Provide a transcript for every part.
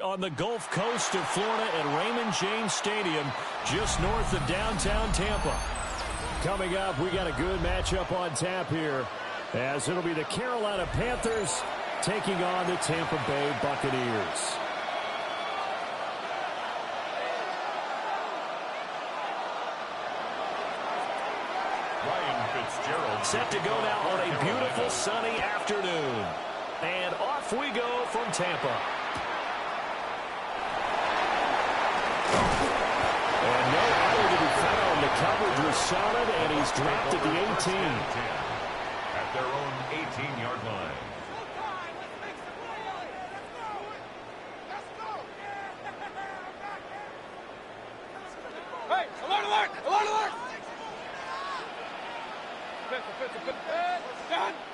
On the Gulf Coast of Florida at Raymond James Stadium, just north of downtown Tampa. Coming up, we got a good matchup on tap here, as it'll be the Carolina Panthers taking on the Tampa Bay Buccaneers. Set to go now on a beautiful sunny afternoon. And off we go from Tampa. And no error to be found. The coverage was solid, and he's dropped at the 18. At their own 18-yard line. Hey, alert, alert, alert, alert!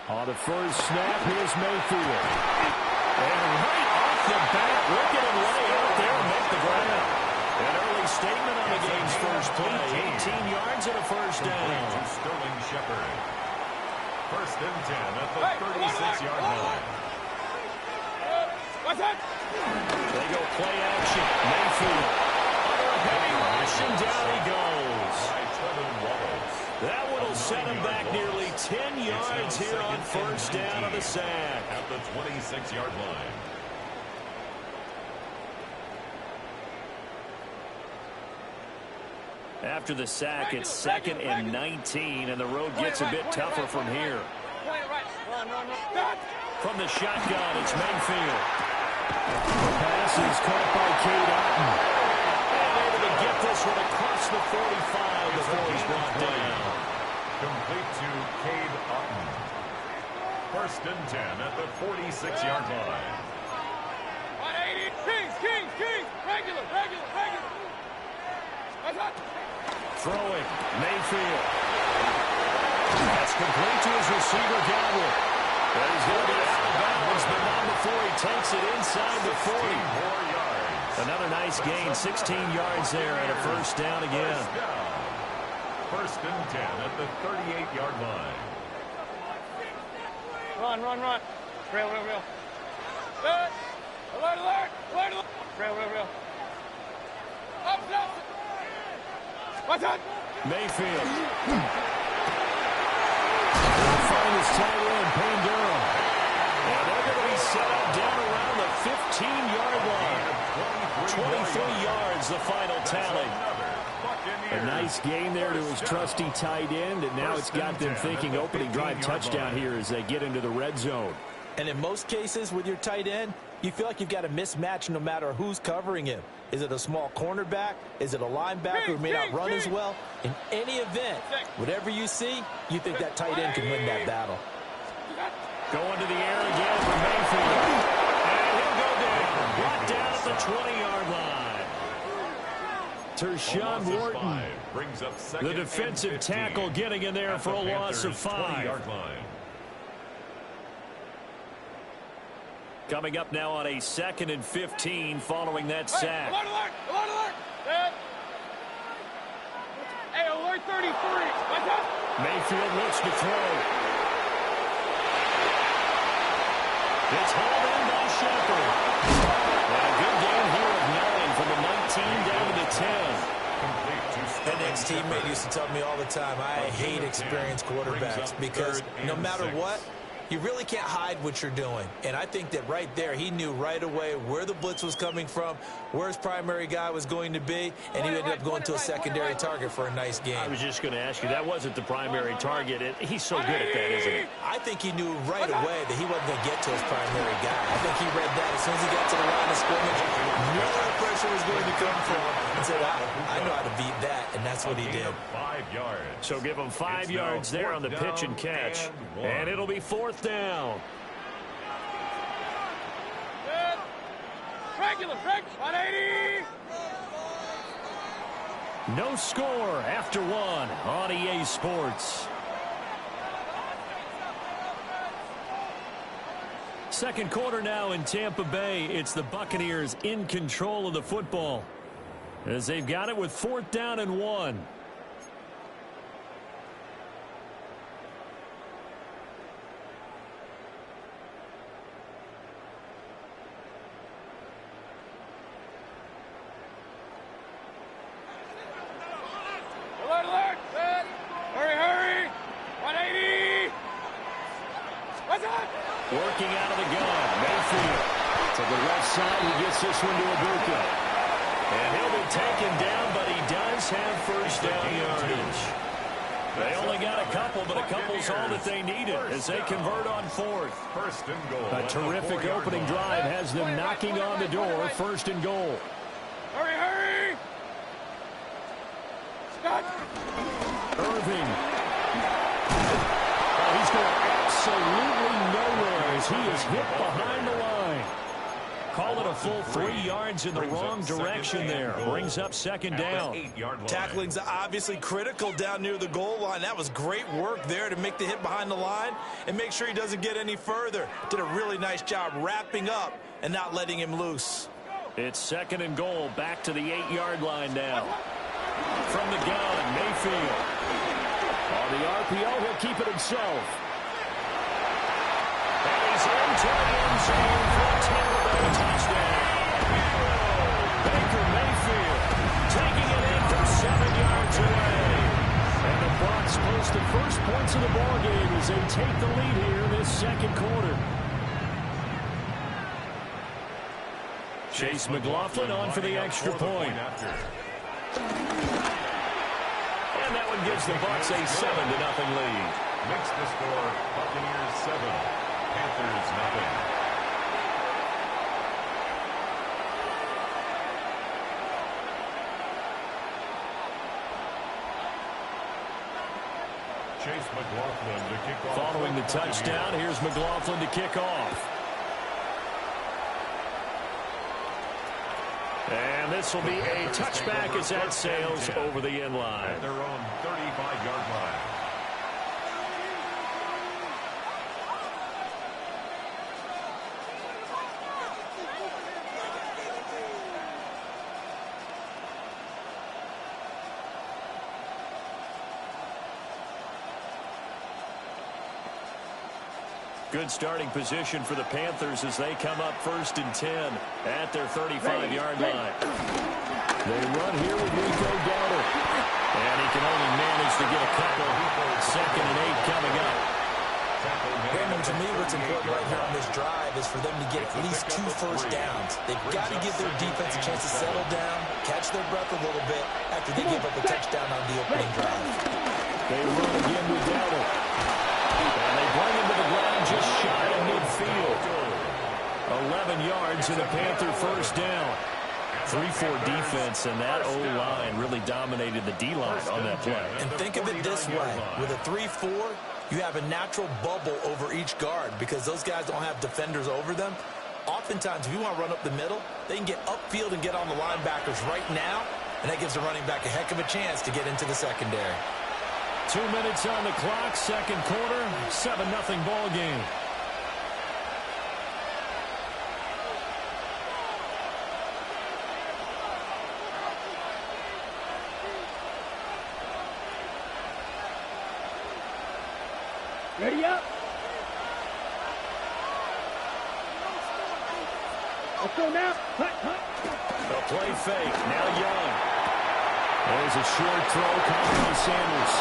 On the first snap, here's Mayfield. And right off the bat, look at him lay out there and make the ground. An early statement on the game's first play. 18 yards and a first down. Sterling Shepard. First and 10 at the 36-yard line. What's that? They go play action. Mayfield. Under a heavy rush, and down he goes. That one will set him back nearly 10 yards here on first down of the sack. At the 26-yard line. After the sack, it's 2nd and 19, and the road gets a bit tougher from here. From the shotgun, it's Mayfield. The pass is caught by Cade Otton. And able to get this one across the 45 before he's brought down. Complete to Cade Otton. First and 10 at the 46-yard line. 180. Kings. Regular. What's that? Throwing, Mayfield. That's complete to his receiver, Godwin. But he's going to be out of bounds, but not before he takes it inside the 40. 4 yards. Another nice gain, 16 yards there, and a first down again. First and 10 at the 38-yard line. Run. Real. Alert. Real. Up. What's that? Mayfield. He'll find his tight end, Payne Durham. And they're going to be set up down around the 15-yard line. 23 yards, the final tally. A nice gain there to his trusty tight end, and now it's got them thinking opening drive touchdown here as they get into the red zone. And in most cases with your tight end, you feel like you've got a mismatch no matter who's covering him. Is it a small cornerback? Is it a linebacker who may not run as well? In any event, whatever you see, you think that tight end can win that battle. Going to the air again for Mayfield. And he'll go down. Brought down at the 20-yard line. Tershawn Wharton, the defensive tackle, getting in there for a loss of 5. Coming up now on a 2nd and 15 following that sack. Alert. Hey, alert 33. What's that? Mayfield looks to throw. It's hauled in by Shepard. And a good gain here of 9 from the 19 down to the 10. An ex-teammate used to tell me all the time, I hate experienced quarterbacks because no matter what, you really can't hide what you're doing. And I think that right there, he knew right away where the blitz was coming from, where his primary guy was going to be, and he ended up going to a secondary target for a nice game. I was just going to ask you, that wasn't the primary target. He's so good at that, isn't he? I think he knew right away that he wasn't going to get to his primary guy. I think he read that as soon as he got to the line of scrimmage, knew where the pressure was going to come from, and said, I know how to beat that, and that's what he did. 5 yards. So give him 5 yards there on the pitch and catch, and it'll be 4th down. Regular. 180. No score after 1 on EA Sports. Second quarter now in Tampa Bay. It's the Buccaneers in control of the football as they've got it with 4th down and 1. the left side. He gets this one to Ibuka. And he'll be taken down, but he does have first down yardage. They only got a couple, but a couple's all that they needed as they convert on fourth. First and goal. A terrific opening drive has them knocking on the door. First and goal. Hurry, hurry! Stop! Irving. Oh, he's going absolutely nowhere as he is hit behind the line. Call it a full 3 yards in the wrong direction there. Brings up second down. Tackling's obviously critical down near the goal line. That was great work there to make the hit behind the line and make sure he doesn't get any further. Did a really nice job wrapping up and not letting him loose. It's second and goal, back to the 8-yard line now. From the gun, Mayfield. On the RPO, he'll keep it himself. And he's into the end zone for a Tampa Bay touchdown. Baker Mayfield taking it in from 7 yards away. And the Bucs post the first points of the ballgame as they take the lead here in this second quarter. Chase McLaughlin on for the extra point. And that one gives the Bucs a 7-0 lead. Makes the score Buccaneers 7, Panthers 0. Chase McLaughlin to kick off. Following the touchdown, here's McLaughlin to kick off. And this will be a touchback as that sails over the end line. At their own 35-yard line. Good starting position for the Panthers as they come up first and 10 at their 35-yard line. They run here with Rico Dowdle. And he can only manage to get a couple. Second and 8 coming up. Brandon, to me, what's important right here on this drive is for them to get at least 2 first downs. They've got to give their defense a chance to settle down, catch their breath a little bit after they give up a touchdown on the opening drive. They run again with Dowdle. And they bring him to the ground just shy of midfield. 11 yards and a Panther first down. 3-4 defense, and that O-line really dominated the D-line on that play. And think of it this way. With a 3-4, you have a natural bubble over each guard because those guys don't have defenders over them. Oftentimes, if you want to run up the middle, they can get upfield and get on the linebackers right now, and that gives the running back a heck of a chance to get into the secondary. 2 minutes on the clock, second quarter, 7-0 ball game. Ready up. Let's go now. Hut, hut. A play fake. Now Young. There's a short throw coming to Sanders.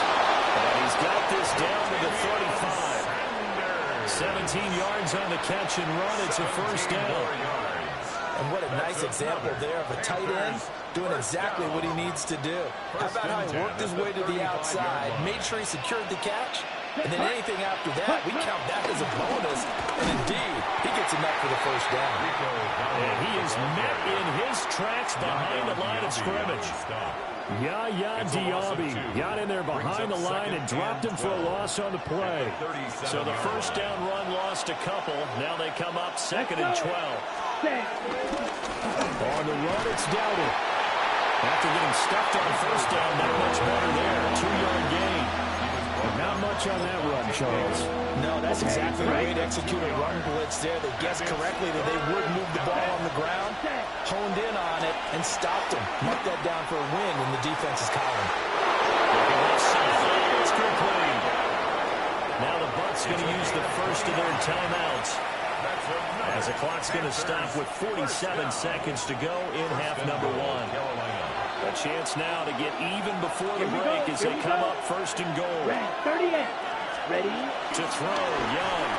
And he's got this down to the 35. 17 yards on the catch and run. It's a first down. And what a nice example there of a tight end doing exactly what he needs to do. How about how he worked his way to the outside, made sure he secured the catch, and then anything after that, we count that as a bonus. And indeed, he gets enough for the first down. And he is met in his tracks behind the line of scrimmage. Yaya Diaby got in there behind the line and dropped him for a loss on the play. So the first down run lost a couple. Now they come up second and 12. On the run, it's Dowdle. After getting stuffed on first down, not much better there. 2-yard gain. Not much on that run, Charles. No, that's exactly the way to execute a run blitz there. They guessed correctly that they would move the ball on the ground, honed in on it, and stopped them. Mark that down for a win in the defense's column. It's complete. Now the Bucs going to use the first of their timeouts. As the clock's going to stop with 47 seconds to go in half number 1. A chance now to get even before the break as they come up first and goal. 38. Ready? To throw, Young.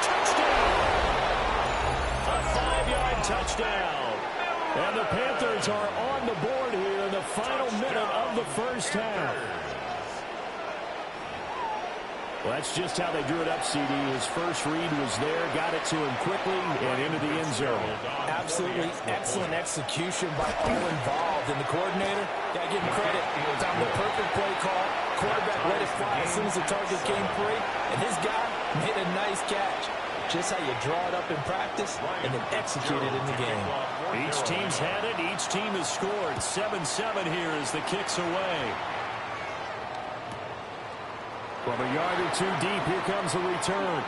Touchdown! A 5-yard And the Panthers are on the board here in the final minute of the first half. Well, that's just how they drew it up, CD. His first read was there, got it to him quickly, and into the end zone. Absolutely excellent execution by all involved. And the coordinator, got to give him credit. Found the perfect play call. Quarterback let it fly as soon as the target came free. And his guy made a nice catch. Just how you draw it up in practice and then execute it in the game. Each team's had it. Each team has scored. 7-7 here as the kick's away. From a yard or two deep, here comes the return.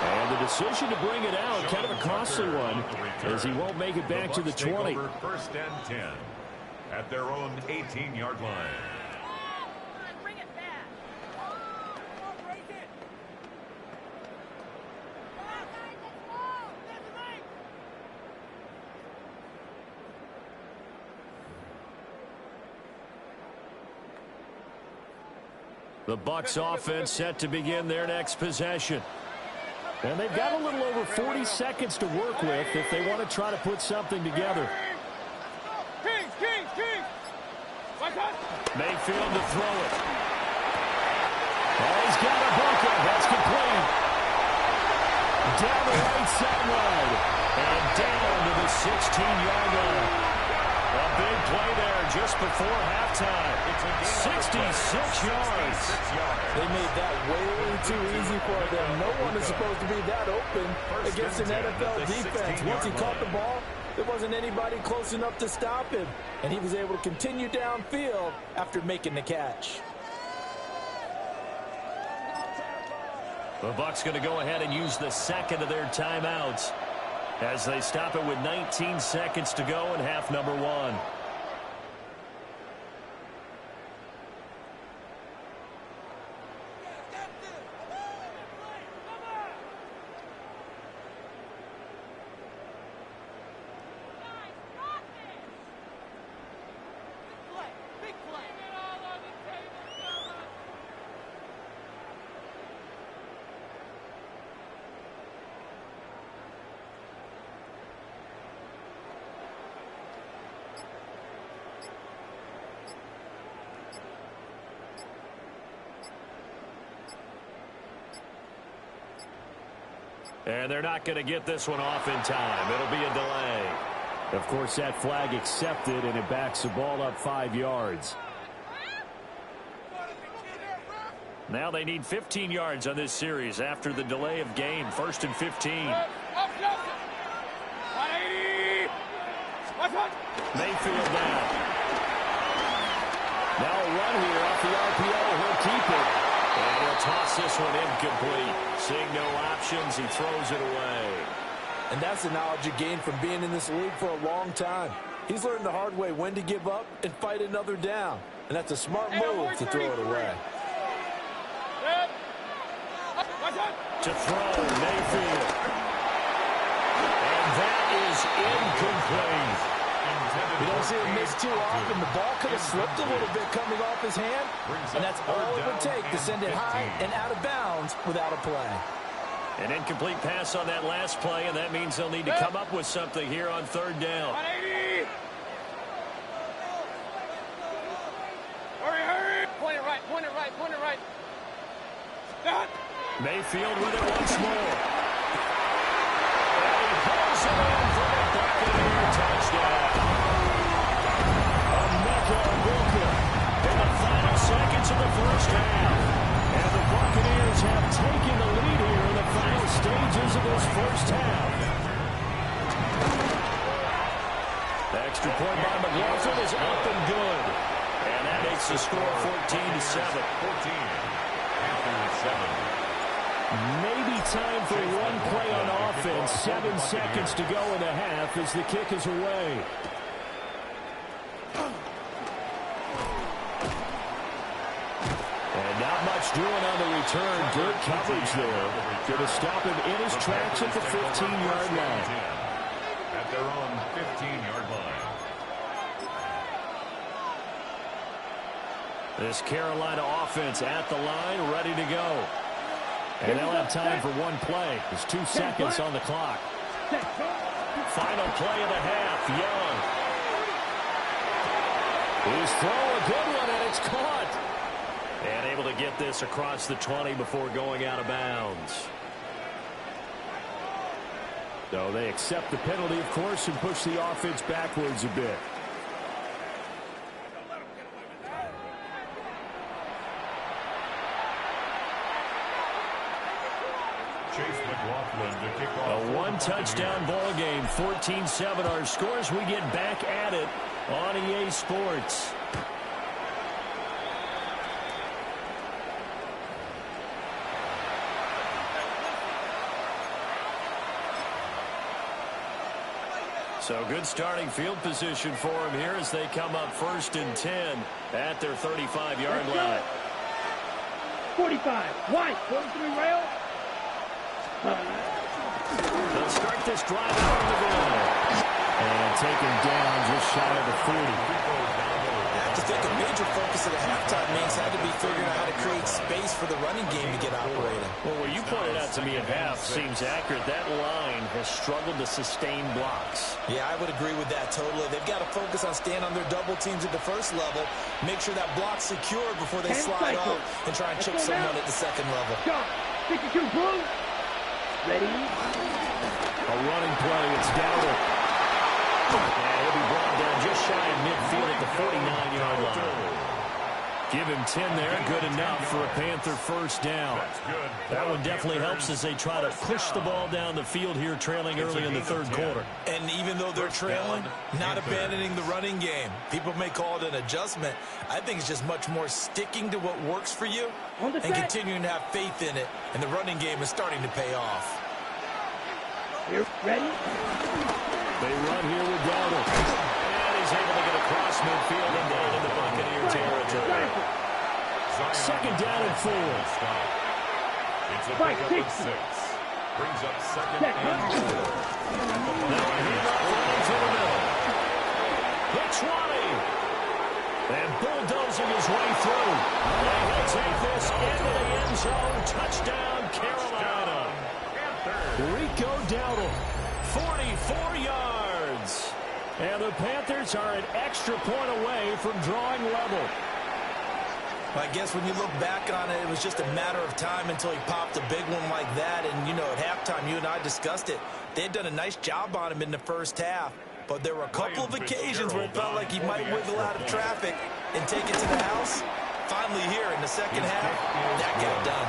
And the decision to bring it out, kind of a costly one, as he won't make it back to the 20. First and 10 at their own 18-yard line. The Bucs offense set to begin their next possession. And they've got a little over 40 seconds to work with if they want to try to put something together. Mayfield to throw it. Oh, he's got a bunker. That's complete. Down the right sideline. And down to the 16-yard line. A big play there just before halftime. 66 yards. They made that way too easy for them. No one is supposed to be that open against an NFL defense. Once he caught the ball, there wasn't anybody close enough to stop him. And he was able to continue downfield after making the catch. The Bucs going to go ahead and use the second of their timeouts as they stop it with 19 seconds to go in half number one. And they're not going to get this one off in time. It'll be a delay. Of course, that flag accepted, and it backs the ball up 5 yards. Now they need 15 yards on this series after the delay of game. 1st and 15. Mayfield down. Now a run here off the RPO. He'll keep it. And he'll toss this one incomplete. Seeing no options, he throws it away. And that's the knowledge you gain from being in this league for a long time. He's learned the hard way when to give up and fight another down. And that's a smart move to throw it away. To throw, Mayfield. And that is incomplete. You don't see him miss too often. The ball could have slipped a little bit coming off his hand, and that's all it would take to send it high and out of bounds without a play. An incomplete pass on that last play, and that means they'll need to come up with something here on 3rd down. Hurry! Point it right, point it right, point it right. Mayfield with it once more. And he pulls it in for the Buccaneer touchdown. In the final seconds of the first half. And the Buccaneers have taken the lead here in the final stages of this first half. The extra point by McLaughlin is up and good. And that makes the score 14-7. 14 after 7. Maybe time for one play on offense. 7 seconds to go in the half as the kick is away. And not much doing on the return. Good coverage there. Going to stop him in his tracks at the 15-yard line. At their own 15-yard line. This Carolina offense at the line, ready to go. And they'll have time for one play. There's 2 seconds on the clock. Final play of the half. Young. He's throwing a good one, and it's caught. And able to get this across the 20 before going out of bounds. So they accept the penalty, of course, and push the offense backwards a bit. A one-touchdown ball game, 14-7 our scores. We get back at it on EA Sports. So good starting field position for him here as they come up 1st and 10 at their 35-yard line. 45, white, 43 rail. They'll start this drive out of the goal. And taken down just shy of the 40. I have to think a major focus of the halftime means had to be figuring out how to create space for the running game to get operating. Well, what you pointed out to me at half seems accurate. That line has struggled to sustain blocks. Yeah, I would agree with that totally. They've got to focus on staying on their double teams at the first level, make sure that block's secure before they slide off and try and chip someone at the second level. 52 blue. Ready? A running play. It's Dowdle. And he'll be brought down just shy of midfield at the 49-yard line. Give him 10 there. Good enough for a Panther first down. That one definitely helps as they try to push the ball down the field here, trailing early in the third quarter. And even though they're trailing, not abandoning the running game. People may call it an adjustment. I think it's just much more sticking to what works for you and continuing to have faith in it. And the running game is starting to pay off. Here, ready? They run here with Dowdle. And he's able to get across midfield and down into Buccaneer territory. Second down and 4. It's a pickup of 6. Brings up 2nd and 4. Now a handoff running for the middle. The 20. And bulldozing his way through. And he'll take this into the end zone. Touchdown, Carolina. Rico Dowdle, 44 yards. And the Panthers are an extra point away from drawing level. I guess when you look back on it, it was just a matter of time until he popped a big one like that. And, you know, at halftime, you and I discussed it. They had done a nice job on him in the first half. But there were a couple of occasions where it felt like he might wiggle out of traffic and take it to the house. Finally here in the second half, that got done.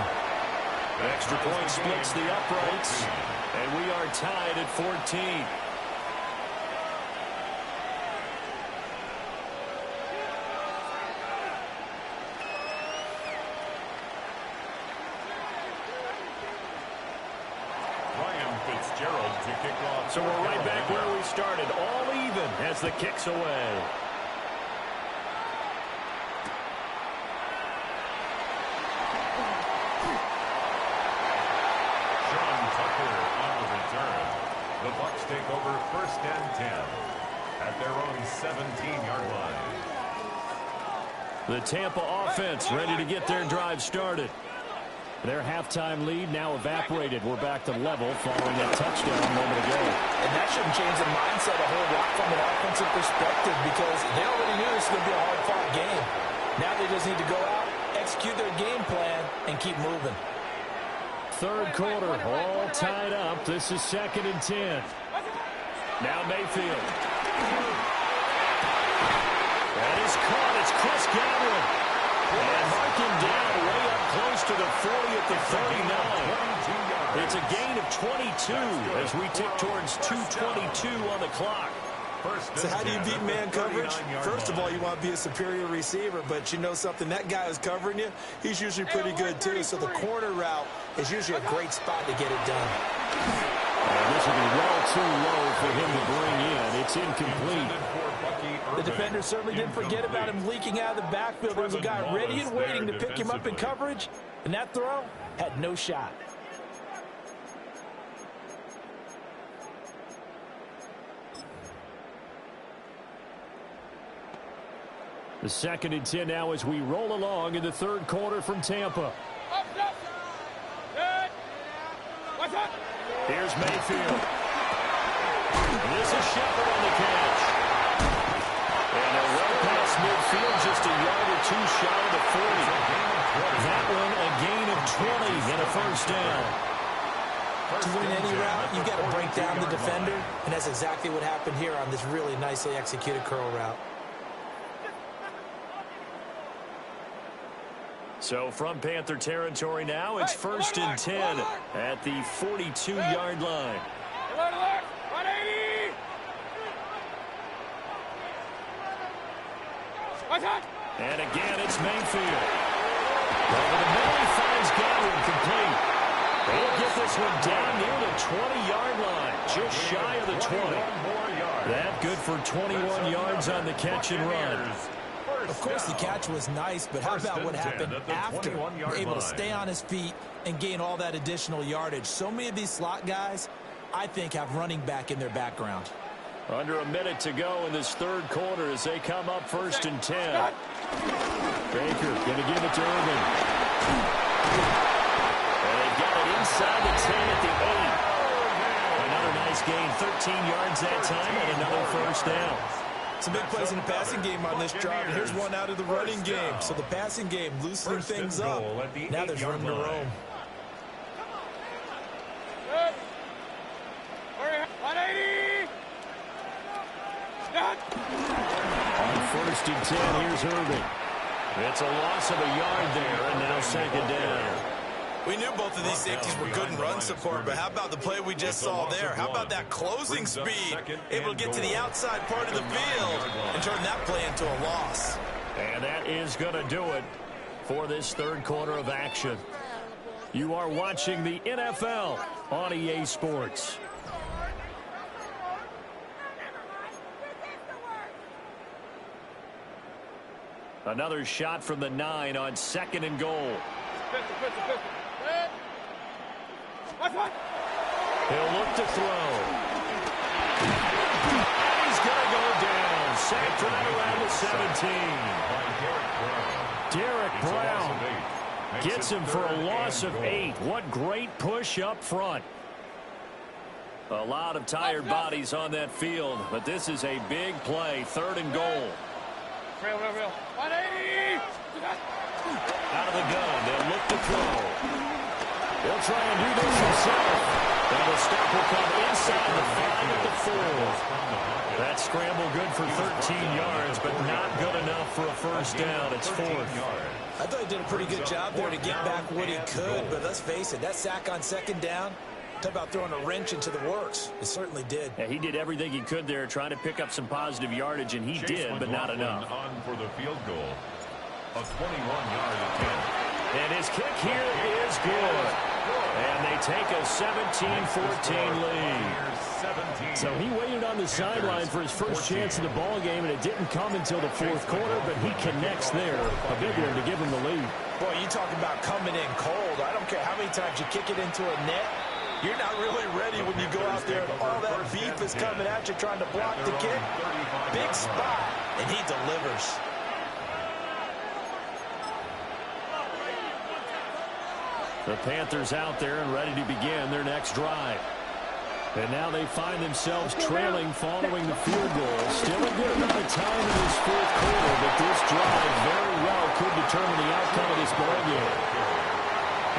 An extra point splits the uprights. And we are tied at 14. To kick off. So we're right back where we started, all even as the kick's away. Sean Tucker on the return. The Bucs take over 1st and 10 at their own 17-yard line. The Tampa offense ready to get their drive started. Their halftime lead now evaporated. We're back to level following that touchdown a moment ago. And that shouldn't change the mindset a whole lot from an offensive perspective because they already knew this was going to be a hard-fought game. Now they just need to go out, execute their game plan, and keep moving. Third quarter, all tied up. This is 2nd and 10. Now Mayfield. That is caught. It's Chris Godwin. And marking down way up close to the 40 at the 39. It's a gain of 22 as we tick towards 2:22 on the clock. So how do you beat man coverage? First of all, you want to be a superior receiver, but you know something, that guy who's covering you, he's usually pretty good too. So the corner route is usually a great spot to get it done. This will be well too low for him to bring in. It's incomplete. The defender certainly didn't forget about him leaking out of the backfield. There was a guy ready and waiting to pick him up in coverage, and that throw had no shot. The 2nd and 10 now as we roll along in the third quarter from Tampa. Good. What's up? Here's Mayfield. This is Shepard on the catch. And they're well past midfield, just a yard or two shy of the 40. That one a gain of 20 and a first down. To win any route, you've got to break down the defender, and that's exactly what happened here on this really nicely executed curl route. So from Panther territory now, it's 1st and 10 at the 42-yard line. Alert, 180! And again, it's Mayfield. Over the middle, he finds Godwin complete. They'll get this one down near the 20-yard line, just shy of the 20. That good for 21 yards on the catch and run. Of course, the catch was nice, but how about what happened after? Able to stay on his feet and gain all that additional yardage. So many of these slot guys, I think, have running back in their background. Under a minute to go in this third quarter as they come up 1st and 10. Baker going to give it to Irvin. And they've got it inside the 10 at the 8. Another nice gain, 13 yards that time, and another first down. Some big plays in the passing game on this drive, and here's one out of the running game. So the passing game loosening things up. Now there's room to roam. 180! On 1st and 10, here's Irvin. It's a loss of a yard there, and now 2nd down. We knew both of these safeties were good in run support, but how about the play we just saw there? How about that closing speed? Able to get to the outside part of the field and turn that play into a loss. And that is going to do it for this third quarter of action. You are watching the NFL on EA Sports. Another shot from the 9 on 2nd and goal. He'll look to throw. And he's going to go down. Sacked right around the 17. Derek Brown gets him for a loss of 8. What great push up front. A lot of tired bodies on that field, but this is a big play. 3rd and goal. Real. 180! Out of the gun, they'll look to throw. He'll try and do this himself. And the stop will come inside the 5 at the 4. That scramble good for 13 yards, but not good enough for a first down. It's 4th. I thought he did a pretty good job there to get back what he could, but let's face it, that sack on 2nd down, talk about throwing a wrench into the works. It certainly did. Yeah, he did everything he could there, trying to pick up some positive yardage, and he did, but not enough. On for the field goal. A 21-yard attempt. And his kick here is good. And they take a 17-14 lead. So he waited on the sideline for his first chance in the ball game, and it didn't come until the 4th quarter, but he connects there. A big one to give him the lead. Boy, you talk about coming in cold. I don't care how many times you kick it into a net. You're not really ready when you go out there and all that beef is coming at you trying to block the kick. Big spot, and he delivers. The Panthers out there and ready to begin their next drive. And now they find themselves trailing following the field goal. Still a good amount of time in this 4th quarter, but this drive very well could determine the outcome of this ball game.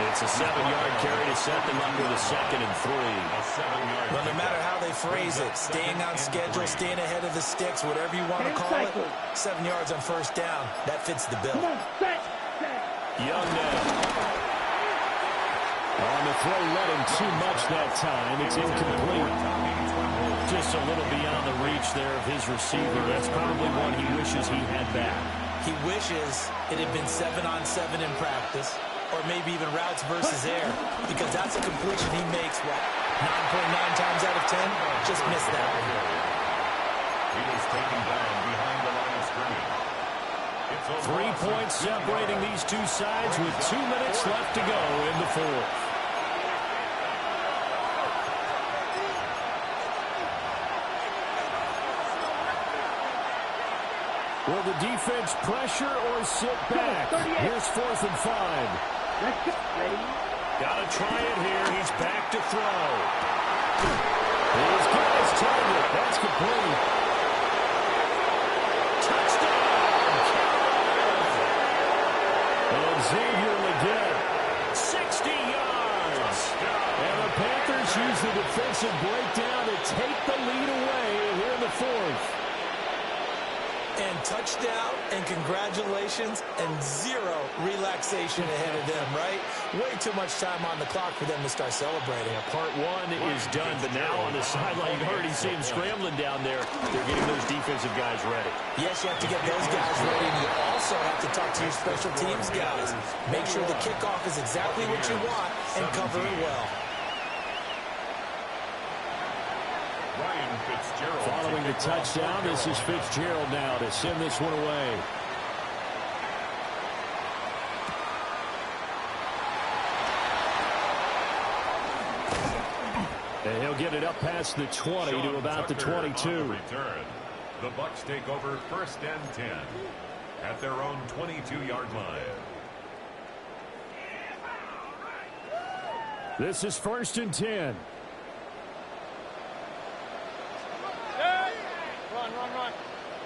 It's a 7-yard carry to set them up with a 2nd and 3. Well, no matter how they phrase it, staying on schedule, staying ahead of the sticks, whatever you want to call it, 7 yards on 1st down, that fits the bill. Young now. On the throw, led him too much that time. It's incomplete. Just a little beyond the reach there of his receiver. That's probably one he wishes he had back. He wishes it had been 7-on-7 in practice, or maybe even routes versus air, because that's a completion he makes, what, 9.9 times out of 10? Just missed that one. He was taken down behind the line of scrimmage. 3 points separating these two sides with 2 minutes left to go in the 4th. Will the defense pressure or sit back? Here's 4th and 5. Let's go. Ready? Got to try it here. He's back to throw. He's got his target. complete. And Xavier Leggett, 60 yards. And the Panthers use the defensive breakdown to take the lead away here in the fourth. And touchdown, and congratulations, and zero relaxation ahead of them, right? Way too much time on the clock for them to start celebrating. Yeah, part one is done, but now on the sideline, you already see them scrambling down there. They're getting those defensive guys ready. Yes, you have to get those guys ready, and you also have to talk to your special teams guys. Make sure the kickoff is exactly what you want and cover it well. Following the touchdown, this is Fitzgerald now to send this one away. And he'll get it up past the 20 to about the 22. The Bucs take over first and 10 at their own 22-yard line. This is first and 10. Run.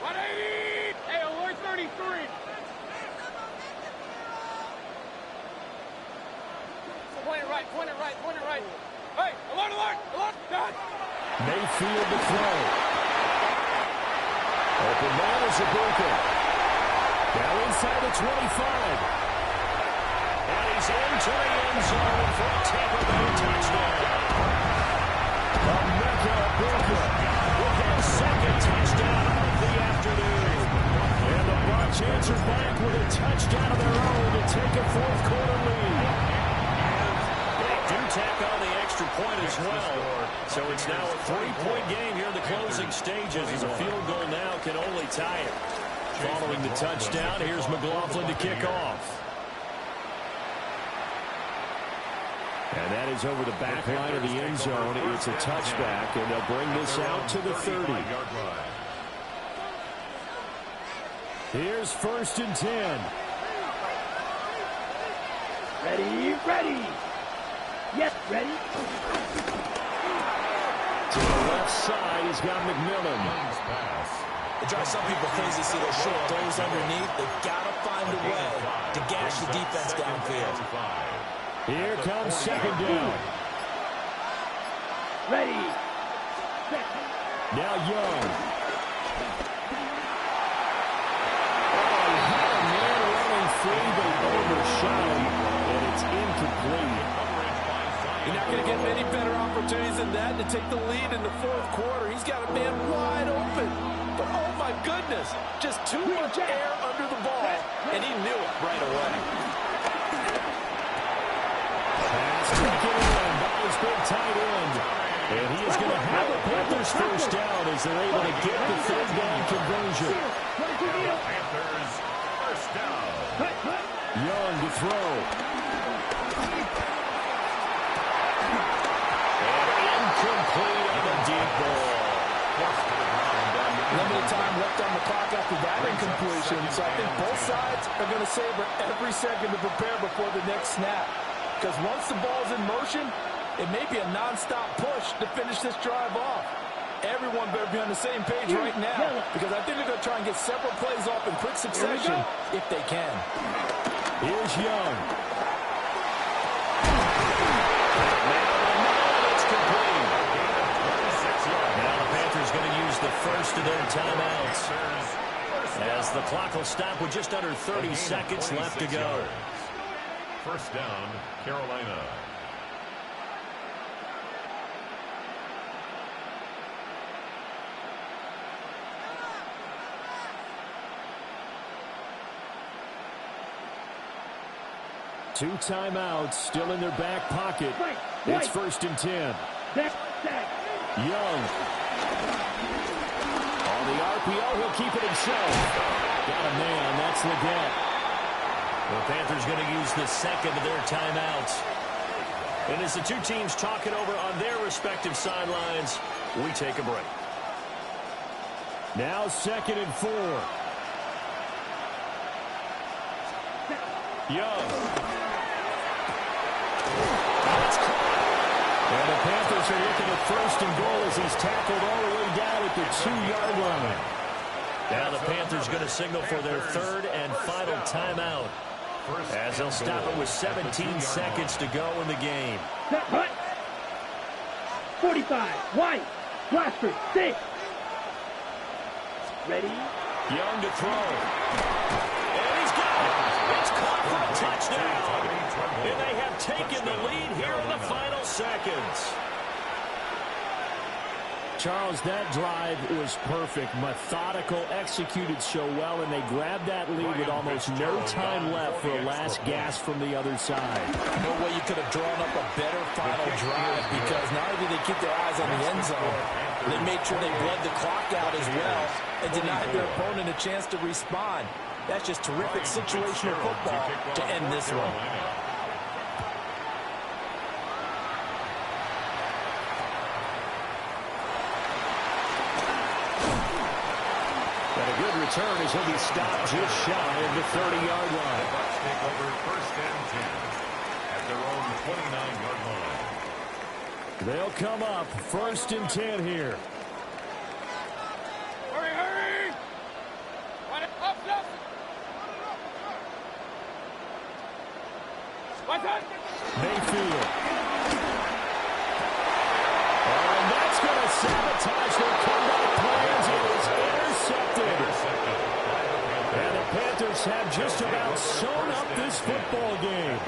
180! Hey, alert 33! Point it right. Hey, alert! Done! Mayfield to throw. Open man is Ibuka. Now inside the 25. And he's into the end zone for a Tampa Bay touchdown. Emeka Ibuka with his second touchdown of the afternoon. And the Bucs answer back with a touchdown of their own to take a fourth-quarter lead. They do tack on the extra point as well. So it's now a 3-point game here in the closing stages as a field goal now can only tie it. Following the touchdown, here's McLaughlin to kick off. And that is over the back line of the end zone. It's a touchback, and they'll bring this out to the 30. Here's first and 10. Ready. Yes, ready. To the left side, he's got McMillan. It drives some people crazy to see those short throws underneath. They've got to find a way to gash the defense downfield. Here comes second down. Ready. Now Young. Oh, he had a man running free, but he overshot him, and it's incomplete. You're not going to get many better opportunities than that to take the lead in the fourth quarter. He's got a man wide open. But, oh, my goodness, just too much air under the ball, and he knew it right away. Pass taken in by his big tight end. And he is going to have the Panthers first down as they're able to get the third down conversion. Panthers first down. Young to throw. Incomplete on the deep ball. Limited time left on the clock after that incompletion, so I think both sides are going to savor every second to prepare before the next snap. Because once the ball's in motion, it may be a non-stop push to finish this drive off. Everyone better be on the same page right now, because I think they're going to try and get several plays off in quick succession if they can. Here's Young. Going to use the first of their timeouts as the clock will stop with just under 30 seconds left to go. First down, Carolina. Two timeouts still in their back pocket. It's first and 10. Young. On the RPO, he'll keep it himself. Got a man, that's Leggett. The Panthers going to use the second of their timeouts. And as the two teams talk it over on their respective sidelines, we take a break. Now 2nd and 4. Young. That's caught. And the Panthers are looking at first and goal as he's tackled all the way down at the 2-yard line. Now the Panthers going to signal for their third and final timeout, as they'll stop it with 17 seconds to go in the game. Set, hut. 45, White, Blaster, 6. Ready? Young to throw. And he's got it. It's caught for a touchdown. And they have taken the lead here in the final seconds. Charles, that drive was perfect. Methodical, executed so well, and they grabbed that lead with almost no time left for a last gasp from the other side. No way you could have drawn up a better final drive, because not only did they keep their eyes on the end zone, they made sure they bled the clock out as well and denied their opponent a chance to respond. That's just terrific situational football to end this one. But a good return as he'll be stopped just shy of the 30-yard line. Bucks take over first and 10 at their own 29-yard line. They'll come up first and 10 here. Hurry, hurry! Up, up! What's that? Mayfield. And that's going to sabotage their comeback plans. It is intercepted. And the Panthers have just about sewn up this football game.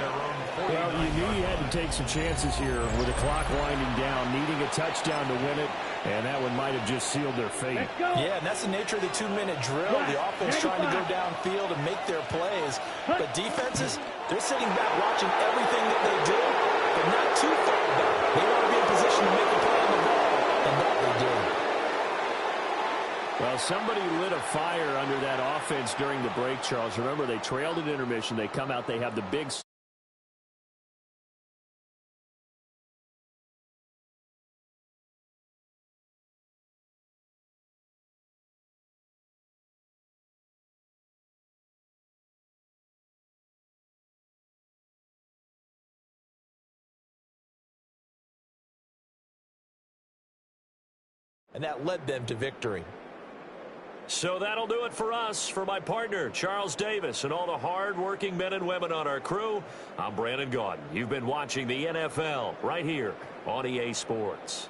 Well, you knew you had to take some chances here with the clock winding down, needing a touchdown to win it, and that one might have just sealed their fate. Yeah, and that's the nature of the 2-minute drill. The offense trying to go downfield and make their plays. But defenses, they're sitting back watching everything that they do, but not too far back. They want to be in position to make a play on the ball, and that they do. Well, somebody lit a fire under that offense during the break, Charles. Remember, they trailed at intermission. They come out, they have the big... And that led them to victory. So that'll do it for us. For my partner, Charles Davis, and all the hard-working men and women on our crew, I'm Brandon Gaudin. You've been watching the NFL right here on EA Sports.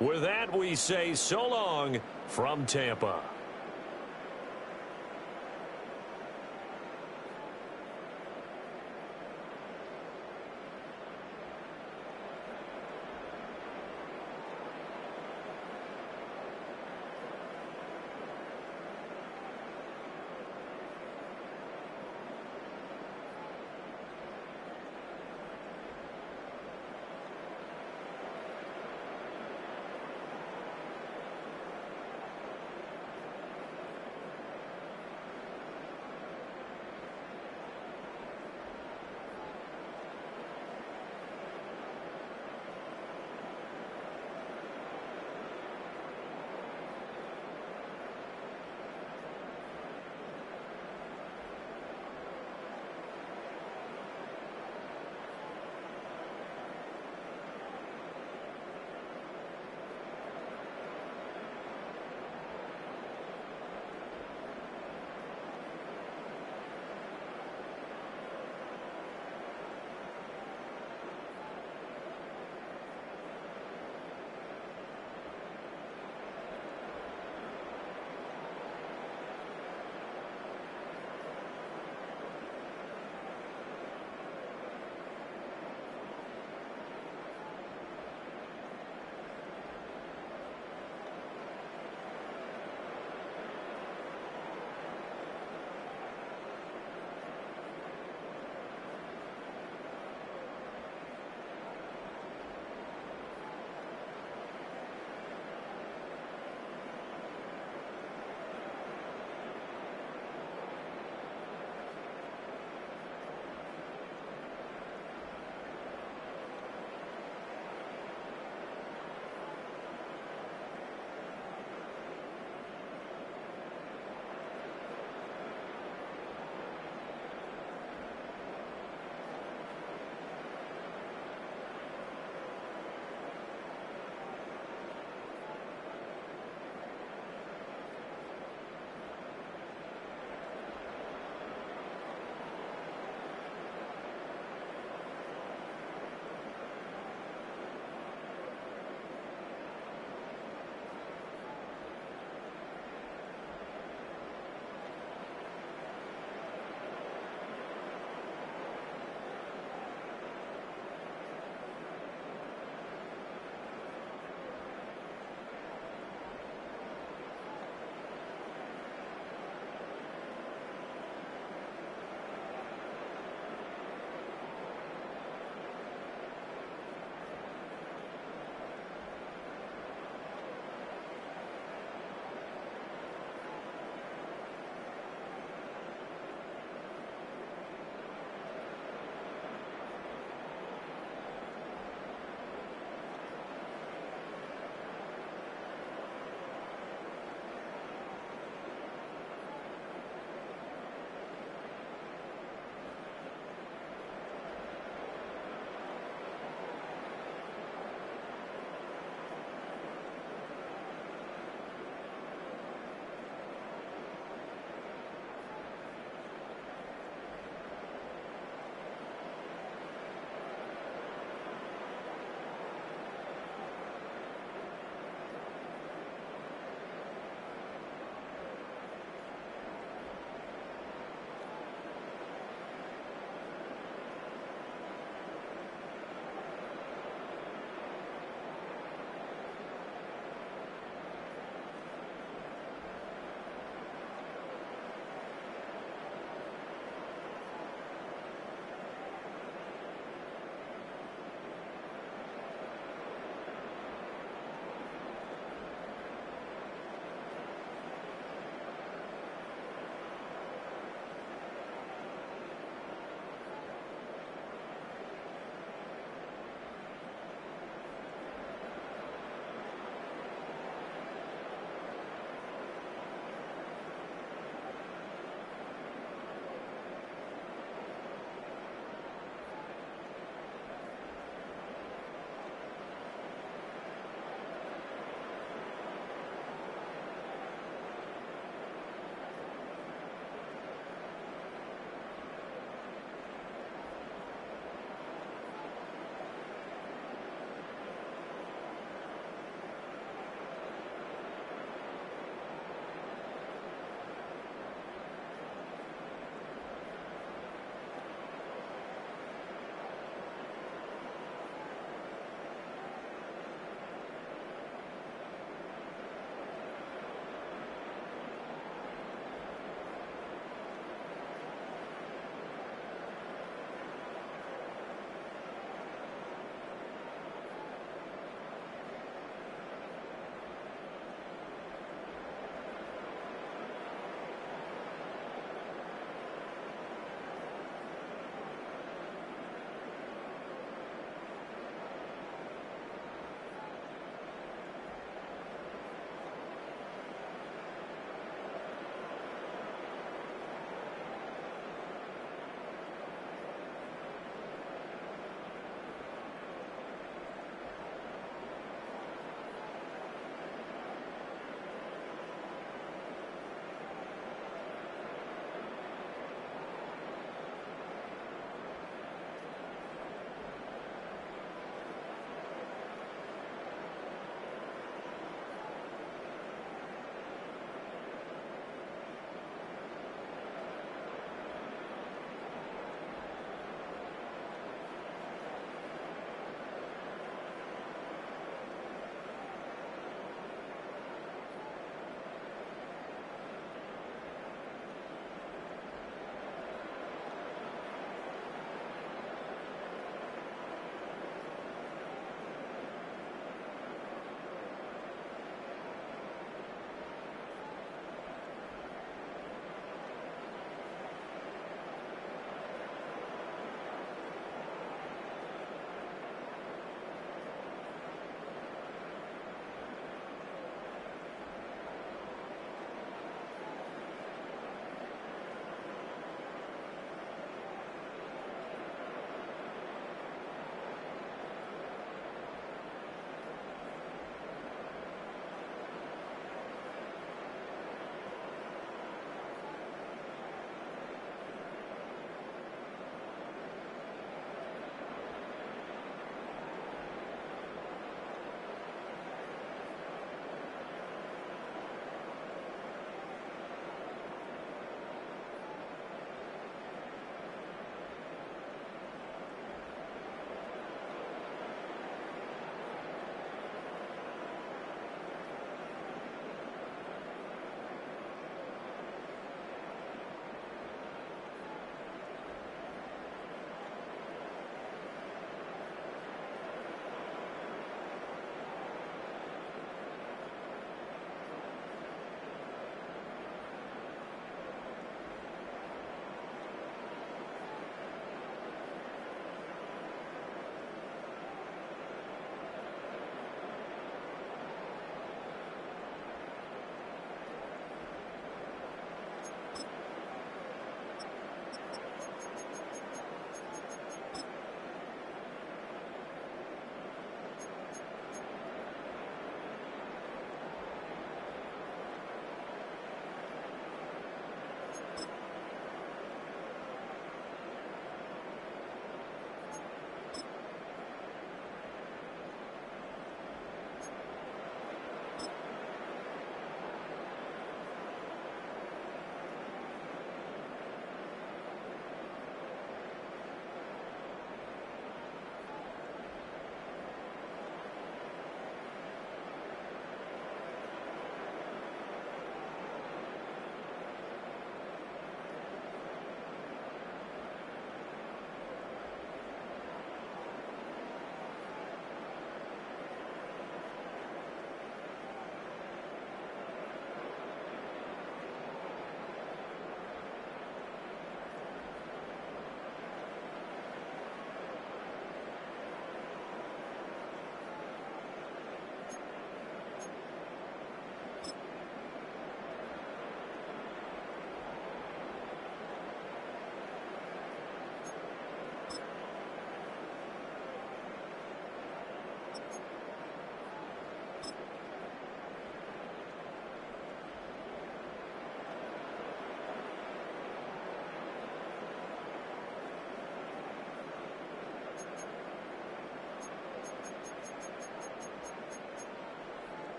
With that, we say so long from Tampa.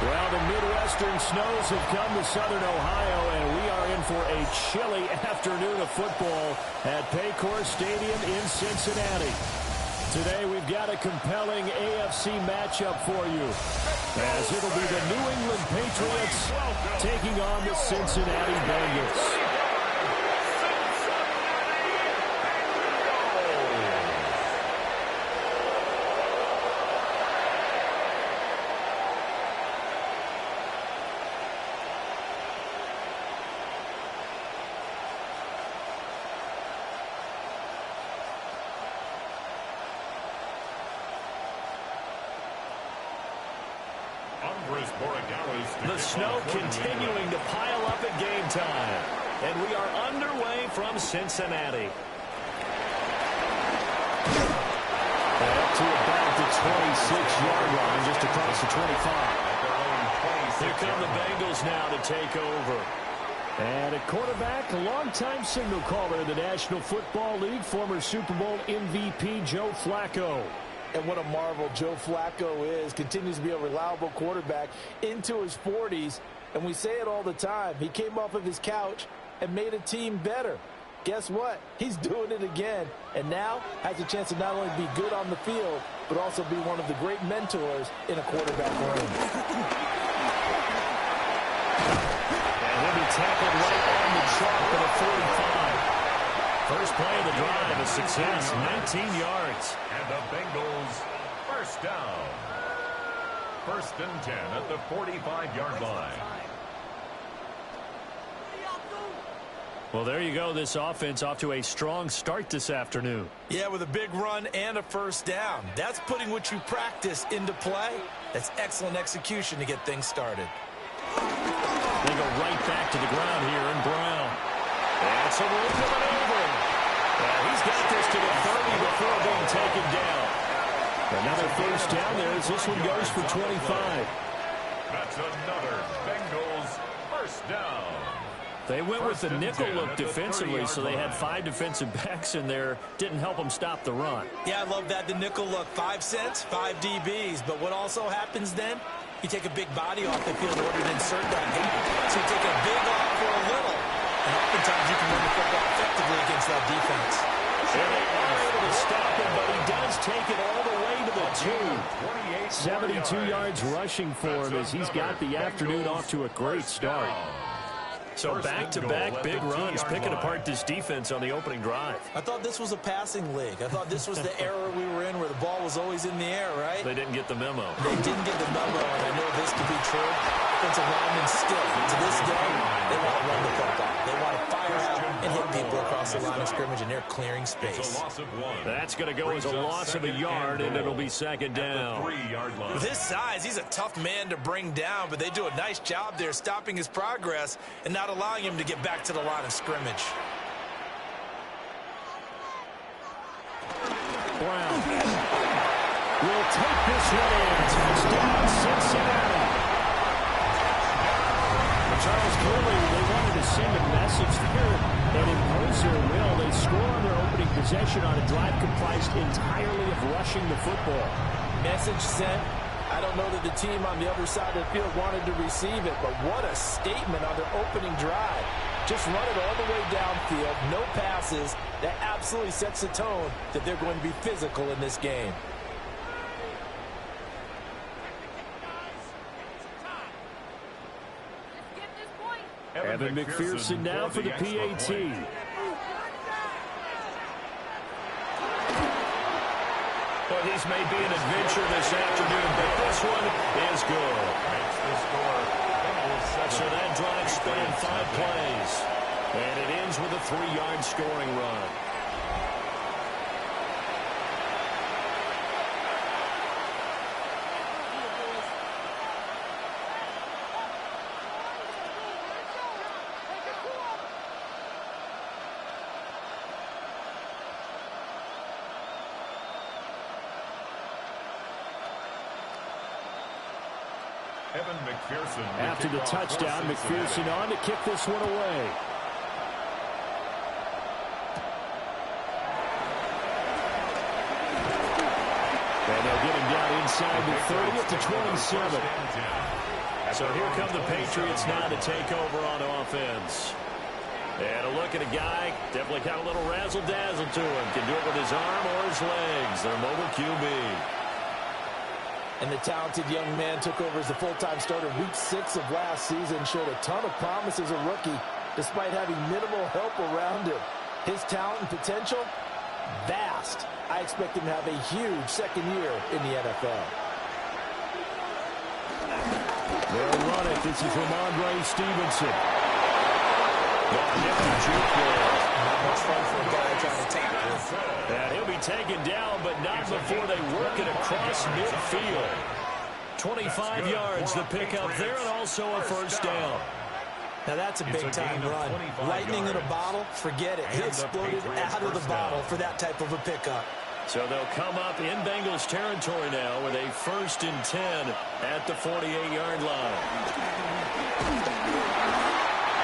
Well, the Midwestern snows have come to Southern Ohio, and we are in for a chilly afternoon of football at Paycor Stadium in Cincinnati. Today, we've got a compelling AFC matchup for you, as it'll be the New England Patriots taking on the Cincinnati Bengals. The snow continuing to pile up at game time. And we are underway from Cincinnati. Up to about the 26-yard line, just across the 25. Here come the Bengals now to take over. And at quarterback, a longtime signal caller in the National Football League, former Super Bowl MVP Joe Flacco. And what a marvel Joe Flacco is. Continues to be a reliable quarterback into his 40s. And we say it all the time. He came off of his couch and made a team better. Guess what? He's doing it again. And now has a chance to not only be good on the field, but also be one of the great mentors in a quarterback room. And he'll be tackled right on the chalk at a 45. First play of the drive, a success, 19 yards. And the Bengals first down. 1st and 10 at the 45-yard line. Well, there you go. This offense off to a strong start this afternoon. Yeah, with a big run and a first down. That's putting what you practice into play. That's excellent execution to get things started. They go right back to the ground here in Brown. That's a roll to maneuver. He's got this to the 30 before being taken down. Another first down there as this one goes for 25. That's another Bengals first down. They went with the nickel look defensively, so they had 5 defensive backs in there. Didn't help them stop the run. Yeah, I love that, the nickel look. 5 cents, 5 DBs. But what also happens then, you take a big body off the field in order to insert that guy. So you take a big off for a little. And oftentimes you can run the football effectively against that defense. And they are able to stop him, but he does take it all the way to the 2. 72 yards rushing for him as he's got the afternoon off to a great start. So back-to-back big runs, picking apart this defense on the opening drive. I thought this was a passing league. I thought this was the era we were in where the ball was always in the air, right? They didn't get the memo. They didn't get the memo, and I know this to be true. Offensive linemen still, to this day, they want to run the football. They want to fire out and hit people across the line of scrimmage, and they're clearing space. That's going to go as a loss of a yard, and it'll be second down. With his size, he's a tough man to bring down, but they do a nice job there stopping his progress and not allowing him to get back to the line of scrimmage. Brown will take this one in. Touchdown, Cincinnati. Charles, clearly they wanted to send a message there and impose their will. They score on their opening possession on a drive comprised entirely of rushing the football. Message sent. I don't know that the team on the other side of the field wanted to receive it, but what a statement on their opening drive. Just run it all the way downfield, no passes. That absolutely sets the tone that they're going to be physical in this game. Evan McPherson now for the PAT. Well, these may be an adventure this afternoon, but this one is good. Makes the score. So that drive spanned 5 plays. And it ends with a 3-yard scoring run. Evan McPherson. After the touchdown, McPherson on to kick this one away. And they'll get him down inside the 30 at the 27. So here come the Patriots now to take over on offense. And a look at a guy, definitely got a little razzle-dazzle to him. Can do it with his arm or his legs. Their mobile QB. And the talented young man took over as the full-time starter week 6 of last season. Showed a ton of promise as a rookie, despite having minimal help around him. His talent and potential, vast. I expect him to have a huge second year in the NFL. They'll run it. This is Ramondre Stevenson. Not much fun for a guy trying to tackle. And he'll be taken down, but not before they work it across midfield. 25 yards the pickup there, and also a first down. Now that's a big-time run. Lightning in a bottle, forget it. He exploded out of the bottle for that type of a pickup. So they'll come up in Bengals territory now with a 1st and 10 at the 48-yard line.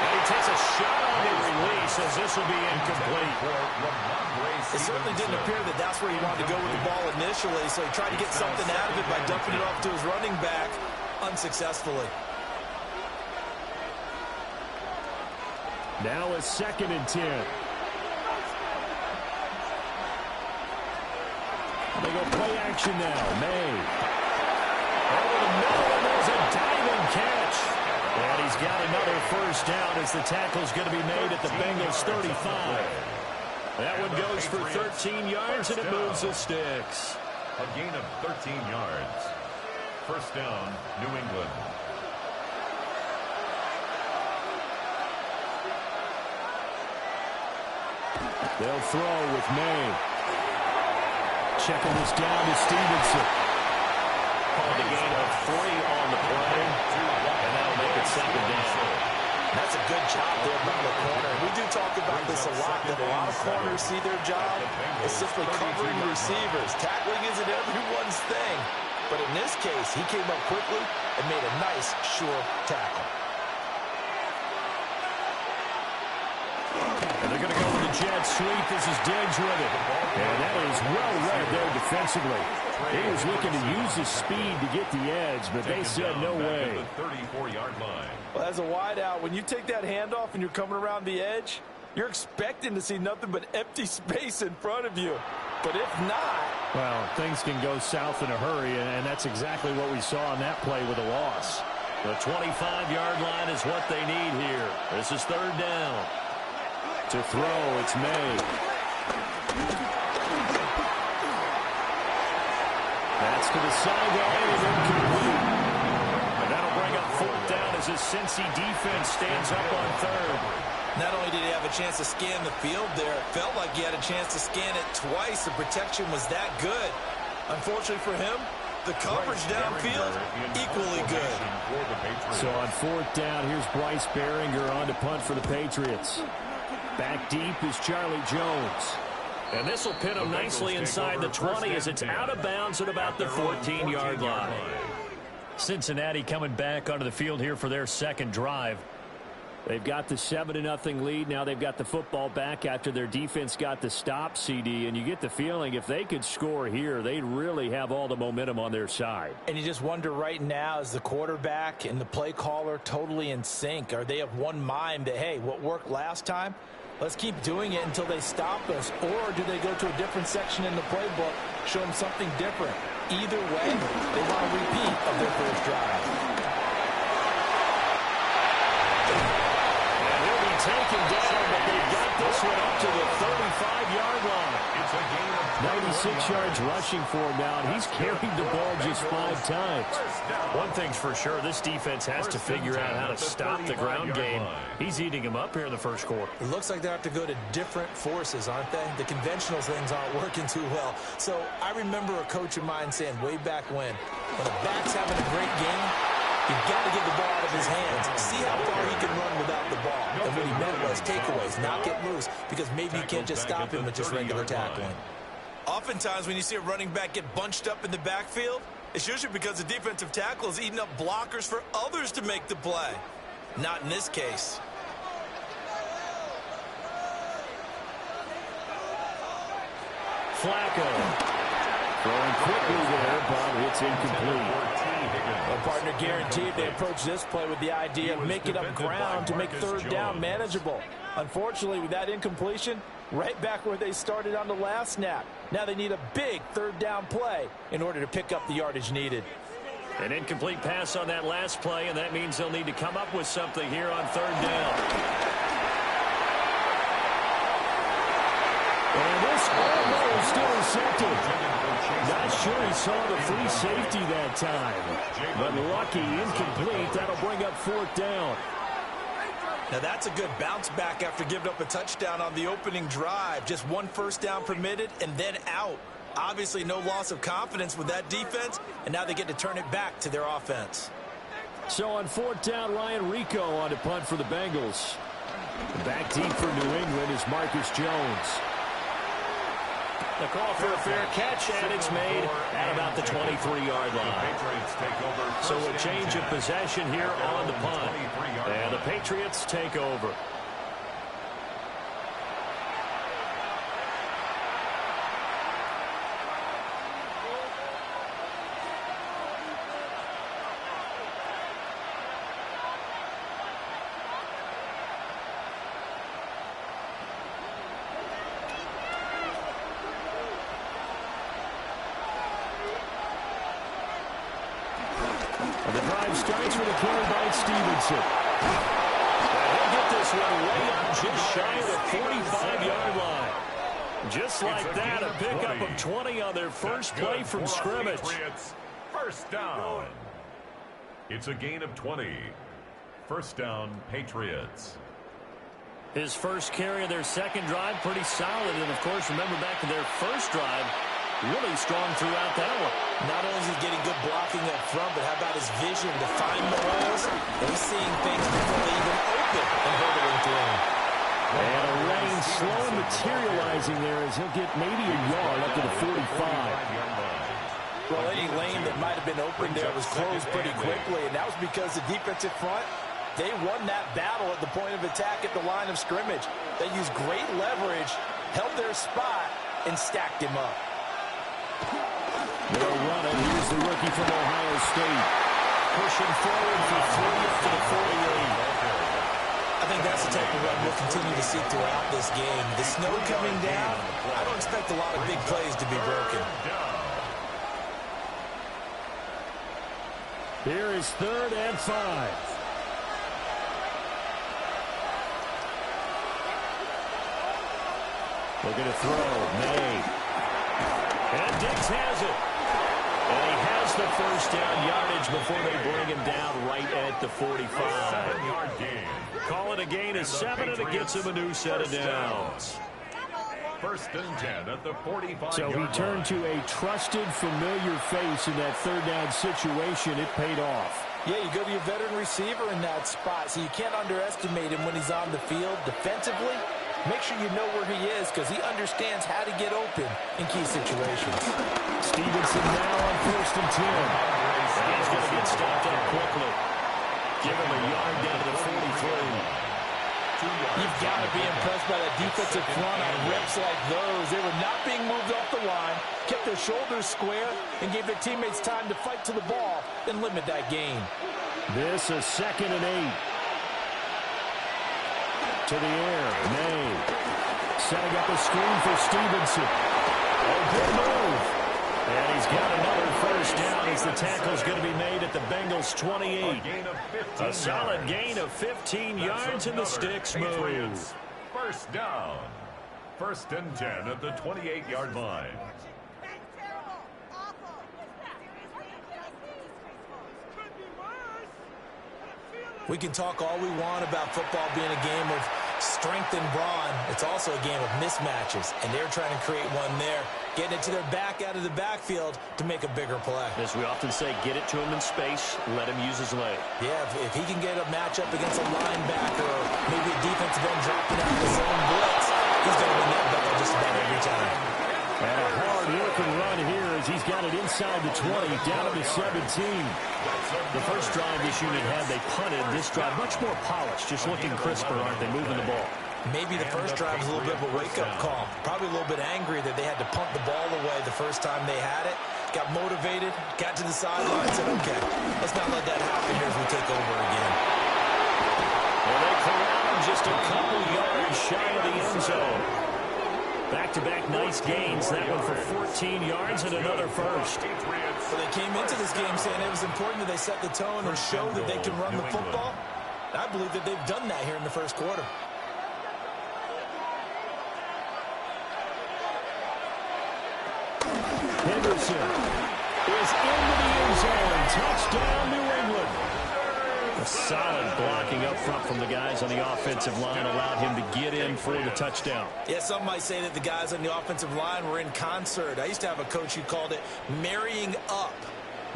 And he takes a shot on the release as this will be incomplete. It certainly didn't appear that that's where he wanted to go with the ball initially, so he tried to get something out of it by dumping it off to his running back unsuccessfully. Now a 2nd and 10. They go play action now. May. Over the middle, and there's a diving catch. And he's got another first down as the tackle's going to be made at the Bengals 35. That one goes for 13 yards, and it moves the sticks. A gain of 13 yards. First down, New England. They'll throw with May. Checking this down to Stevenson. Called a gain of 3 on the play, and that'll make it 2nd down. That's a good job there by the corner. We do talk about this a lot, that a lot of corners see their job as simply covering receivers. Tackling isn't everyone's thing. But in this case, he came up quickly and made a nice, sure tackle. And they're going to go with the jet sweep. This is Diggs with it. And that is well read there defensively. He was looking to use his speed to get the edge, but they said no way. The 34-yard line. Well, as a wideout, when you take that handoff and you're coming around the edge, you're expecting to see nothing but empty space in front of you. But if not... Well, things can go south in a hurry, and that's exactly what we saw on that play with a loss. The 25-yard line is what they need here. This is 3rd down. To throw, it's May. That's to the sideline and incomplete. And that'll bring up 4th down as his Cincy defense stands up on 3rd. Not only did he have a chance to scan the field there, it felt like he had a chance to scan it twice. The protection was that good. Unfortunately for him, the coverage downfield, equally good. So on 4th down, here's Bryce Behringer on to punt for the Patriots. Back deep is Charlie Jones. And this will pin him nicely inside the 20 as it's out of bounds at about the 14-yard line. Cincinnati coming back onto the field here for their 2nd drive. They've got the 7-0 lead. Now they've got the football back after their defense got the stop, CD. And you get the feeling if they could score here, they'd really have all the momentum on their side. And you just wonder right now, is the quarterback and the play caller totally in sync? Are they of one mind that, hey, what worked last time? Let's keep doing it until they stop us. Or do they go to a different section in the playbook, show them something different? Either way, they want a repeat of their first drive. Taken down, but they got this one up to the 35-yard line. It's a gain of 96 yards rushing for him now, and he's carried the ball just 5 times. One thing's for sure, this defense has to figure out how to stop the ground game. He's eating him up here in the first quarter. It looks like they have to go to different forces, aren't they? The conventional things aren't working too well. So I remember a coach of mine saying way back when a back's having a great game, you've got to get the ball out of his hands. See how far he can run without the ball. And what he meant was takeaways, not get loose, because maybe you can't just stop him with just regular tackling. Oftentimes when you see a running back get bunched up in the backfield, it's usually because the defensive tackle is eating up blockers for others to make the play. Not in this case. Flacco throwing quickly there, but it's incomplete. Well, partner, guaranteed they approach this play with the idea of making up ground to make third down manageable. Unfortunately, with that incompletion, right back where they started on the last snap. Now they need a big third down play in order to pick up the yardage needed. An incomplete pass on that last play, and that means they'll need to come up with something here on third down. And this almost intercepted. Not sure he saw the free safety that time. But lucky, incomplete. That'll bring up fourth down. Now that's a good bounce back after giving up a touchdown on the opening drive. Just one first down permitted and then out. Obviously no loss of confidence with that defense, and now they get to turn it back to their offense. So on fourth down, Ryan Rico on to punt for the Bengals. Back deep for New England is Marcus Jones. The call for a fair catch, and it's made at about the 23-yard line. So a change of possession here on the punt. And the Patriots take over. The drive starts with a carry by Stevenson. He'll get this one way up just shy of the 45-yard line. Just like that, a pickup of 20 on their first play from scrimmage. First down. It's a gain of 20. First down, Patriots. His first carry of their second drive, pretty solid. And, of course, remember back to their first drive, really strong throughout that one. Not only is he getting good blocking up front, but how about his vision to find the holes? And he's seeing things before they even open and hurdling through them. And a lane slowly materializing there as he'll get maybe a yard up to the 45. Well, any lane that might have been open there was closed pretty quickly, and that was because the defensive front, they won that battle at the point of attack at the line of scrimmage. They used great leverage, held their spot, and stacked him up. They'll run it. Here's the rookie from Ohio State. Pushing forward for 3 up to the 48. I think that's the type of run we'll continue to see throughout this game. The snow coming down, I don't expect a lot of big plays to be broken. Here is 3rd and 5. Looking to throw. May. And Diggs has it. And he has the first down yardage before they bring him down right at the 45. 7-yard gain. Call it a gain of 7, and it gets him a new set of downs. First and 10 at the 45. So he turned to a trusted, familiar face in that third down situation. It paid off. Yeah, you go to your veteran receiver in that spot, so you can't underestimate him when he's on the field defensively. Make sure you know where he is because he understands how to get open in key situations. Stevenson now on 1st and 10. He's going to get stopped up quickly. Give him a yard down to the 43. You've got to be impressed by that defensive front on reps like those. They were not being moved off the line, kept their shoulders square, and gave their teammates time to fight to the ball and limit that gain. This is 2nd and 8. To the air, May. Setting up a screen for Stevenson. Oh, good move. And he's got another first down as the tackle's going to be made at the Bengals 28. A solid gain of 15 yards, and the sticks move. First down. 1st and 10 at the 28-yard line. We can talk all we want about football being a game of strength and brawn. It's also a game of mismatches, and they're trying to create one there, getting it to their back out of the backfield to make a bigger play. As we often say, get it to him in space, let him use his leg. Yeah, if he can get a matchup against a linebacker or maybe a defensive end dropping out the zone blitz, he's going to win that battle just about every time. And a hard-working run here as he's got it inside the 20, down to the 17. The first drive this unit had, they punted. This drive, much more polished, just looking crisper, aren't they, moving the ball? Maybe the first drive was a little bit of a wake-up call. Probably a little bit angry that they had to punt the ball away the first time they had it. got motivated, got to the sideline, and said, okay, let's not let that happen here as we take over again. Well, they corral him just a couple yards shy of the end zone. Back-to-back nice gains. That one for 14 yards and another first. So they came into this game saying it was important that they set the tone and show that they can run the football. I believe that they've done that here in the first quarter. Henderson is into the end zone. Touchdown, New England. A solid blocking up front from the guys on the offensive line allowed him to get in for the touchdown. Yeah, some might say that the guys on the offensive line were in concert. I used to have a coach who called it marrying up,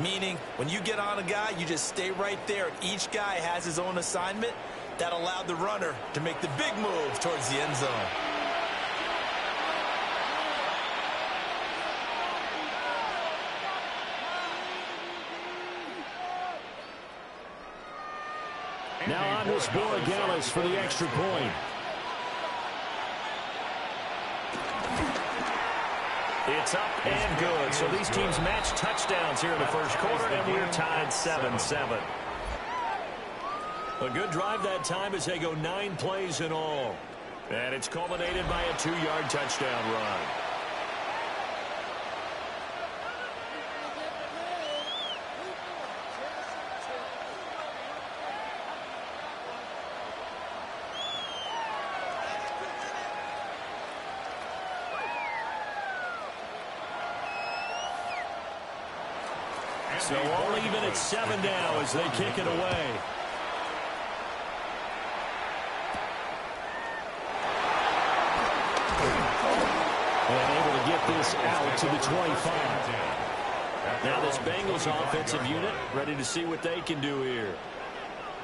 meaning when you get on a guy, you just stay right there. And each guy has his own assignment that allowed the runner to make the big move towards the end zone. Now on to Borregales for the extra point. It's up and good. So these teams match touchdowns here in the first quarter, and we're tied 7-7. A good drive that time as they go 9 plays in all. And it's culminated by a 2-yard touchdown run. So all even at 7 now as they kick it away. And able to get this out to the 25. Now this Bengals offensive unit ready to see what they can do here.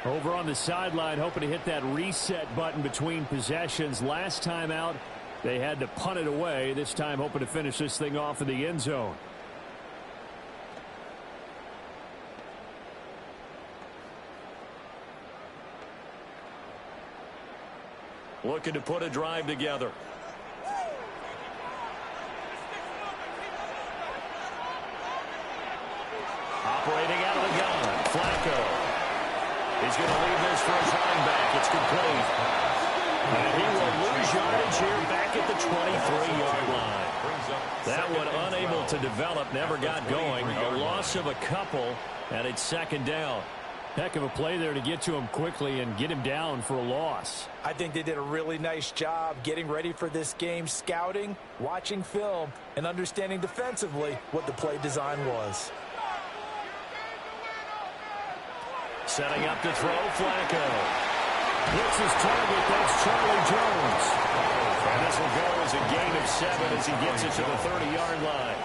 Over on the sideline, hoping to hit that reset button between possessions. Last time out, they had to punt it away. This time hoping to finish this thing off in the end zone. Looking to put a drive together. Operating out of the gun, Flacco. He's going to leave this for his running back. It's complete. And he will lose yardage here back at the 23-yard line. That one unable to develop, never got going. A loss of a couple, and it's second down. Heck of a play there to get to him quickly and get him down for a loss. I think they did a really nice job getting ready for this game, scouting, watching film, and understanding defensively what the play design was. Setting up to throw, Flacco. Hits his target, that's Charlie Jones. And this will go as a gain of 7 as he gets it to the 30-yard line.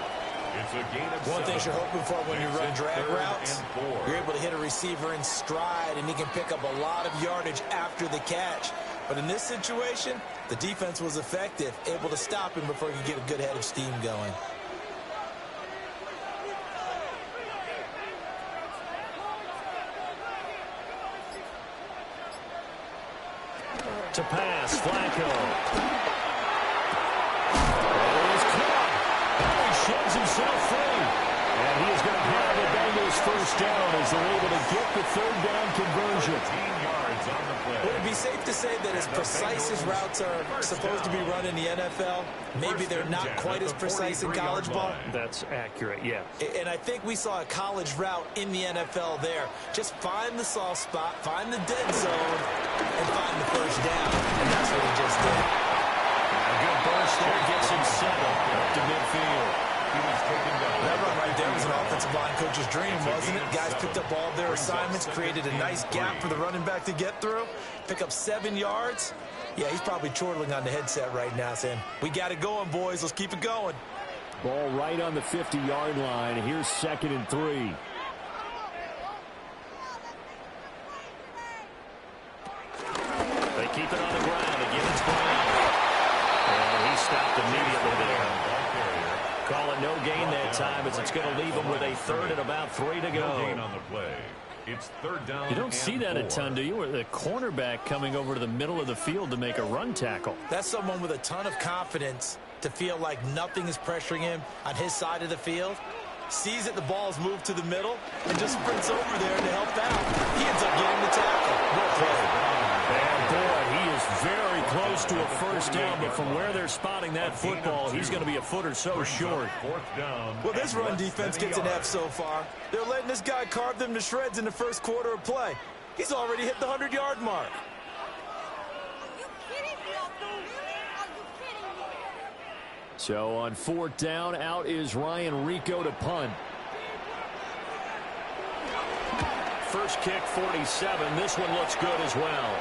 One thing you're hoping for when you run drag routes, you're able to hit a receiver in stride, and he can pick up a lot of yardage after the catch. But in this situation, the defense was effective, able to stop him before he could get a good head of steam going. To pass, Flacco. Sheds himself free. And he is going to have the Bengals first down as they're able to get the third down conversion. 15 yards on the play. Would it be safe to say that as precise as routes are supposed to be run in the NFL, maybe they're not quite as precise in college ball? That's accurate, yeah. And I think we saw a college route in the NFL there. Just find the soft spot, find the dead zone, and find the first down. And that's what he just did. A good burst there gets him settled up to midfield. That run right there was an offensive line coach's dream, wasn't it? Guys picked up all their assignments, created a nice gap for the running back to get through, pick up 7 yards. Yeah, he's probably chortling on the headset right now saying, we got it going, boys. Let's keep it going. Ball right on the 50-yard line. Here's 2nd and 3. They keep it on the ground. Again, it's Brown. And he stopped immediately there. Calling no gain that time as it's going to leave him with a third and about 3 to go. No gain on the play. It's third down. You don't see that a ton, do you? Or the cornerback coming over to the middle of the field to make a run tackle. That's someone with a ton of confidence to feel like nothing is pressuring him on his side of the field. sees that the ball's moved to the middle, and just sprints over there to help out. He ends up getting the tackle. Well played. And boy, he is very close to a first down, but from where they're spotting that football, he's going to be a foot or so short. Well, this run defense gets an F so far. They're letting this guy carve them to shreds in the first quarter of play. He's already hit the 100-yard mark. So on fourth down, out is Ryan Rico to punt. First kick, 47. This one looks good as well.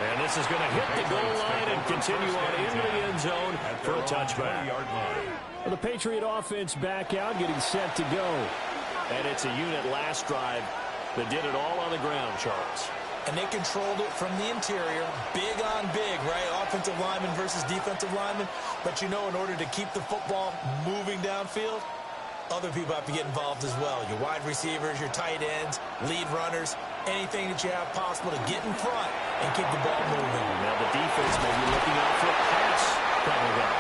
And this is going to hit the goal line and continue on into the end zone for a touchback. Well, the Patriot offense back out, getting set to go. And it's a unit last drive that did it all on the ground, Charles. And they controlled it from the interior, big on big, right? Offensive lineman versus defensive lineman. But you know, in order to keep the football moving downfield, other people have to get involved as well. Your wide receivers, your tight ends, lead runners, anything that you have possible to get in front and keep the ball moving. Now the defense may be looking out for a pass coming up.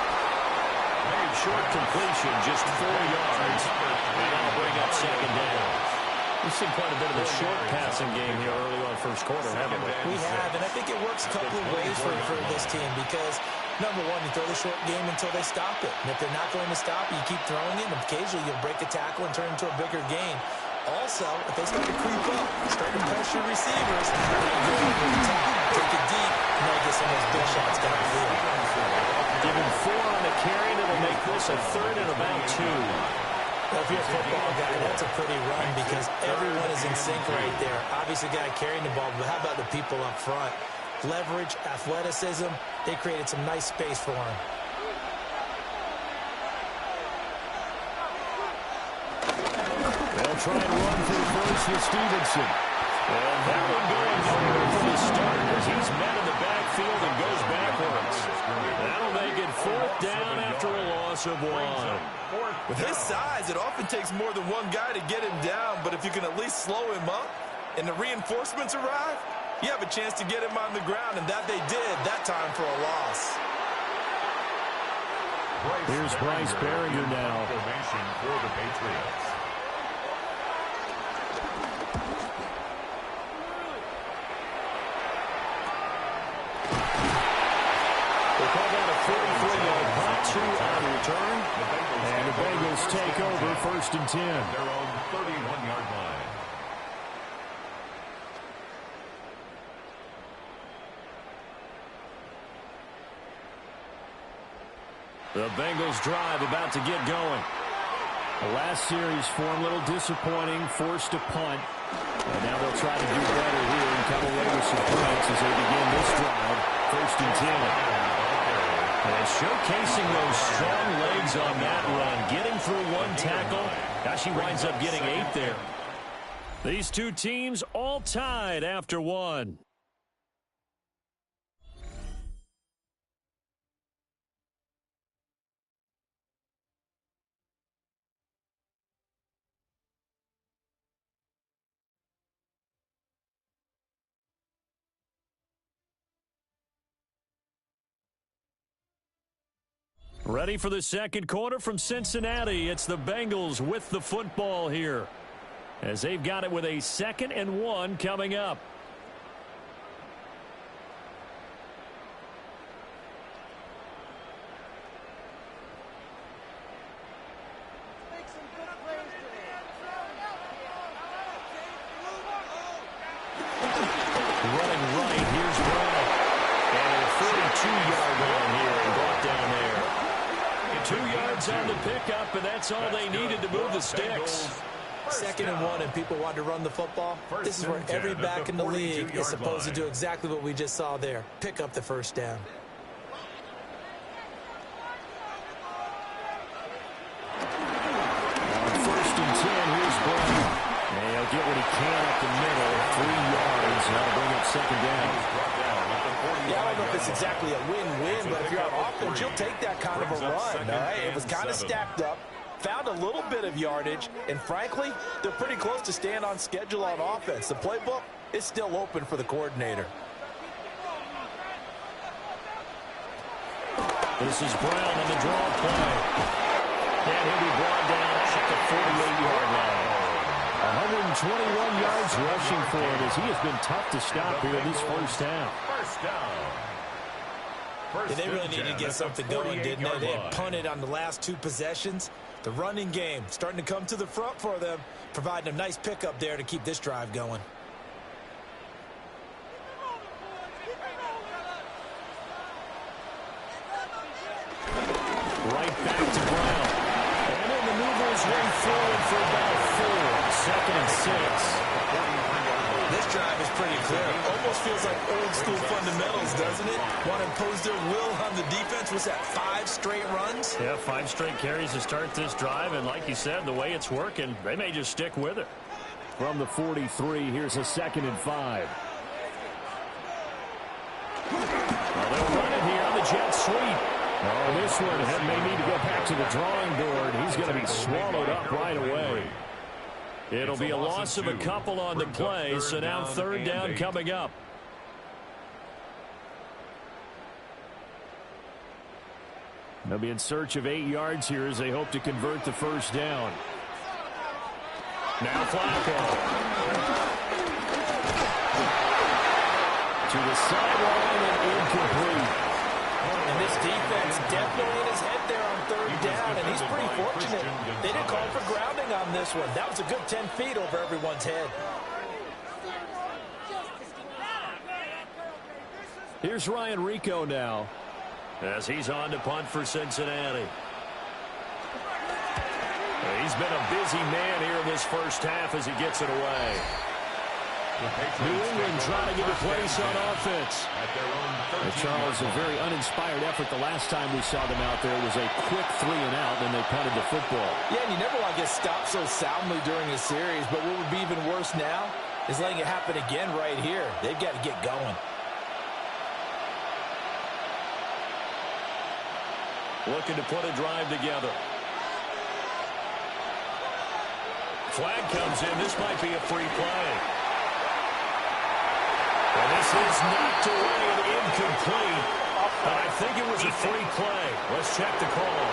Made short completion, just 4 yards. And that'll bring up second down. We've seen quite a bit of a short passing game here early on first quarter, haven't we? We have, and I think it works a couple of ways for this team because, number one, you throw the short game until they stop it. And if they're not going to stop it, you keep throwing it, and occasionally you'll break a tackle and turn it into a bigger gain. Also, if they start to creep up, start to pressure receivers, they're going to go over the top, take it deep, and they'll get some of those big shots downfield. Give him 4 on the carry, that'll make this a third and about 2. Well, if you're a football guy, that's a pretty run because everyone is in sync right there. Obviously, the guy carrying the ball, but how about the people up front? Leverage, athleticism, they created some nice space for him. They'll try and run for the first with Stevenson. And that one going nowhere from the start as he's met in the backfield and goes backwards. That'll make it fourth down after a loss of 1. With his size, it often takes more than one guy to get him down, but if you can at least slow him up and the reinforcements arrive, you have a chance to get him on the ground, and that they did that time for a loss. Here's Bryce Berringer now. Formation for the Patriots. They call that a 43-yard punt, 2 on return. And the Bengals take over first and 10. Their own 31-yard line. The Bengals drive about to get going. The last series for them, a little disappointing, forced to punt. And now they'll try to do better here and come away with some points as they begin this drive. First and 10. And showcasing those strong legs on that run. Getting through 1 tackle. Gosh, he winds up getting 8 there. These two teams all tied after 1. Ready for the second quarter from Cincinnati. It's the Bengals with the football here, as they've got it with a 2nd and 1 coming up. Running right, here's Brown. And a 42-yard run here and brought down there. 2 yards on the pickup, and that's all they needed to move the sticks. 2nd and 1, and people want to run the football. This is where every back in the league is supposed to do exactly what we just saw there. Pick up the first down. On first and 10, here's Brown. And he'll get what he can up the middle. 3 yards. That'll bring up second down. Yeah, I don't know if it's exactly a win-win, but if you're on offense, you'll take that kind of a run, all right? It was kind of stacked up, found a little bit of yardage, and frankly, they're pretty close to staying on schedule on offense. The playbook is still open for the coordinator. This is Brown on the draw play. And he'll be brought down at the 48-yard line. 121 yards rushing for him as he has been tough to stop here in this first half. First down. Yeah, they really needed to get something going, didn't they? They had punted on the last 2 possessions. The running game starting to come to the front for them, providing a nice pickup there to keep this drive going. Right back to Brown. And it maneuvers way forward for about 4. Second and 6. This drive is pretty clear. Almost feels like old school fundamentals, doesn't it? Want to impose their will on the defense. Was that 5 straight runs? Yeah, 5 straight carries to start this drive. And like you said, the way it's working, they may just stick with it. From the 43, here's a 2nd and 5. Well, they'll run it here on the jet sweep. Oh, this one may need to go back to the drawing board. He's going to be swallowed up right away. It'll be a loss of a couple on the play, so now 3rd down coming up. They'll be in search of 8 yards here as they hope to convert the first down. Now Flacco. To the sideline and incomplete. And this defense definitely in his head there on 3rd down, and he's pretty fortunate. They didn't call for grounding on this one. That was a good 10 feet over everyone's head. Here's Ryan Rico now as he's on to punt for Cincinnati. He's been a busy man here in this first half as he gets it away. New England trying to get a place on offense. Charles, a very uninspired effort the last time we saw them out there was a quick 3 and out, and they punted the football. Yeah, and you never want to get stopped so soundly during a series, but what would be even worse now is letting it happen again right here. They've got to get going. Looking to put a drive together. Flag comes in. This might be a free play. And this is knocked away and incomplete. But I think it was a free play. Let's check the call.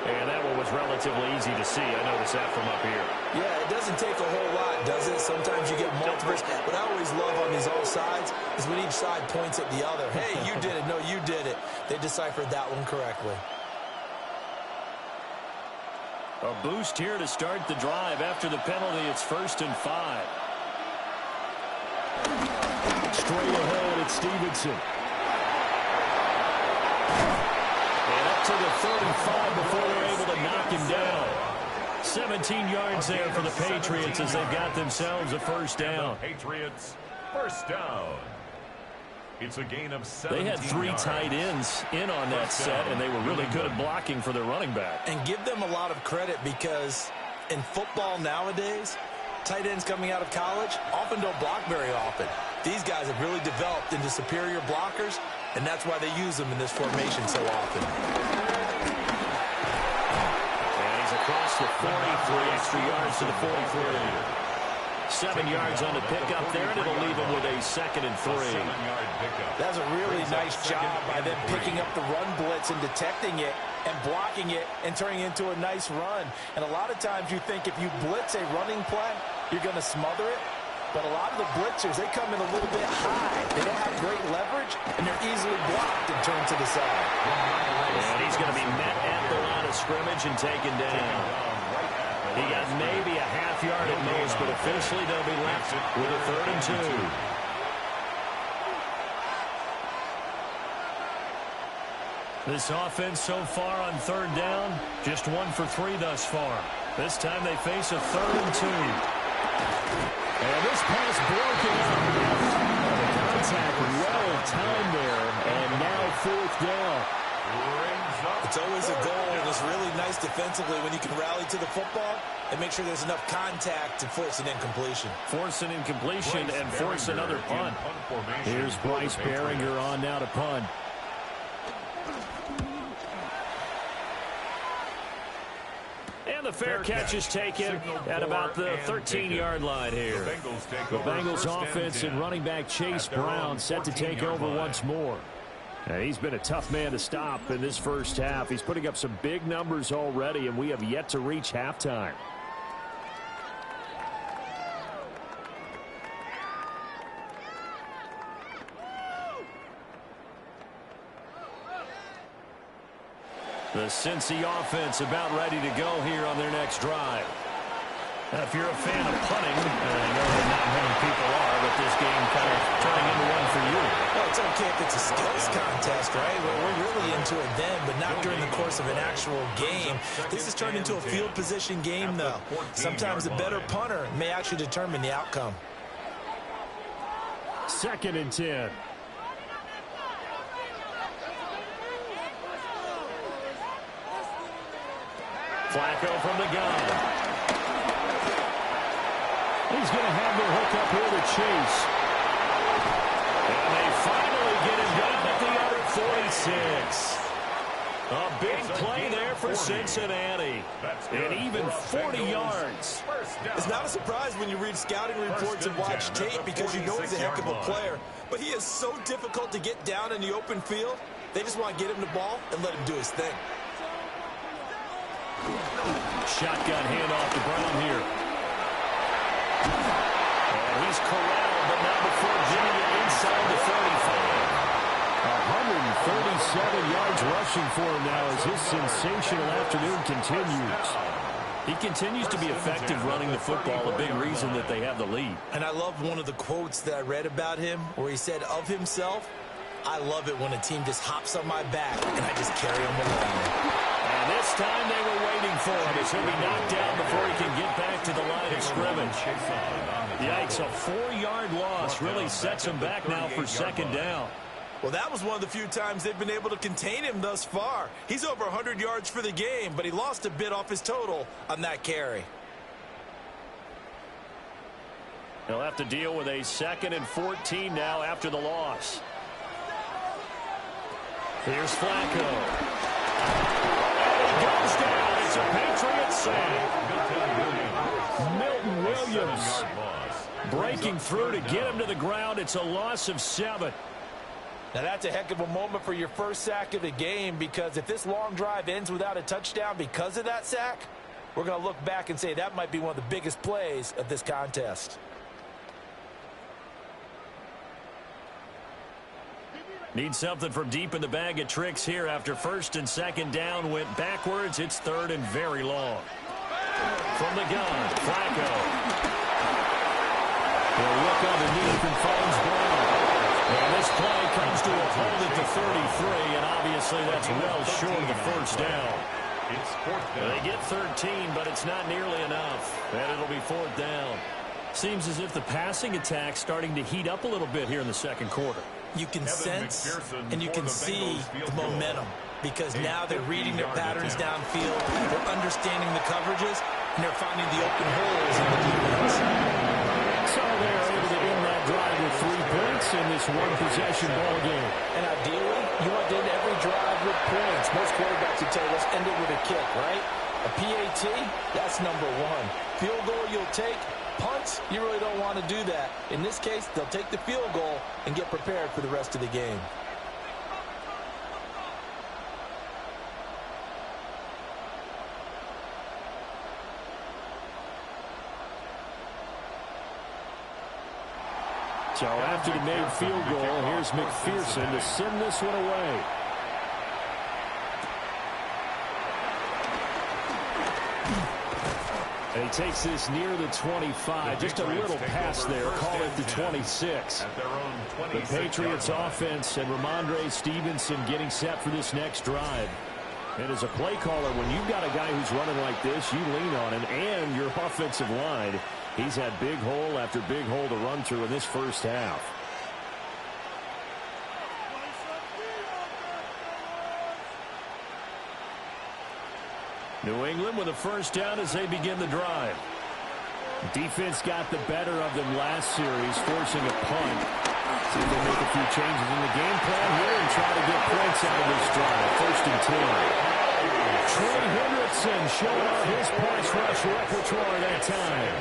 And that one was relatively easy to see. I noticed that from up here. Yeah, it doesn't take a whole lot, does it? Sometimes you get multiples. What I always love on these all sides is when each side points at the other. Hey, you did it. No, you did it. They deciphered that one correctly. A boost here to start the drive. After the penalty, it's 1st and 5. Straight ahead, it's Stevenson. And up to the 35 before they're able to knock him down. 17 yards there for the Patriots as they've got themselves a first down. Patriots, first down. It's a gain of 17 They had 3 yards. tight ends in on that set, and they were really good at blocking for their running back. And give them a lot of credit because in football nowadays, tight ends coming out of college often don't block very often. These guys have really developed into superior blockers, and that's why they use them in this formation so often. And he's across the 43, extra yards to the 43. 7 yards on the pickup there, and it'll leave him with a 2nd and 3. That's a really nice job by them picking up the run blitz and detecting it and blocking it and turning it into a nice run. And a lot of times you think if you blitz a running play, you're going to smother it. But a lot of the blitzers, they come in a little bit high. They don't have great leverage, and they're easily blocked and turned to the side. And he's going to be met at the line of scrimmage and taken down. He got maybe a half yard at most, but officially they'll be left with a 3rd and 2. This offense so far on 3rd down, just 1 for 3 thus far. This time they face a 3rd and 2. And this pass broken up. The contact well timed there, and now 4th down. It's always a goal, and it's really nice defensively when you can rally to the football and make sure there's enough contact to force an incompletion. Force an incompletion and force another punt. Here's Bryce Behringer on now to punt. And the fair catch is taken at about the 13-yard line here. The Bengals offense and running back Chase Brown set to take over once more. And he's been a tough man to stop in this first half. He's putting up some big numbers already, and we have yet to reach halftime. The Cincy offense about ready to go here on their next drive. Now, if you're a fan of punting, I know that not many people are, but this game kind of turning into one for you. Well, it's okay if it's a skills contest, right? Well, we're really into it then, but not during the course of an actual game. This has turned into a field position game, though. Sometimes a better punter may actually determine the outcome. 2nd and 10. Flacco from the gun. He's going to have the hook up here to Chase. And they finally get him down at the other 46. A big play there for Cincinnati. And even 40 yards. It's not a surprise when you read scouting reports and watch tape because you know he's a heck of a player. But he is so difficult to get down in the open field. They just want to get him the ball and let him do his thing. Shotgun handoff to Brown here. And he's corralled, but not before getting it inside the 35. 137 yards rushing for him now as his sensational afternoon continues. He continues to be effective running the football, a big reason that they have the lead. And I love one of the quotes that I read about him where he said of himself, "I love it when a team just hops on my back and I just carry them along." And this time they were waiting for him as he'll be knocked down before he can get back to the line of scrimmage. Yikes, a 4-yard loss really sets him back now for 2nd down. Well, that was one of the few times they've been able to contain him thus far. He's over 100 yards for the game, but he lost a bit off his total on that carry. They'll have to deal with a 2nd and 14 now after the loss. Here's Flacco. He goes down. It's a Patriot sack. Milton Williams breaking through to get him to the ground. It's a loss of 7. Now, that's a heck of a moment for your first sack of the game, because if this long drive ends without a touchdown because of that sack, we're going to look back and say that might be one of the biggest plays of this contest. Need something from deep in the bag of tricks here after 1st and 2nd down went backwards. It's 3rd and very long. From the gun, Flacco. He'll look underneath and finds Brown. And this play comes to a hold at the 33, and obviously that's well short of the 1st down. It's 4th down. They get 13, but it's not nearly enough. And it'll be 4th down. Seems as if the passing attack's starting to heat up a little bit here in the 2nd quarter. You can sense and you can see the momentum because now they're reading their patterns downfield, they're understanding the coverages, and they're finding the open holes in the defense. So they're able to end that drive with 3 points in this one-possession ball game. And ideally, you want to end every drive with points. Most quarterbacks would tell you, let's end it with a kick, right? A PAT, that's number 1. Field goal you'll take. Punts, you really don't want to do that. In this case, they'll take the field goal and get prepared for the rest of the game. So after the made field goal, here's McPherson to send this one away. And he takes this near the 25. Just a little pass there. Call it the 26. The Patriots offense and Ramondre Stevenson getting set for this next drive. And as a play caller, when you've got a guy who's running like this, you lean on him and your offensive line. He's had big hole after big hole to run through in this first half. New England with a 1st down as they begin the drive. Defense got the better of them last series, forcing a punt. See if they make a few changes in the game plan here and try to get points out of this drive. 1st and 10. Troy Hendrickson showing off his pass rush repertoire that time.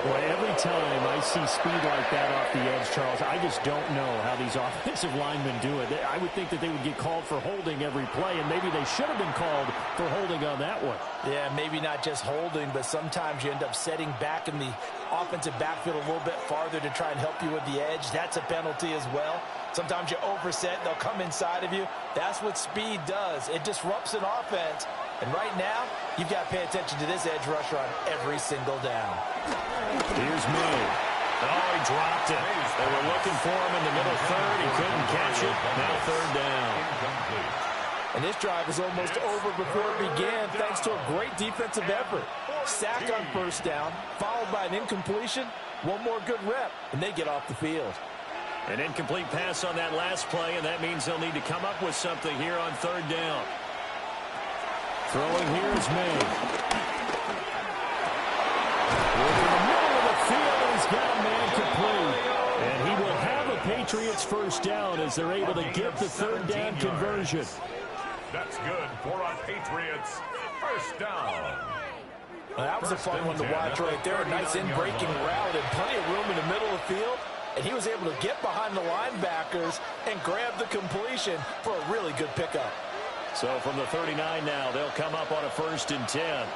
Well, every time I see speed like that off the edge, Charles, I just don't know how these offensive linemen do it. I would think that they would get called for holding every play, and maybe they should have been called for holding on that one. Yeah, maybe not just holding, but sometimes you end up setting back in the offensive backfield a little bit farther to try and help you with the edge. That's a penalty as well. Sometimes you overset, they'll come inside of you. That's what speed does. It disrupts an offense. And right now, you've got to pay attention to this edge rusher on every single down. Here's May. Oh, he dropped it. They were looking for him in the middle third. He couldn't catch it. Now third down. And this drive is almost over before it began thanks to a great defensive effort. Sack on first down, followed by an incompletion. One more good rep, and they get off the field. An incomplete pass on that last play, and that means they'll need to come up with something here on third down. Throwing here is May. In the middle of the field, he's got a man complete. And he will have a Patriots first down as they're able to get the third down conversion. That's good for our Patriots. First down. Well, that was a fun one to watch right there. A nice in-breaking route and plenty of room in the middle of the field. And he was able to get behind the linebackers and grab the completion for a really good pickup. So from the 39 now, they'll come up on a 1st and 10.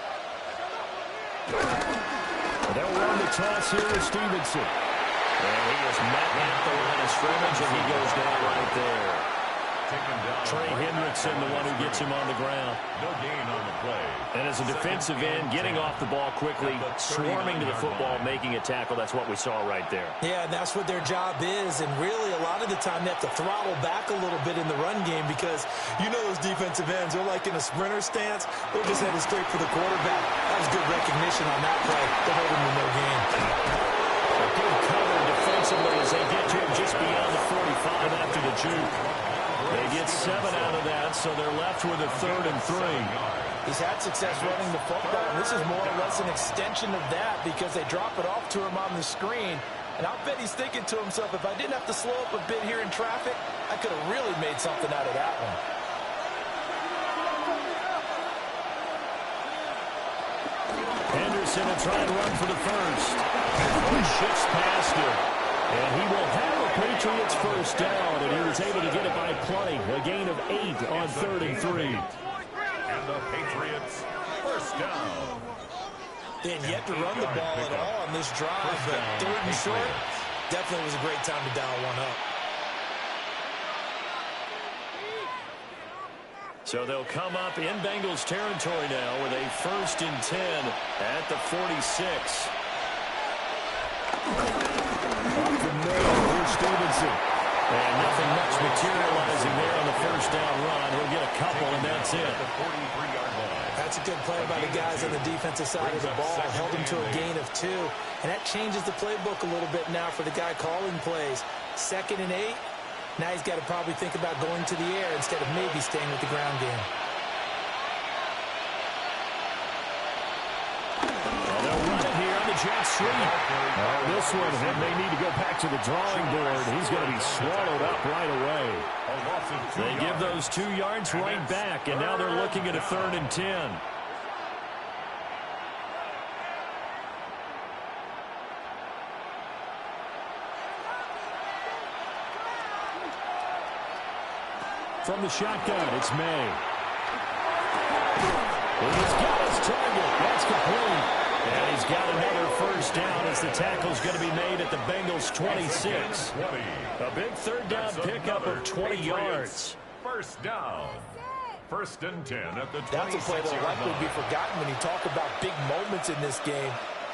They'll run the toss here with Stevenson. And he is met at the line of scrimmage, and he goes down right there. Trey Hendrickson, the one who gets him on the ground. No gain on the play. And as a defensive end, getting off the ball quickly, swarming to the football, making a tackle, that's what we saw right there. Yeah, and that's what their job is. And really, a lot of the time, they have to throttle back a little bit in the run game because you know those defensive ends, they're like in a sprinter stance. They're just headed straight for the quarterback. That was good recognition on that play to hold him in no gain. A good cover defensively as they get to him just beyond the 45 after the juke. They get 7 out of that, so they're left with a 3rd and 3. He's had success running the football, and this is more or less an extension of that because they drop it off to him on the screen. And I'll bet he's thinking to himself, if I didn't have to slow up a bit here in traffic, I could have really made something out of that one. Henderson will try and run for the first. He shifts past him. And he will have a Patriots first down, and he was able to get it by plenty. A gain of 8 on 3rd and 3. And the Patriots first down. They had yet to run the ball at all on this drive, but 3rd and short, definitely was a great time to dial one up. So they'll come up in Bengals territory now with a 1st and 10 at the 46. Here's Stevenson. And nothing much materializing there on the first down run. He'll get a couple, and that's it. That's a good play by the guys on the defensive side of the ball. Held him to a gain of 2. And that changes the playbook a little bit now for the guy calling plays. 2nd and 8. Now he's got to probably think about going to the air instead of maybe staying with the ground game. Jet sweep. This one, and they need to go back to the drawing board. He's going to be swallowed up right away. They give those 2 yards right back, and now they're looking at a 3rd and 10. From the shotgun, it's May. He's got his target. That's complete. And he's got another first down as the tackle's going to be made at the Bengals' 26. A big 3rd down pickup of 20 yards. First down. 1st and 10 at the 26. That's a play that will likely be forgotten when you talk about big moments in this game.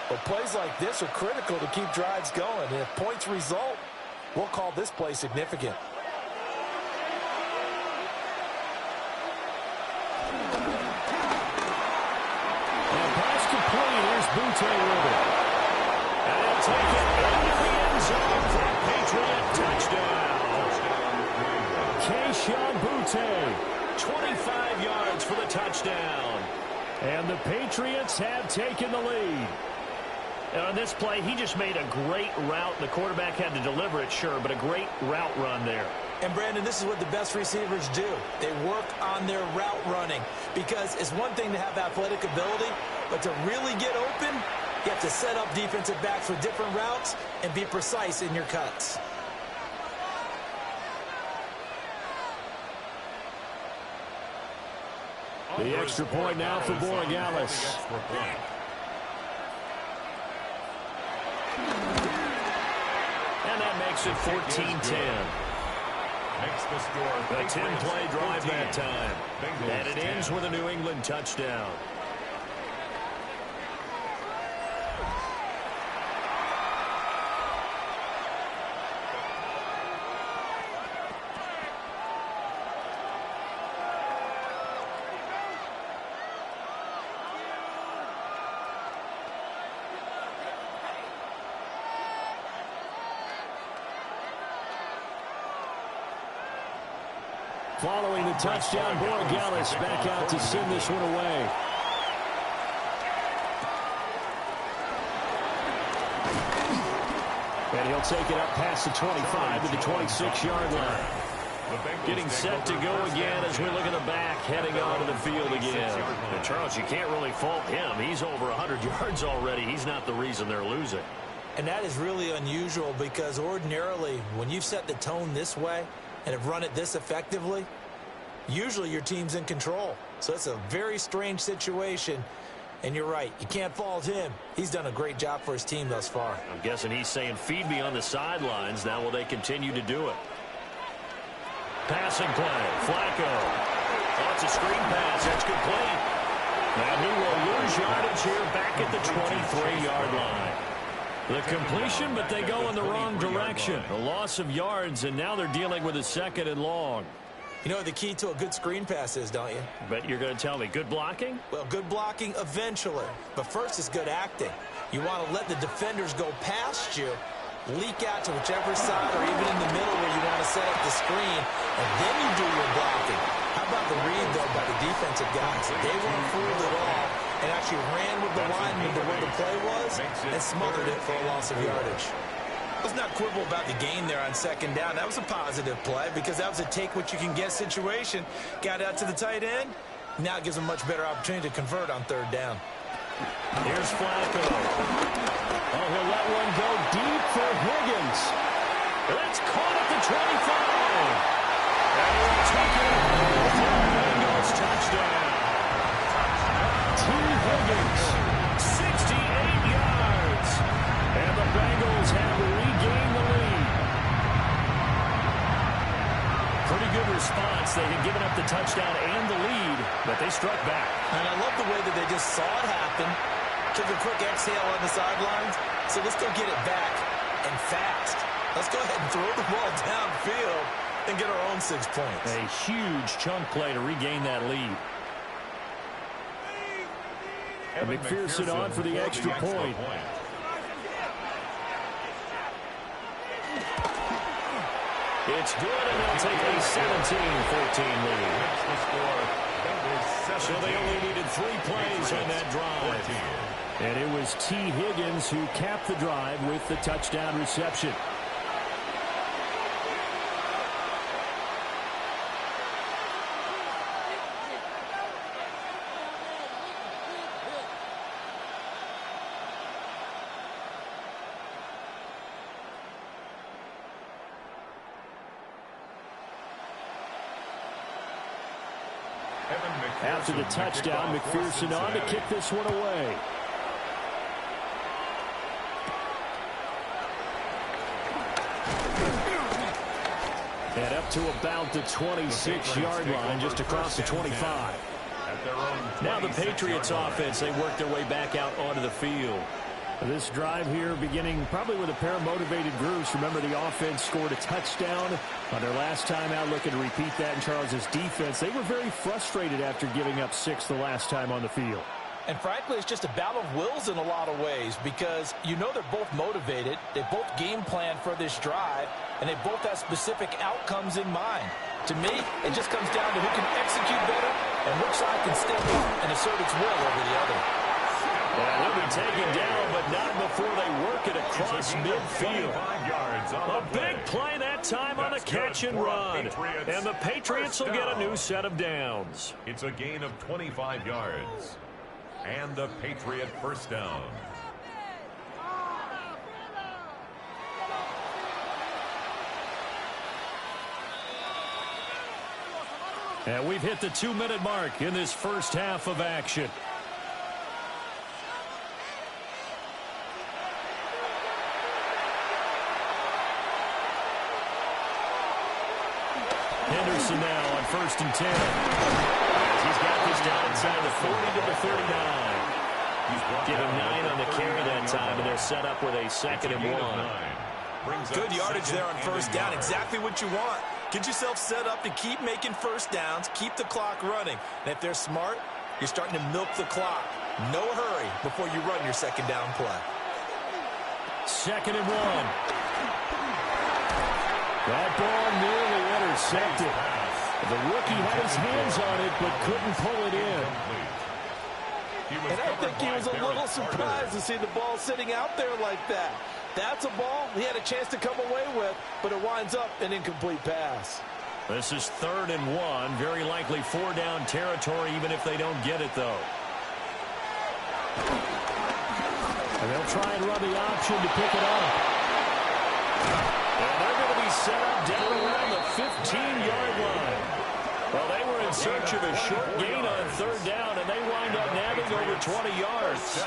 But plays like this are critical to keep drives going. And if points result, we'll call this play significant. Butte with it. And he'll take it into the end zone for a Patriot touchdown. Keyshawn Butte. 25 yards for the touchdown. And the Patriots have taken the lead. And on this play, he just made a great route. The quarterback had to deliver it, sure, but a great route run there. And, Brandon, this is what the best receivers do. They work on their route running because it's one thing to have athletic ability, but to really get open, You have to set up defensive backs for different routes and be precise in your cuts. The extra point now for Borregales. And that makes it 14-10. Makes the score A 10-play drive 14. that time. Bengals And it 10. ends with a New England touchdown. Following the touchdown, Borregales back out to send this one away. And he'll take it up past the 25 to the 26-yard line. Getting set to go again as we look at the back, heading onto the field again. And Charles, you can't really fault him. He's over 100 yards already. He's not the reason they're losing. And that is really unusual because ordinarily when you've set the tone this way and have run it this effectively, usually your team's in control. So it's a very strange situation. And you're right, you can't fault him. He's done a great job for his team thus far. I'm guessing he's saying, feed me on the sidelines. Now will they continue to do it? Passing play, Flacco. Oh, it's a screen pass. That's complete. Now he will lose yardage here back at the 23-yard line. The completion, but they go in the wrong direction. A loss of yards, and now they're dealing with a 2nd and long. You know what the key to a good screen pass is, don't you? But you're going to tell me, good blocking? Well, good blocking eventually. But first is good acting. You want to let the defenders go past you, leak out to whichever side or even in the middle where you want to set up the screen, and then you do your blocking. How about the read, though, by the defensive guys? They weren't fooled at all and actually ran with the lineman to where the play was and smothered it for a loss of yardage. Let's not quibble about the gain there on 2nd down. That was a positive play because that was a take-what-you-can-get situation. Got out to the tight end. Now it gives them a much better opportunity to convert on 3rd down. Here's Flacco. Oh, he'll let one go deep for Higgins. It's caught at the 25. And he'll take it for the Bengals touchdown. T. Higgins. 68 yards. And the Bengals have regained the lead. Pretty good response. They had given up the touchdown and the lead, but they struck back. And I love the way that they just saw it happen, took a quick exhale on the sidelines, so let's go get it back and fast. Let's go ahead and throw the ball downfield and get our own 6 points. A huge chunk play to regain that lead. And McPherson on for the extra point. It's good, and they'll take a 17-14 lead. So they only needed 3 plays on that drive. And it was T. Higgins who capped the drive with the touchdown reception. After the touchdown, McPherson on to kick this one away. And up to about the 26-yard line, just across the 25. Now the Patriots offense, they work their way back out onto the field. This drive here beginning probably with a pair of motivated groups. Remember, the offense scored a touchdown on their last time out, looking to repeat that in Charles's defense. They were very frustrated after giving up 6 the last time on the field. And frankly, it's just a battle of wills in a lot of ways because you know they're both motivated. They both game plan for this drive, and they both have specific outcomes in mind. To me, it just comes down to who can execute better and which side can step up and assert its will over the other. Yeah, they'll be taken down, but not before they work it across midfield. A big play that time on a catch and run. And the Patriots will get a new set of downs. It's a gain of 25 yards. And the Patriot first down. And we've hit the 2-minute mark in this first half of action. Henderson now on 1st and 10. He's got this down inside the 40 to the 39. Give him 9 on the carry that time, and they're set up with a 2nd and 1. Good yardage there on 1st down. Exactly what you want. Get yourself set up to keep making 1st downs, keep the clock running. And if they're smart, you're starting to milk the clock. No hurry before you run your 2nd down play. 2nd and 1. That ball nearly intercepted. The rookie had his hands on it, but couldn't pull it in. And I think he was a little surprised to see the ball sitting out there like that. That's a ball he had a chance to come away with, but it winds up an incomplete pass. This is 3rd and 1. Very likely 4-down territory, even if they don't get it, though. And they'll try and run the option to pick it up. And they're going to be set up down around the 15-yard line. Well, they were in search of a short gain on 3rd down, and they wind up nabbing over 20 yards.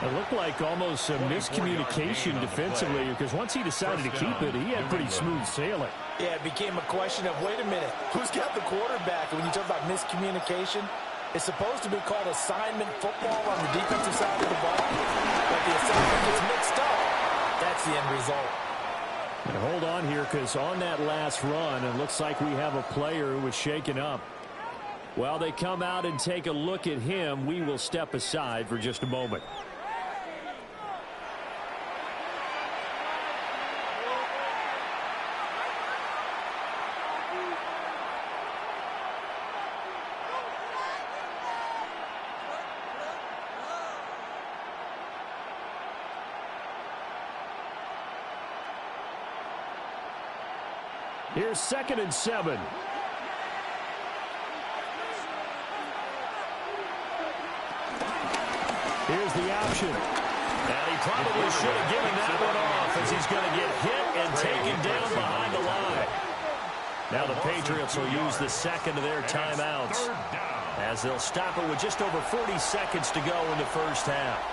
It looked like almost a miscommunication defensively, because once he decided to keep it, he had pretty smooth sailing. Yeah, it became a question of, wait a minute, who's got the quarterback? And when you talk about miscommunication, it's supposed to be called assignment football on the defensive side of the ball. But the assignment gets mixed up. That's the end result. And hold on here, because on that last run, it looks like we have a player who was shaken up. While they come out and take a look at him, we will step aside for just a moment. Here's 2nd and 7. Here's the option. And he probably should have given that one off, as he's going to get hit and taken down behind the line. Now the Patriots will use the 2nd of their timeouts, as they'll stop it with just over 40 seconds to go in the first half.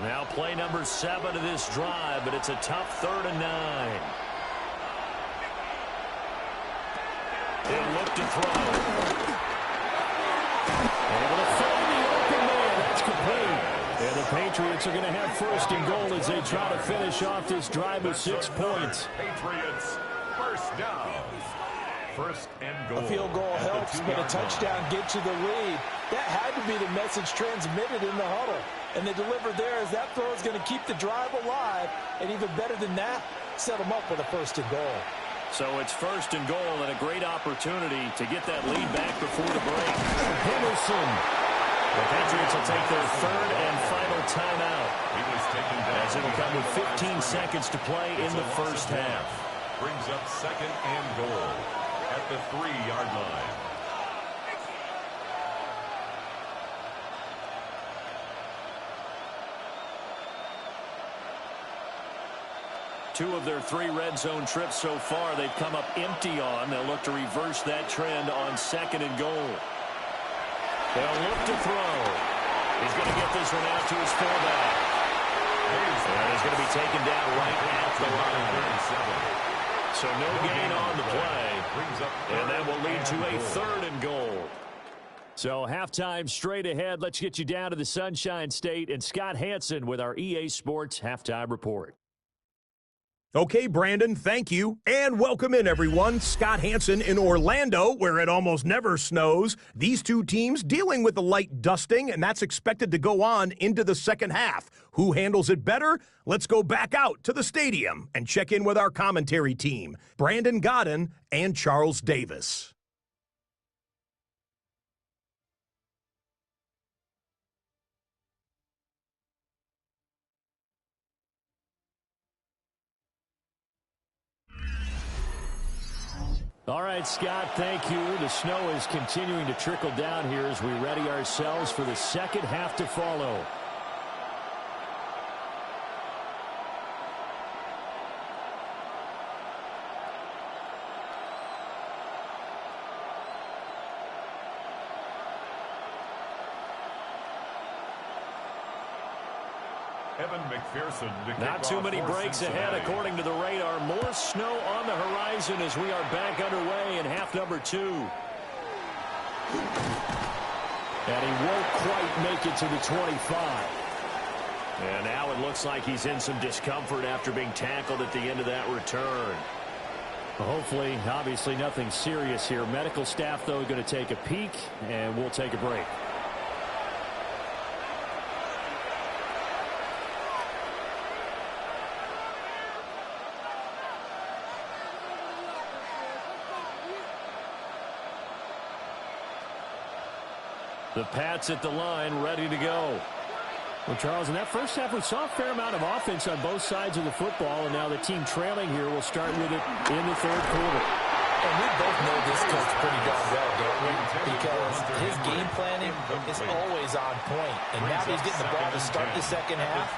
Now play number 7 of this drive, but it's a tough 3rd and 9. He'll look to throw. Able to find the open man. That's complete. And the Patriots are going to have 1st and goal as they try to finish off this drive with 6 points. Patriots, 1st down. 1st and goal. A field goal helps, but a touchdown gets you the lead. That had to be the message transmitted in the huddle. And they delivered there as that throw is going to keep the drive alive. And even better than that, set them up with a 1st and goal. So it's 1st and goal and a great opportunity to get that lead back before the break. Henderson. The Patriots will take their 3rd and final timeout, as it will come with 15 seconds to play in the first half. Brings up 2nd and goal at the 3-yard line. Two of their 3 red zone trips so far, they've come up empty on. They'll look to reverse that trend on 2nd and goal. They'll look to throw. He's going to get this one out to his fullback. And he's going to be taken down right at the line. So no gain on the play. And that will lead to a 3rd and goal. So halftime straight ahead. Let's get you down to the Sunshine State and Scott Hansen with our EA Sports Halftime Report. Okay, Brandon, thank you. And welcome in, everyone. Scott Hansen in Orlando, where it almost never snows. These two teams dealing with a light dusting, and that's expected to go on into the second half. Who handles it better? Let's go back out to the stadium and check in with our commentary team, Brandon Godden and Charles Davis. All right, Scott, thank you. The snow is continuing to trickle down here as we ready ourselves for the second half to follow. Not too many breaks ahead according to the radar. More snow on the horizon as we are back underway in half number 2. And he won't quite make it to the 25. And now it looks like he's in some discomfort after being tackled at the end of that return. Well, hopefully, obviously nothing serious here. Medical staff, though, going to take a peek, and we'll take a break. The Pats at the line, ready to go. Well, Charles, in that first half, we saw a fair amount of offense on both sides of the football, and now the team trailing here will start with it in the third quarter. And we both know this coach pretty darn well, don't we? Because his game planning is always on point. And now he's getting the ball to start the second half.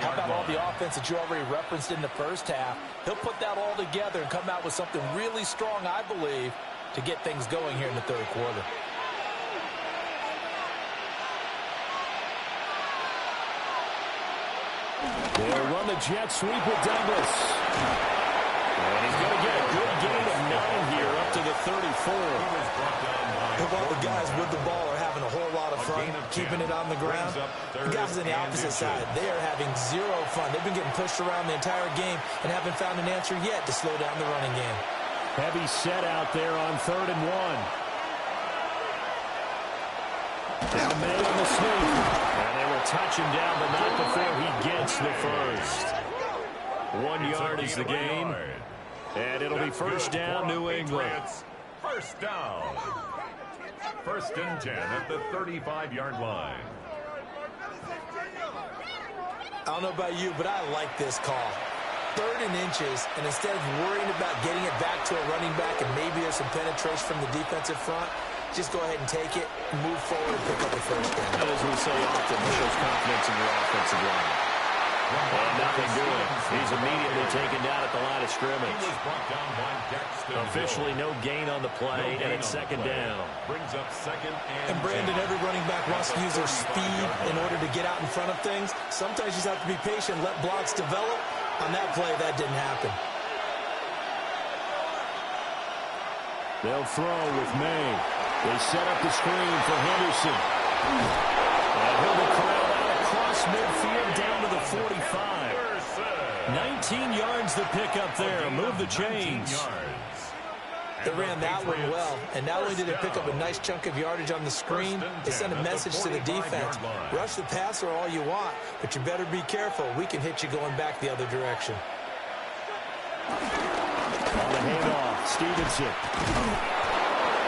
How about all the offense that you already referenced in the first half? He'll put that all together and come out with something really strong, I believe, to get things going here in the third quarter. They'll run the jet sweep with Douglas. And he's going to get a good gain of 9 here up to the 34. While the guys with the ball are having a whole lot of fun keeping it on the ground, the guys on the opposite side, they are having zero fun. They've been getting pushed around the entire game and haven't found an answer yet to slow down the running game. Heavy set out there on 3rd and 1. Now May on the sweep. And they will touch him down, but not before he gets the first. 1 yard is the gain. And it'll be first down, New England. First down. 1st and 10 at the 35-yard line. I don't know about you, but I like this call. 3rd and inches, and instead of worrying about getting it back to a running back and maybe there's some penetration from the defensive front, just go ahead and take it, move forward, and pick up the first down. And as we say often, it shows confidence in your offensive line. And nothing doing. He's immediately taken down at the line of scrimmage. Officially no gain on the play, and it's 2nd down. Brings up 2nd and Brandon, every running back wants to use their speed in order to get out in front of things. Sometimes you just have to be patient, let blocks develop. On that play, that didn't happen. They'll throw with May. They set up the screen for Henderson. And he'll be corralled out across midfield down to the 45. 19 yards the pickup there. Move the chains. They ran that one well, and not only did they pick up a nice chunk of yardage on the screen, they sent a message to the defense. Rush the passer all you want, but you better be careful. We can hit you going back the other direction. On the handoff, Stevenson.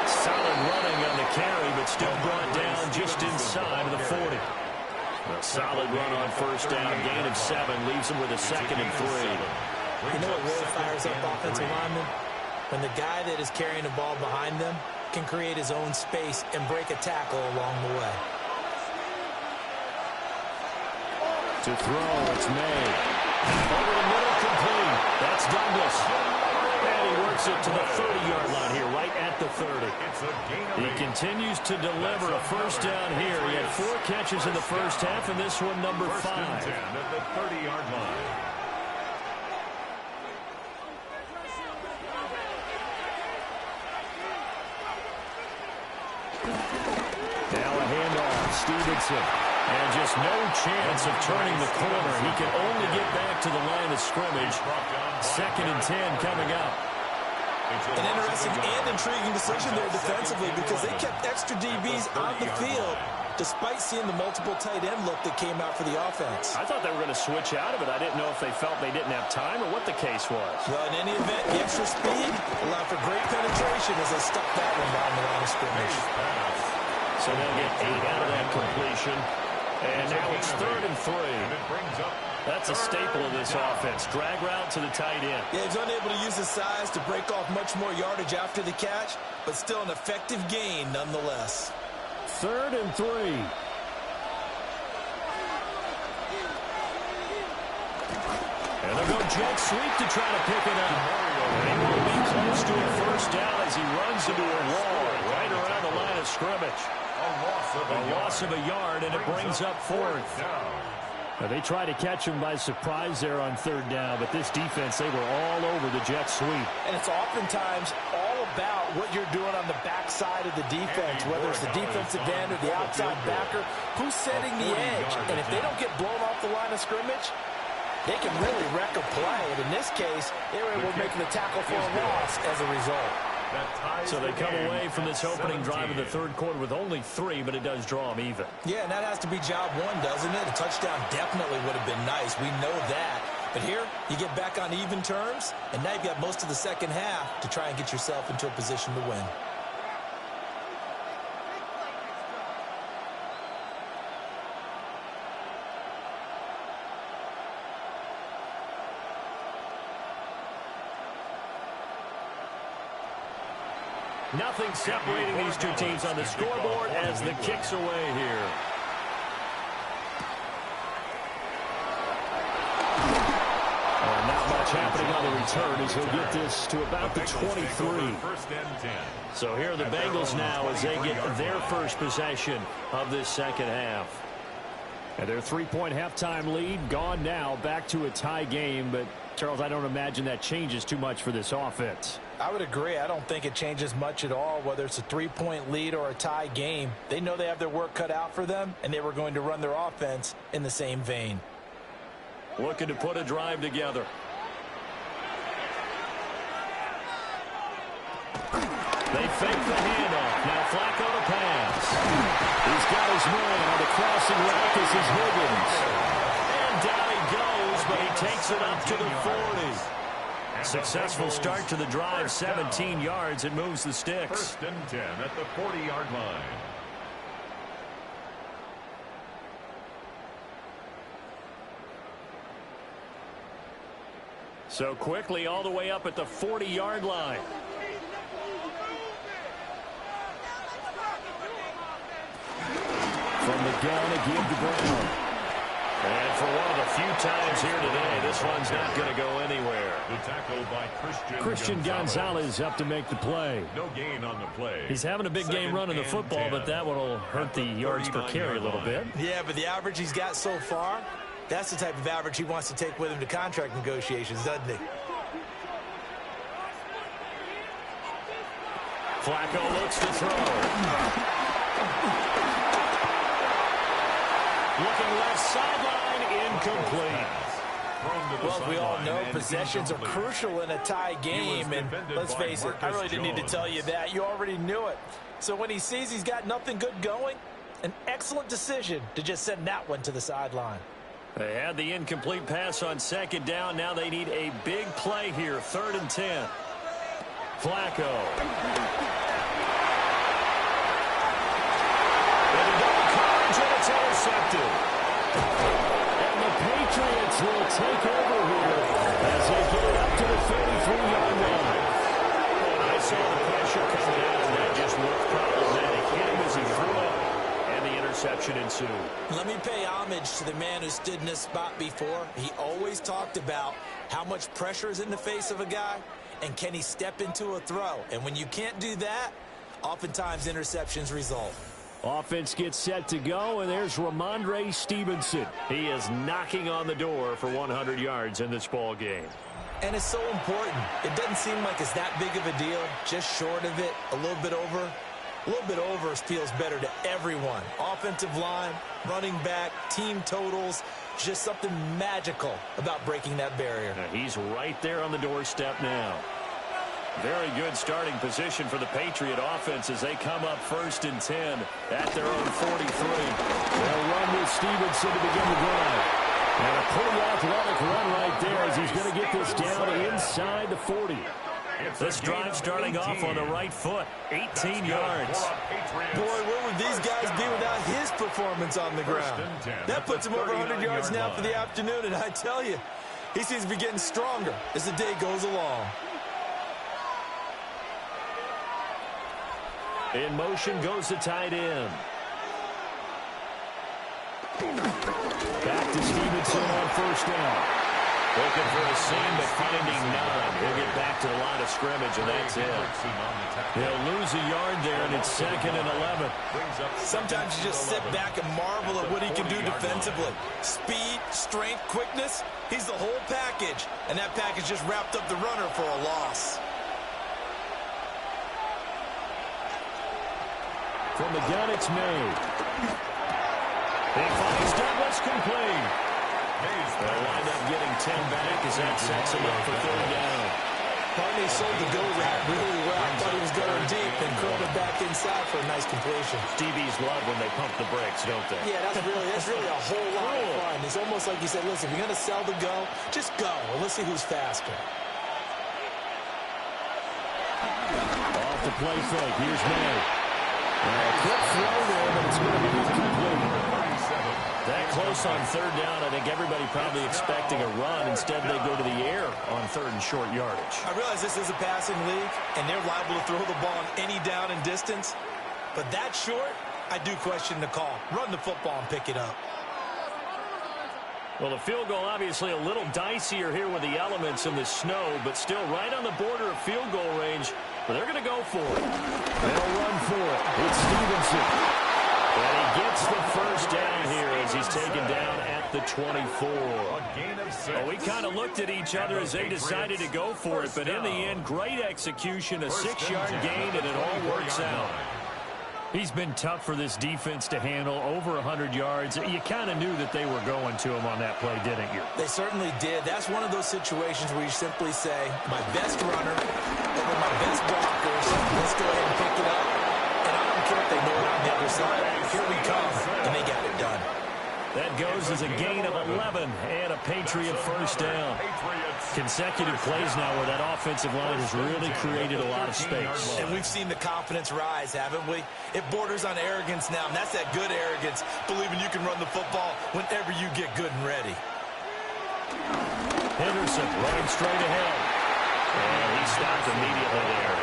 Solid running on the carry, but still brought down just inside of the 40. A solid run on first down, gain of 7, leaves him with a 2nd and 3. You know what really fires up offensive linemen? When the guy that is carrying the ball behind them can create his own space and break a tackle along the way. To throw, it's May. Over the middle, complete. That's Douglas. And he works it to the 30-yard line here, right at the 30. He continues to deliver a first down here. He had 4 catches in the first half, and this one number 5. 10 at the 30-yard line. Now a handoff, Stevenson. And just no chance of turning the corner. He can only get back to the line of scrimmage. 2nd and 10 coming up. An interesting and intriguing decision there defensively because they kept extra DBs on the field despite seeing the multiple tight end look that came out for the offense. I thought they were going to switch out of it. I didn't know if they felt they didn't have time or what the case was. Well, in any event, the extra speed allowed for great penetration as they stuck that one down the line of scrimmage. So they'll get 8 out of that completion. And now it's 3rd and 3. That's a staple of this offense. Drag route to the tight end. Yeah, he's unable to use his size to break off much more yardage after the catch, but still an effective gain nonetheless. 3rd and 3. And they'll go jet sweep to try to pick it up. And he will be close to a first down as he runs into a wall right around the line of scrimmage. A loss of a yard, and it brings up 4th. They tried to catch him by surprise there on third down, but this defense, they were all over the jet sweep. And it's oftentimes all about what you're doing on the backside of the defense, whether it's the defensive end or the outside backer, who's setting the edge. And if they don't get blown off the line of scrimmage, they can really wreck a play. And in this case, they were able to make the tackle for a loss as a result. So they come away from this opening drive of the third quarter with only 3, but it does draw them even. Yeah, and that has to be job one, doesn't it? A touchdown definitely would have been nice. We know that. But here, you get back on even terms, and now you've got most of the second half to try and get yourself into a position to win. Nothing separating these two teams on the scoreboard as the kick's away here. Not much happening on the return as he'll get this to about the 23. So here are the Bengals now as they get their first possession of this second half. And their 3-point halftime lead gone now, back to a tie game. But, Charles, I don't imagine that changes too much for this offense. I would agree. I don't think it changes much at all, whether it's a 3-point lead or a tie game. They know they have their work cut out for them, and they were going to run their offense in the same vein. Looking to put a drive together. They fake the handoff. Now Flacco to pass. He's got his man on the crossing route. This is Higgins. And down he goes, but he takes it up to the 40. Successful start to the drive, 17 yards. It moves the sticks. First and 10 at the 40-yard line. So quickly all the way up at the 40-yard line. From the gun, a give to Brown. And for one of the few times here today, this one's not going to go anywhere. The tackle by Christian Gonzalez up to make the play. No gain on the play. He's having a big game running the football, but that one will hurt the yards per carry a little bit. Yeah, but the average he's got so far, that's the type of average he wants to take with him to contract negotiations, doesn't he? Flacco looks to throw. Looking left sideline, incomplete. Well, as we all know, possessions are crucial in a tie game, and let's face it, I really didn't need to tell you that. You already knew it. So when he sees he's got nothing good going, an excellent decision to just send that one to the sideline. They had the incomplete pass on second down. Now they need a big play here, 3rd and 10. Flacco. It's intercepted. And the Patriots will take over here as they get it up to the 33-yard line. I saw the pressure coming out, and that just looked problematic. Hit him as he threw up, and the interception ensued. Let me pay homage to the man who stood in this spot before. He always talked about how much pressure is in the face of a guy, and can he step into a throw. And when you can't do that, oftentimes interceptions result. Offense gets set to go, and there's Ramondre Stevenson. He is knocking on the door for 100 yards in this ball game. And it's so important. It doesn't seem like it's that big of a deal, just short of it, a little bit over. A little bit over feels better to everyone. Offensive line, running back, team totals, just something magical about breaking that barrier. And he's right there on the doorstep now. Very good starting position for the Patriot offense as they come up 1st and 10 at their own 43. They'll run with Stevenson to begin the drive. And a pretty athletic run right there as he's going to get this down inside the 40. This drive starting off on the right foot, 18 yards. Boy, where would these guys be without his performance on the ground? That puts him over 100 yards now for the afternoon, and I tell you, he seems to be getting stronger as the day goes along. In motion goes the tight end. Back to Stevenson on 1st down. Looking for a seam, but finding none. He'll get back to the line of scrimmage, and that's it. He'll lose a yard there, and it's 2nd and 11. Sometimes you just sit back and marvel at what he can do defensively. Speed, strength, quickness, he's the whole package. And that package just wrapped up the runner for a loss. From the gun, it's made. He finds Douglas complete. They'll wind up getting 10 back as that sets him up for 3rd down. Barney sold the go route really well. Thought he was going deep and curled it back inside for a nice completion. DBs love when they pump the brakes, don't they? Yeah, that's really a whole lot of fun. It's almost like you said, listen, if you're going to sell the go, just go. Well, let's see who's faster. Off the play fake. Here's May. A quick throw there, but it's going to be incomplete. That close on 3rd down. I think everybody probably expecting a run. Instead, they go to the air on 3rd and short yardage. I realize this is a passing league, and they're liable to throw the ball on any down and distance. But that short, I do question the call. Run the football and pick it up. Well, the field goal obviously a little dicier here with the elements in the snow, but still right on the border of field goal range. But they're going to go for it. They'll run for it. It's Stevenson. And he gets the 1st down here as he's taken down at the 24. Well, we kind of looked at each other as they decided to go for it, but in the end, great execution, a 6-yard gain, and it all works out. He's been tough for this defense to handle, over 100 yards. You kind of knew that they were going to him on that play, didn't you? They certainly did. That's one of those situations where you simply say, my best runner over my best blockers, let's go ahead and pick it up. And I don't care if they know it on the other side. Here we come, and they got it done. That goes as a gain of 11 and a Patriot 1st down. Consecutive plays now where that offensive line has really created a lot of space. And we've seen the confidence rise, haven't we? It borders on arrogance now, and that's that good arrogance, believing you can run the football whenever you get good and ready. Henderson running straight ahead. And he stopped immediately there.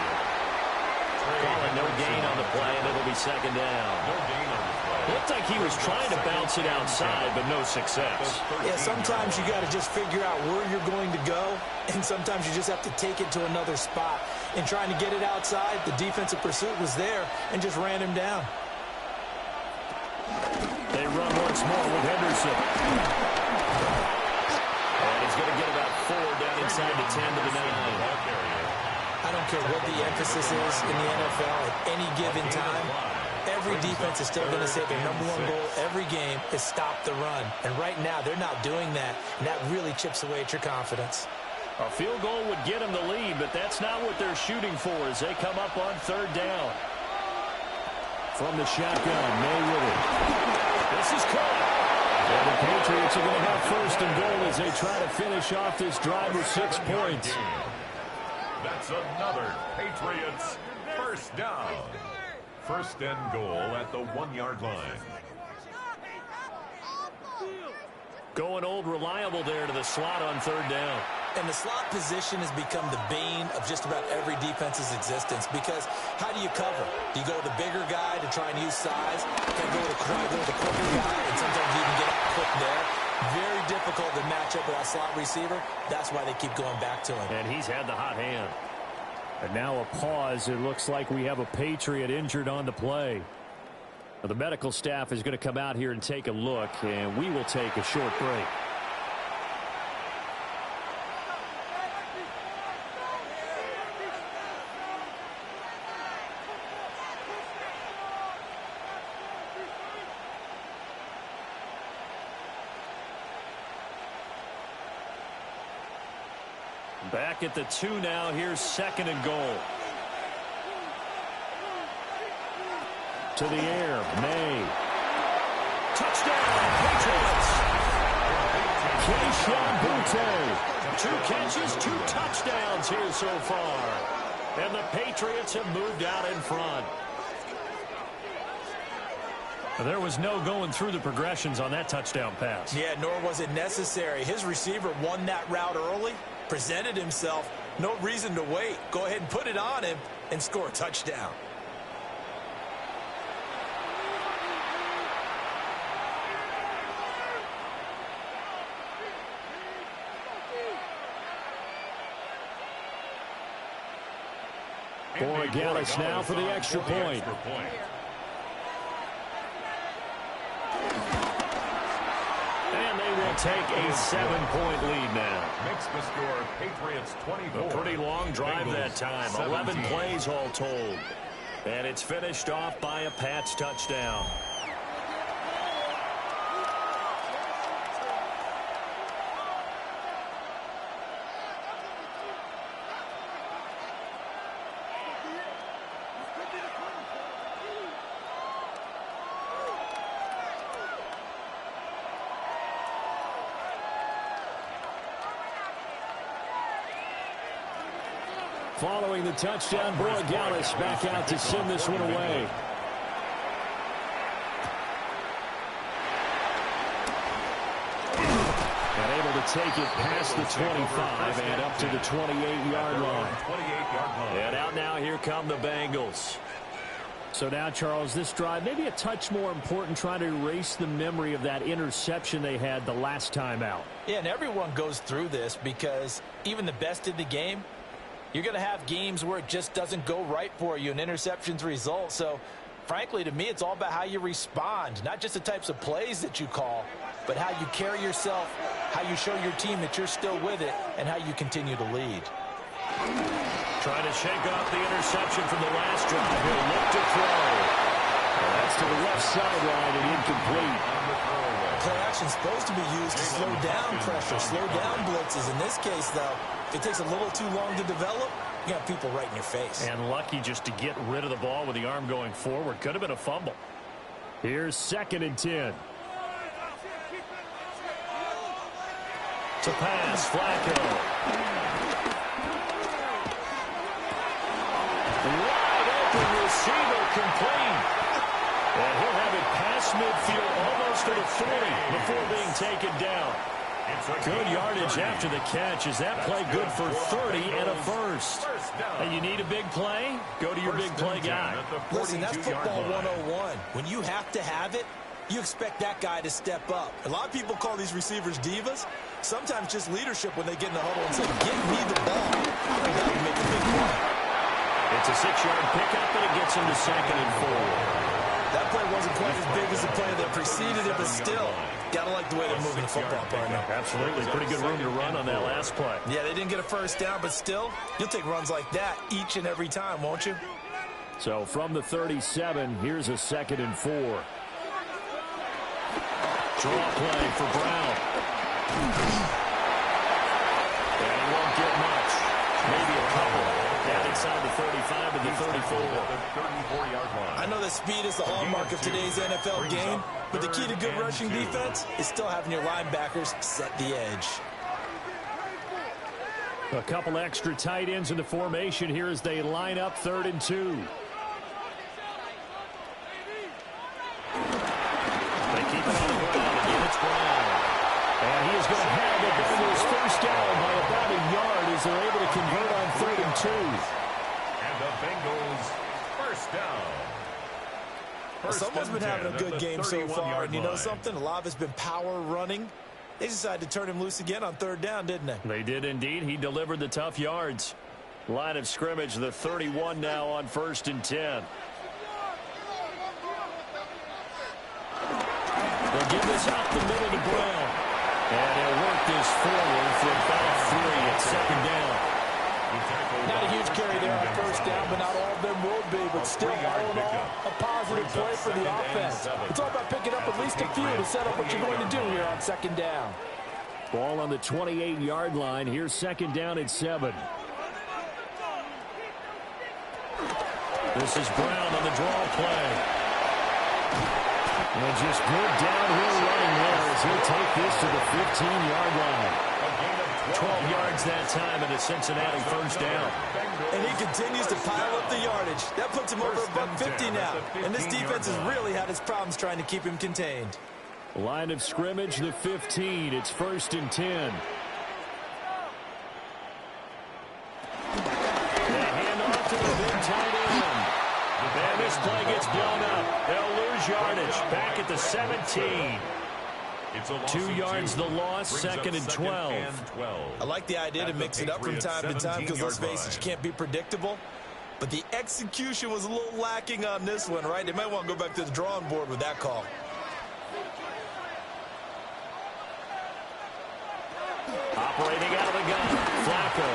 Calling no gain on the play, and it'll be 2nd down. No gain on the play. Looked like he was trying to bounce it outside, but no success. Yeah, sometimes you got to just figure out where you're going to go, and sometimes you just have to take it to another spot. And trying to get it outside, the defensive pursuit was there and just ran him down. They run once more with Henderson. And he's going to get about 4 down inside the 10 to the 9. I don't care what the emphasis is in the NFL at any given time. Every defense is still going to say their #1 goal every game is stop the run. And right now, they're not doing that, and that really chips away at your confidence. A field goal would get them the lead, but that's not what they're shooting for as they come up on 3rd down. From the shotgun, May with it. This is caught. And the Patriots are going to have 1st and goal as they try to finish off this drive with 6 points. That's another Patriots 1st down. 1st and goal at the 1-yard line. Going old reliable there to the slot on 3rd down. And the slot position has become the bane of just about every defense's existence because how do you cover? Do you go with the bigger guy to try and use size? Can you go with the quicker guy and sometimes you can get out quick there? Very difficult to match up with that slot receiver. That's why they keep going back to him. And he's had the hot hand. And now a pause. It looks like we have a Patriot injured on the play. Now the medical staff is going to come out here and take a look, and we will take a short break. Back at the 2 now. Here's 2nd and goal. To the air. May. Touchdown, Patriots. Keyshawn Butte. 2 catches, 2 touchdowns here so far. And the Patriots have moved out in front. There was no going through the progressions on that touchdown pass. Yeah, nor was it necessary. His receiver won that route early, presented himself. No reason to wait. Go ahead and put it on him and score a touchdown. Borregales now for the extra point. And they will take a 7-point lead now. Makes the score Patriots 24. A pretty long drive Bengals that time. 17. 11 plays all told. And it's finished off by a Pats touchdown. Following the touchdown, Borregales back out to send this one away. And able to take it past the 25 and up to the 28-yard line. And out now, here come the Bengals. So now, Charles, this drive maybe a touch more important, trying to erase the memory of that interception they had the last time out. Yeah, and everyone goes through this because even the best in the game, you're going to have games where it just doesn't go right for you and interceptions result. So, frankly, to me, it's all about how you respond, not just the types of plays that you call, but how you carry yourself, how you show your team that you're still with it, and how you continue to lead. Trying to shake off the interception from the last drive. He'll look to throw. And that's to the left sideline and incomplete. Play action supposed to be used to slow down pressure, slow down blitzes. In this case, though, if it takes a little too long to develop, you got people right in your face. And lucky just to get rid of the ball with the arm going forward. Could have been a fumble. Here's 2nd and 10. To pass, Flacco. Wide open receiver, complete. And he'll have it past midfield almost to the 40 before being taken down. Good yardage after the catch. Is that play good for 30 and a first? And you need a big play? Go to your big play guy. Listen, that's football 101. When you have to have it, you expect that guy to step up. A lot of people call these receivers divas. Sometimes just leadership when they get in the huddle and say, give me the ball. I got to make a big play. It's a 6-yard pickup, and it gets him to 2nd and 4. That play wasn't quite as big as the play that preceded it, but still, gotta like the way they're moving the football, partner. Absolutely. Pretty good room to run on that last play. Yeah, they didn't get a first down, but still, you'll take runs like that each and every time, won't you? So from the 37, here's a 2nd and 4. Draw play for Brown. And he won't get much. Maybe a couple. Down inside the 35 and the 34. I know that speed is the hallmark of today's NFL game, but the key to good rushing defense is still having your linebackers set the edge. A couple extra tight ends in the formation here as they line up 3rd and 2. They keep it on the ground. Again, it's Brown. And he is going to have the Bengals first down by about a yard as they're able to convert on 3rd and 2. And the Bengals first down. Someone's been having a good game so far, and you know something? A lot of it's been power running. They decided to turn him loose again on 3rd down, didn't they? They did indeed. He delivered the tough yards. Line of scrimmage, the 31 now on 1st and 10. They'll give this out the middle to Brown. And he'll work this forward for about 3 at 2nd down. Not a huge carry there on 1st down, but not all of them will be. But still, all in all, a positive play for the offense. It's all about picking up at least a few to set up what you're going to do here on 2nd down. Ball on the 28-yard line. Here's 2nd down at 7. This is Brown on the draw play. And just good downhill running there as he'll take this to the 15-yard line. 12 yards that time and a Cincinnati first down. And he continues to pile up the yardage. That puts him over $150 now. And this defense has really had its problems trying to keep him contained. Line of scrimmage, the 15. It's 1st and 10. They hand off to the big tight end. And this play gets blown up. They'll lose yardage. Back at the 17. 2 yards the loss, 2nd and 12. I like the idea to mix it up from time to time because, let's face it, you can't be predictable. But the execution was a little lacking on this one, right? They might want to go back to the drawing board with that call. Operating out of the gun, Flacco.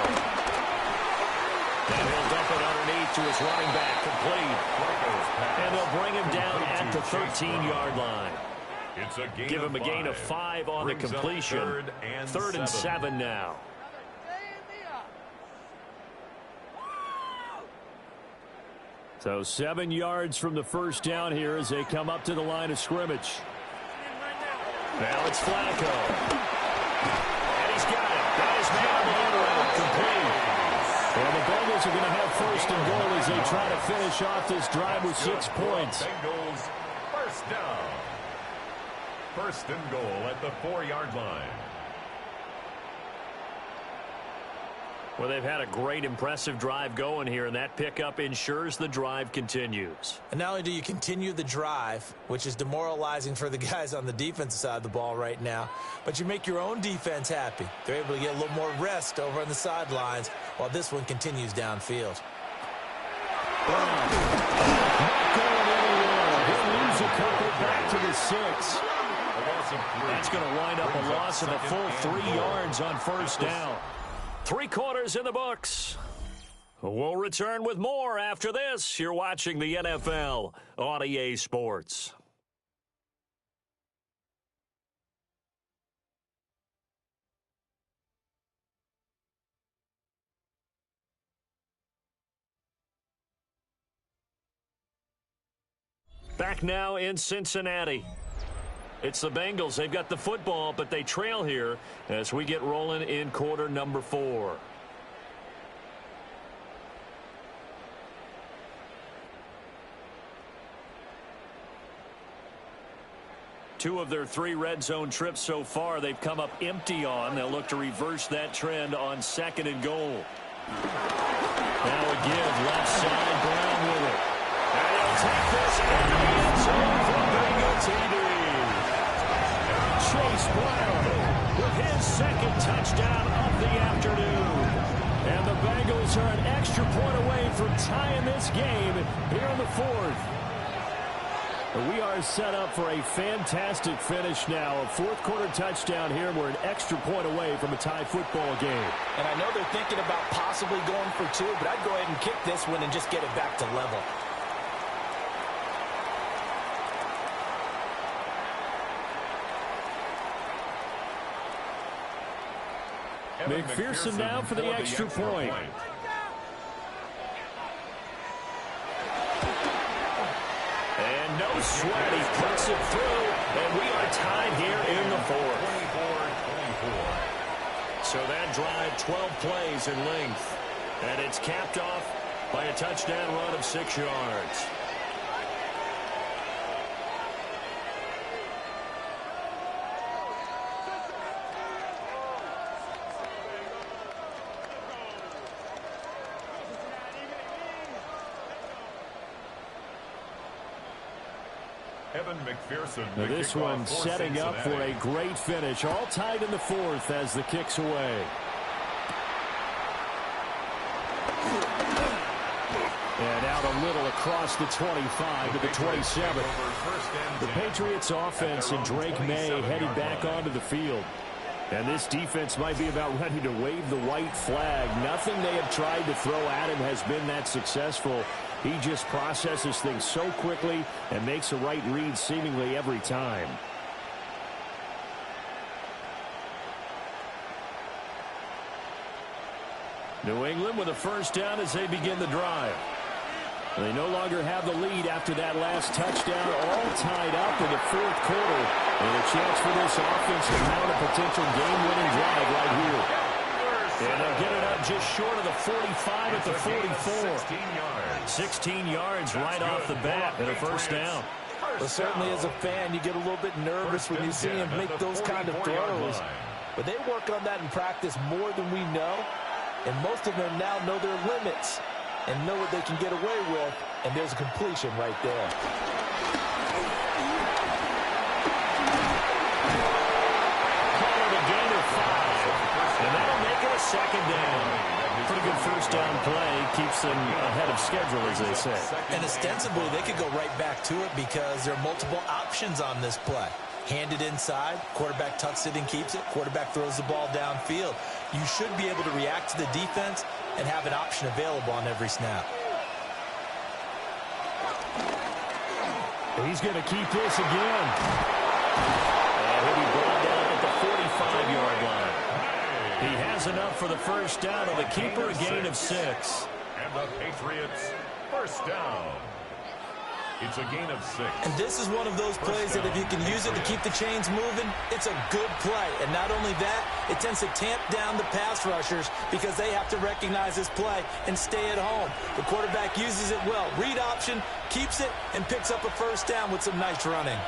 And he'll dump it underneath to his running back, complete. And they'll bring him down at the 13-yard line. Give him a gain of 5 on the completion. Third and 7 now. So 7 yards from the first down here as they come up to the line of scrimmage. Now it's Flacco. And he's got it. Got his man on the end route. Complete. And the Bengals are going to have first and goal as they try to finish off this drive with 6 points. Bengals first down. First and goal at the 4-yard line. Well, they've had a great, impressive drive going here, and that pickup ensures the drive continues. And not only do you continue the drive, which is demoralizing for the guys on the defensive side of the ball right now, but you make your own defense happy. They're able to get a little more rest over on the sidelines while this one continues downfield. Not going anywhere. He'll lose a couple back to the 6. That's going to wind up a loss of a full 3 yards on first down. 3 quarters in the books. We'll return with more after this. You're watching the NFL on EA Sports. Back now in Cincinnati. It's the Bengals. They've got the football, but they trail here as we get rolling in quarter number 4. Two of their 3 red zone trips so far, they've come up empty on. They'll look to reverse that trend on 2nd and goal. Now a give, left side, Brown with it. And he'll take this in the end zone for Bengal TD. Chase Brown with his 2nd touchdown of the afternoon. And the Bengals are an extra point away from tying this game here in the 4th. We are set up for a fantastic finish now. A 4th quarter touchdown here. We're an extra point away from a tie football game. And I know they're thinking about possibly going for 2, but I'd go ahead and kick this one and just get it back to level. McPherson now for the extra point. And no sweat, he puts it through, and we are tied here in the 4th. 24-24. So that drive, 12 plays in length, and it's capped off by a touchdown run of 6 yards. Now this one setting up for a great finish. All tied in the 4th as the kick's away. And out a little across the 25 to the 27. The Patriots offense and Drake May headed back onto the field. And this defense might be about ready to wave the white flag. Nothing they have tried to throw at him has been that successful. He just processes things so quickly and makes a right read seemingly every time. New England with a first down as they begin the drive. They no longer have the lead after that last touchdown, all tied up in the 4th quarter. And a chance for this offense to mount a potential game-winning drive right here. And they'll get it up just short of the 45 at the 44. 16 yards right off the bat and a first down. Well, certainly as a fan, you get a little bit nervous when you see him make those kind of throws. But they work on that in practice more than we know. And most of them now know their limits and know what they can get away with. And there's a completion right there. Call it a gain of 5. And that'll make it a 2nd down. Pretty good first down play. Keeps them ahead of schedule, as they say. And ostensibly, they could go right back to it because there are multiple options on this play. Hand it inside, quarterback tucks it and keeps it, quarterback throws the ball downfield. You should be able to react to the defense and have an option available on every snap. He's going to keep this again. And he'll be brought down at the 45-yard line. He has enough for the first down on the keeper, a gain of 6. And the Patriots, first down. It's a gain of 6. And this is one of those plays that if you can use it to keep the chains moving, it's a good play. And not only that, it tends to tamp down the pass rushers because they have to recognize this play and stay at home. The quarterback uses it well. Read option, keeps it, and picks up a first down with some nice running.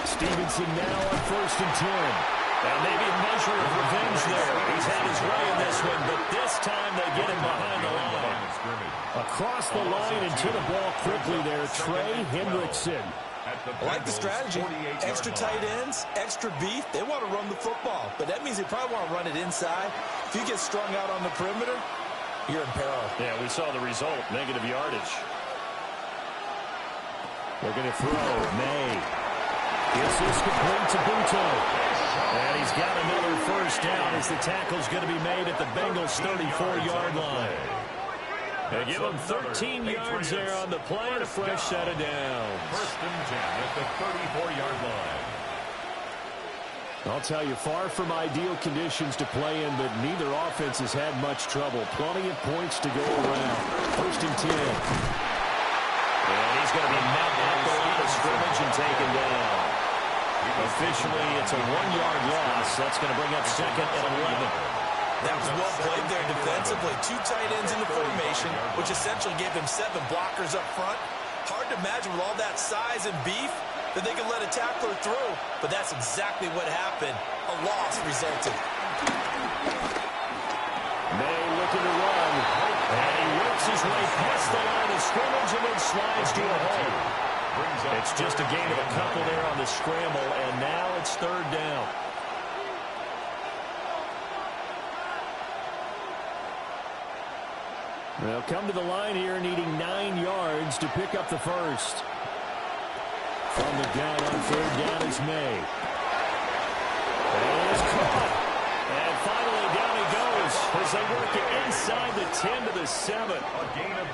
Stevenson now on 1st and 10. And maybe a measure of revenge there. He's had his way in this one, but this time they get him behind the line. Across the line and to the ball quickly there, Trey Hendrickson. I like the strategy. Extra tight ends, extra beef. They want to run the football, but that means they probably want to run it inside. If you get strung out on the perimeter, you're in peril. Yeah, we saw the result, negative yardage. They're going to throw. May. This is complete to Buto. And he's got another first down as the tackle's going to be made at the Bengals' 34-yard line. They give him 13 yards there on the play and a fresh set of downs. 1st and 10 at the 34-yard line. I'll tell you, far from ideal conditions to play in, but neither offense has had much trouble. Plenty of points to go around. 1st and 10. And he's going to be met at the line of scrimmage and taken down. Officially, it's a 1-yard loss. That's going to bring up 2nd and 11. That was well played there defensively. 2 tight ends in the formation, which essentially gave him 7 blockers up front. Hard to imagine with all that size and beef that they could let a tackler through, but that's exactly what happened. A loss resulted. May looking to run. And he works his way past the line of scrimmage and then slides to a hole. It's just a gain of a couple there on the scramble, and now it's 3rd down. They'll come to the line here needing 9 yards to pick up the first. From the gun on 3rd down is May. And it's caught. And finally down he goes as they work it inside the 10 to the 7.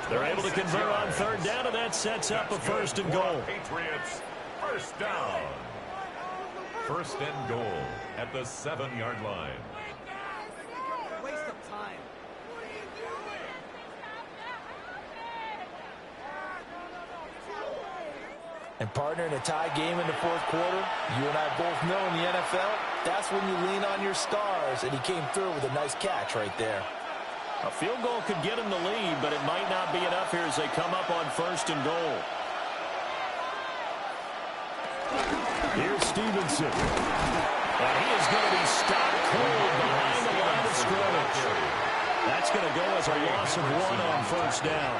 They're able to convert on 3rd down, and that sets up a 1st and goal. Patriots, first down. 1st and goal at the 7-yard line. Waste of time. And partner, in a tie game in the 4th quarter, you and I both know in the NFL, that's when you lean on your stars, and he came through with a nice catch right there. A field goal could get him the lead, but it might not be enough here as they come up on 1st and goal. Here's Stevenson. And he is going to be stopped cold behind the line of scrimmage. That's going to go as a loss of 1 on 1st down.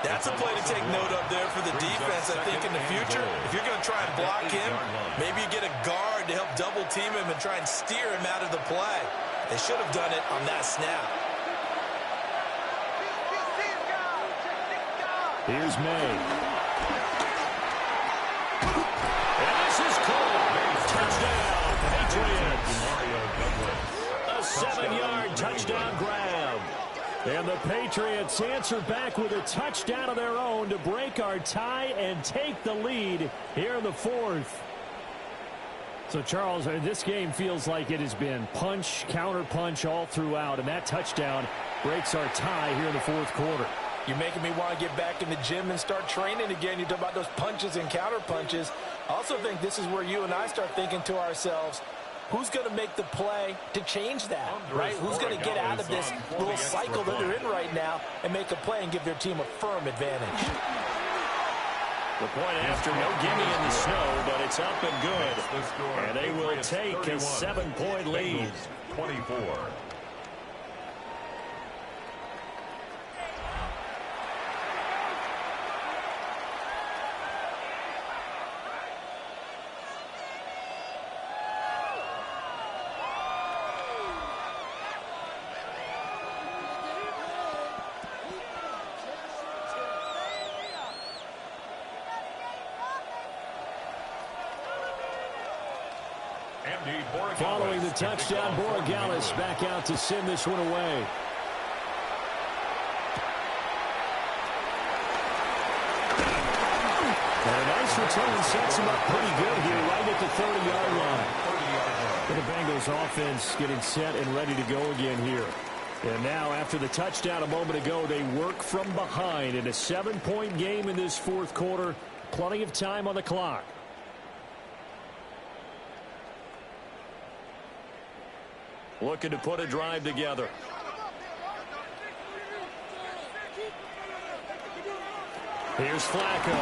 That's a play to take note of there for the defense, I think, in the future. If you're going to try and block him, maybe you get a guard to help double-team him and try and steer him out of the play. They should have done it on that snap. Here's May. And this is cold. Touchdown, Patriots. A 7-yard touchdown grab. And the Patriots answer back with a touchdown of their own to break our tie and take the lead here in the 4th. So, Charles, this game feels like it has been punch, counter-punch all throughout, and that touchdown breaks our tie here in the 4th quarter. You're making me want to get back in the gym and start training again. You talk about those punches and counter-punches. I also think this is where you and I start thinking to ourselves, who's going to make the play to change that, right? Who's going to get out of this little cycle that they're in right now and make a play and give their team a firm advantage? The point after, no gimme in the snow, but it's up and good. And they will take a 7-point lead. 24. Following the touchdown, Borregales back out to send this one away. And a nice return sets him up pretty good here right at the 30-yard line. For the Bengals offense getting set and ready to go again here. And now after the touchdown a moment ago, they work from behind in a 7-point game in this fourth quarter. Plenty of time on the clock. Looking to put a drive together. Here's Flacco.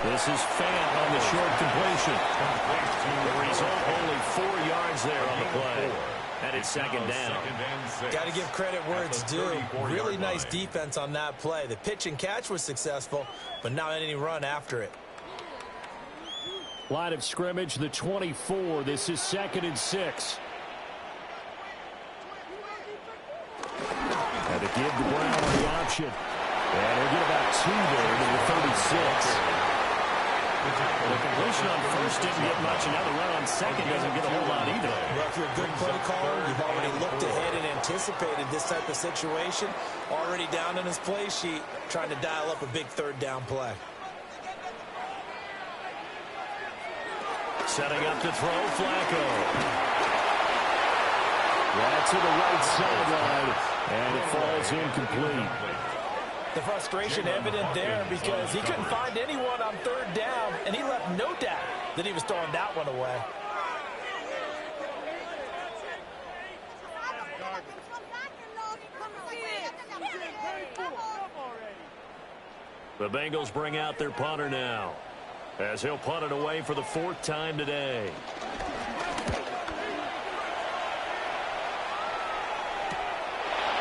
This is Fant on the short completion. The result, only 4 yards there on the play. And it's second down. Got to give credit where it's due. Really nice defense on that play. The pitch and catch was successful, but not any run after it. Line of scrimmage, the 24. This is 2nd and 6. And to give the Brown the option. And he'll get about 2 there to the 36. The completion on first didn't get much, and now the run on second doesn't get a whole lot either. Well, if you're a good play caller, you've already looked ahead and anticipated this type of situation. Already down in his play sheet, trying to dial up a big third down play. Setting up to throw, Flacco. Right to the right sideline, and it falls incomplete. The frustration evident there because he couldn't find anyone on third down, and he left no doubt that he was throwing that one away. The Bengals bring out their punter now, as he'll punt it away for the 4th time today.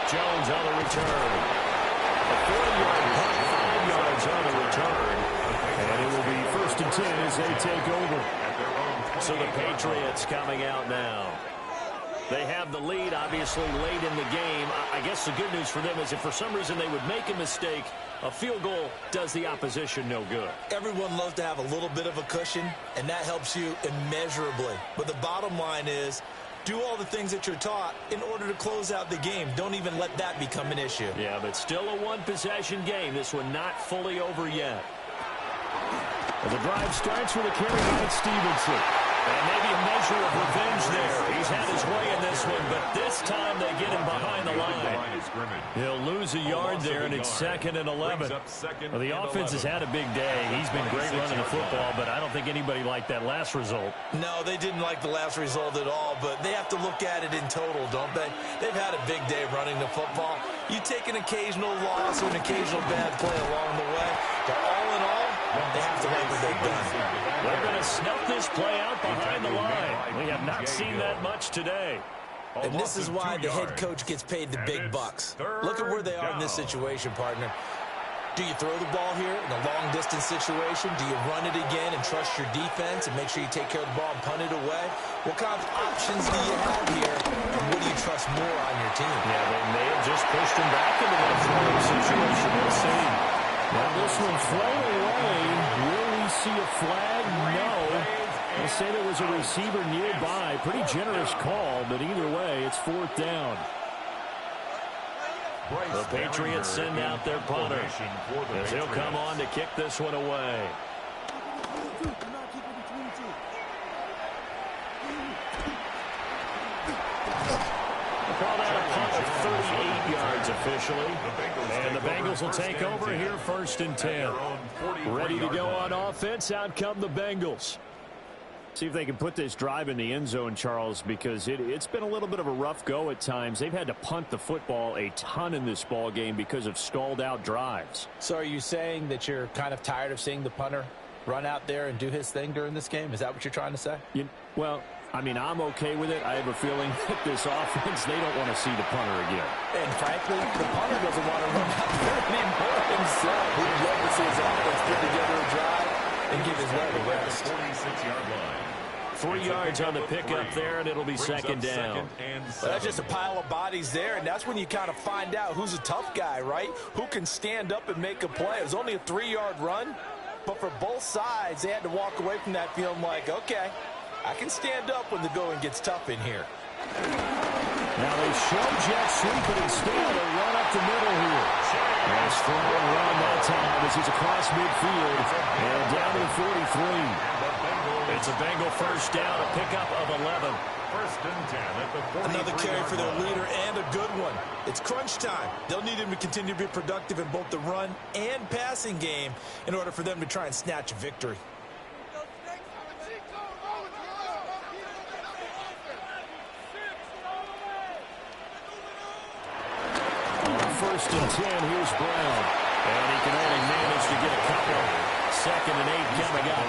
Jones on the return. A 40-yard punt, 5 yards on the return. And it will be 1st and 10 as they take over. So the Patriots coming out now. They have the lead, obviously, late in the game. I guess the good news for them is if for some reason they would make a mistake, a field goal does the opposition no good. Everyone loves to have a little bit of a cushion, and that helps you immeasurably. But the bottom line is, do all the things that you're taught in order to close out the game. Don't even let that become an issue. Yeah, but still a one-possession game. This one not fully over yet. Well, the drive starts with a carry by Stevenson. And maybe a measure of revenge there. He's had his way in this one, but this time they get him behind the line. He'll lose a yard there, and it's 2nd and 11. Well, the offense has had a big day. He's been great running the football, but I don't think anybody liked that last result. No, they didn't like the last result at all, but they have to look at it in total, don't they? They've had a big day running the football. You take an occasional loss or an occasional bad play along the way, but all in all, they have to like what they've done. They're going to snuff this play out behind the line. We have not seen that much today. And this is why the head coach gets paid the big bucks. Look at where they are in this situation, partner. Do you throw the ball here in a long-distance situation? Do you run it again and trust your defense and make sure you take care of the ball and punt it away? What kind of options do you have here, and what do you trust more on your team? Yeah, they may have just pushed him back into that throwing situation. We'll see. Now this one thrown away. Will we see a flag? No. They say there was a receiver nearby. Pretty generous call, but either way, it's 4th down. The Patriots send out their punter as he'll come on to kick this one away. Call that a punt of 38 yards officially. And the Bengals will take over here 1st and 10. Ready to go on offense. Out come the Bengals. See if they can put this drive in the end zone, Charles, because it's been a little bit of a rough go at times. They've had to punt the football a ton in this ball game because of stalled-out drives. So are you saying that you're kind of tired of seeing the punter run out there and do his thing during this game? Is that what you're trying to say? Well, I mean, I'm okay with it. I have a feeling that this offense, they don't want to see the punter again. And frankly, the punter doesn't want to run out there anymore himself. He'd love to see his offense put together a drive and give his leg a rest. 46-yard line. 3 yards on the pickup there, and it'll be 2nd down. Well, that's just a pile of bodies there, and that's when you kind of find out who's a tough guy, right? Who can stand up and make a play. It was only a 3-yard run, But for both sides, they had to walk away from that feeling like, okay, I can stand up when the going gets tough in here. Now they show jet sweep, but instead they run up the middle here. And a strong run that time as he's across midfield and down to the 43. It's a Bengal first down, a pickup of 11. First and 10 at the 43. Another carry for their leader and a good one. It's crunch time. They'll need him to continue to be productive in both the run and passing game in order for them to try and snatch a victory. First and 10, here's Brown. And he can only manage to get a couple. Second and 8 coming up.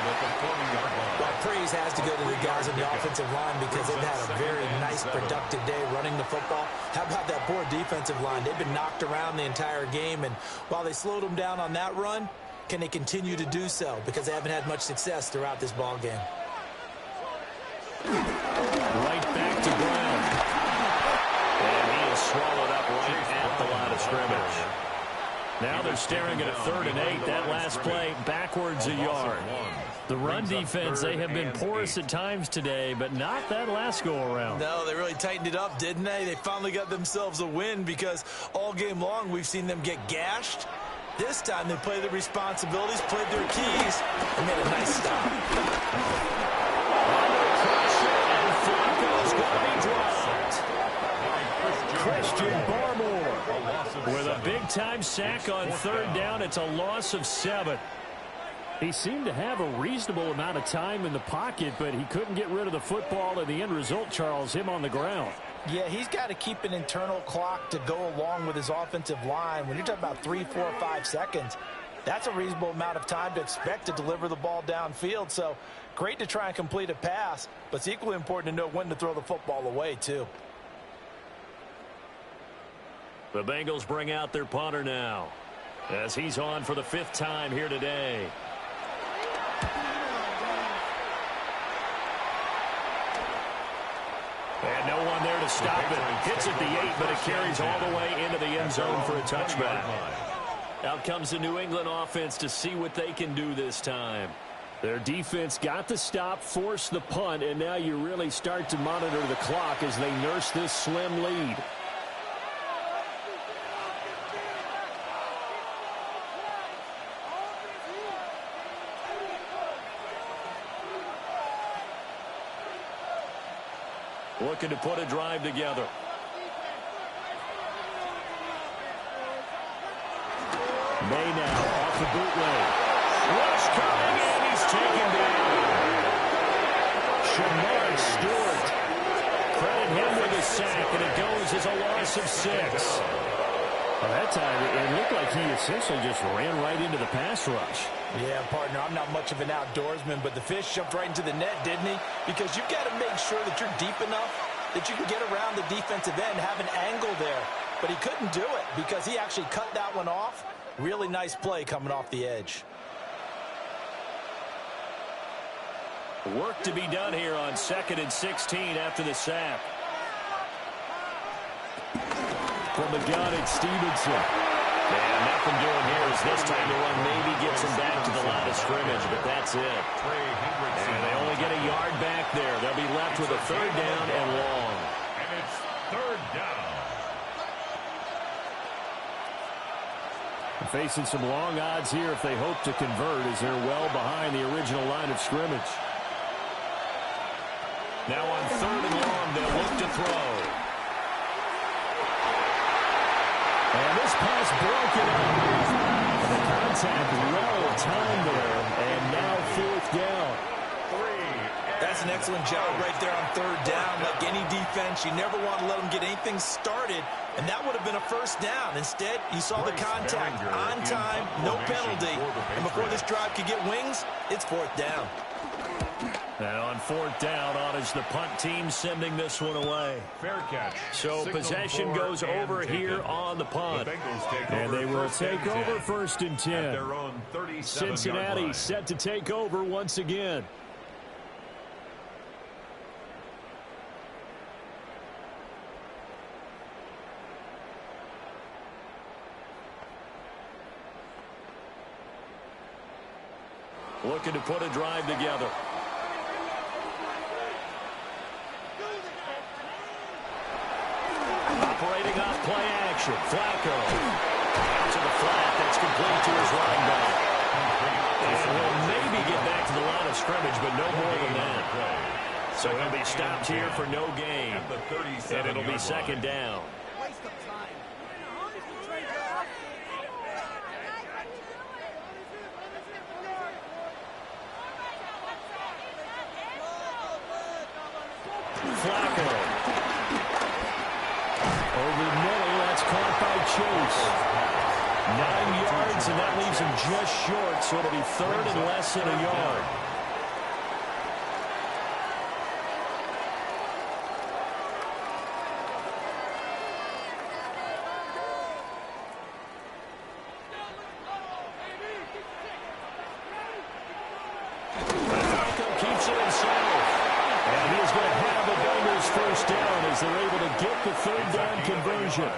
Well, praise has to go to the guys on the offensive line because they've had a very nice, productive day running the football. How about that poor defensive line? They've been knocked around the entire game, and while they slowed them down on that run, can they continue to do so? Because they haven't had much success throughout this ball game. Right back to Brown. And he is swallowed up right at the line of scrimmage. Now they're staring at a 3rd and 8. That last play backwards a yard. The run defense, they have been porous at times today, but not that last go-around. No, they really tightened it up, didn't they? They finally got themselves a win because all game long we've seen them get gashed. This time they played their responsibilities, played their keys, and made a nice stop. Christian Barmore with a big-time sack on 3rd down. It's a loss of 7. He seemed to have a reasonable amount of time in the pocket, but he couldn't get rid of the football, and the end result, Charles, him on the ground. Yeah, he's got to keep an internal clock to go along with his offensive line. When you're talking about 3, 4, 5 seconds, that's a reasonable amount of time to expect to deliver the ball downfield. So great to try and complete a pass, but it's equally important to know when to throw the football away, too. The Bengals bring out their punter now as he's on for the 5th time here today. And no one there to stop it. Hits at the 8, but it carries all the way into the end zone for a touchback. Out comes the New England offense to see what they can do this time. Their defense got the stop, forced the punt, and now you really start to monitor the clock as they nurse this slim lead. Looking to put a drive together. May now off the bootleg. Rush coming, and he's taken down. Shamar Stewart. Credit him with a sack, and it goes as a loss of 6. Well, that time, it looked like he essentially just ran right into the pass rush. Yeah, partner, I'm not much of an outdoorsman, but the fish jumped right into the net, didn't he? Because you've got to make sure that you're deep enough that you can get around the defensive end, have an angle there. But he couldn't do it because he actually cut that one off. Really nice play coming off the edge. Work to be done here on 2nd and 16 after the sack. From the gun, it's Stevenson. And nothing doing here is this time the run maybe gets him back to the line of scrimmage, but that's it. And they only get a yard back there. They'll be left with a 3rd down and long. And it's 3rd down. Facing some long odds here if they hope to convert as they're well behind the original line of scrimmage. Now on 3rd and long, they'll look to throw. And this pass broken up. The contact well timed there, and now 4th down. That's an excellent job right there on 3rd down. Like any defense, you never want to let them get anything started, and that would have been a 1st down. Instead, you saw the contact on time, no penalty, and before this drive could get wings, it's 4th down. And on 4th down, on is the punt team sending this one away. Fair catch. So Signal possession for goes over and here taken. on the punt. The Bengals take And over they will first take and over 10 1st and 10. at their own 37-yard Cincinnati line. set to take over once again. looking to put a drive together. Operating off play action. Flacco. Out to the flat. That's complete to his running back. And he'll maybe get back to the line of scrimmage, but no more than that. So he'll be stopped here for no gain. And it'll be second down. Waste of time. Flacco. Over the middle, that's caught by Chase. 9 yards, and that leaves him just short, so it'll be third and less than a yard. Flacco keeps it himself. And he is going to have the Bengals first down as they're able to get the third down conversion.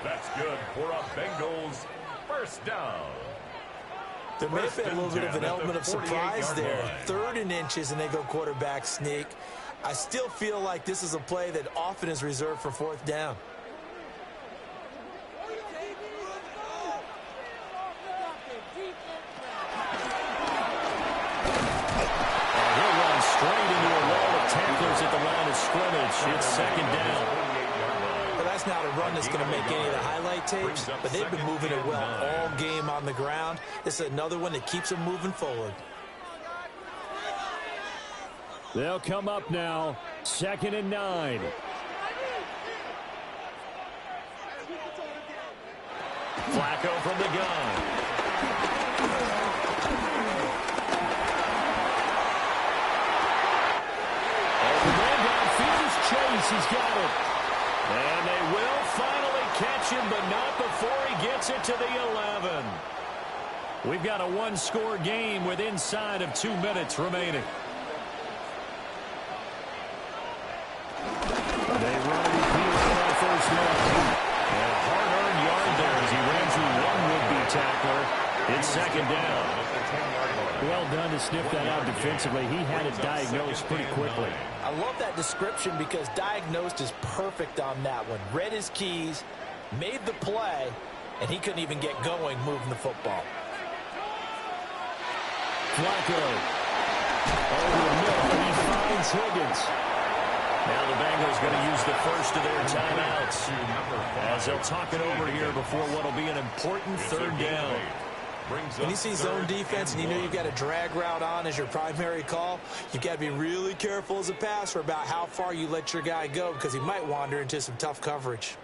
That's good for a Bengals first down. There may have been a little bit of an element of surprise there. 3rd and inches, and they go quarterback sneak. I still feel like this is a play that often is reserved for 4th down. He'll run straight into a wall of tacklers at the line of scrimmage. It's second down. Well, that's not a run that's going to make any of the highlight tapes, but they've been moving it well all game on the ground. This is another one that keeps them moving forward. They'll come up now, 2nd and 9. Flacco from the gun. Chase has got it. And they will finally catch him, but not before he gets it to the 11. We've got a one-score game with inside of 2 minutes remaining. They run a repeat on that first down. And a hard-earned yard there as he ran through one would-be tackler. It's second down. Well done to sniff that out defensively. He had it diagnosed pretty quickly. I love that description because diagnosed is perfect on that one. Read his keys, made the play, and he couldn't even get going moving the football. Flacco. Over the middle, he finds Higgins. Now the Bengals going to use the first of their timeouts as they'll talk it over here before what will be an important 3rd down. When you see zone defense and you know you've got a drag route on as your primary call, you've got to be really careful as a passer about how far you let your guy go because he might wander into some tough coverage.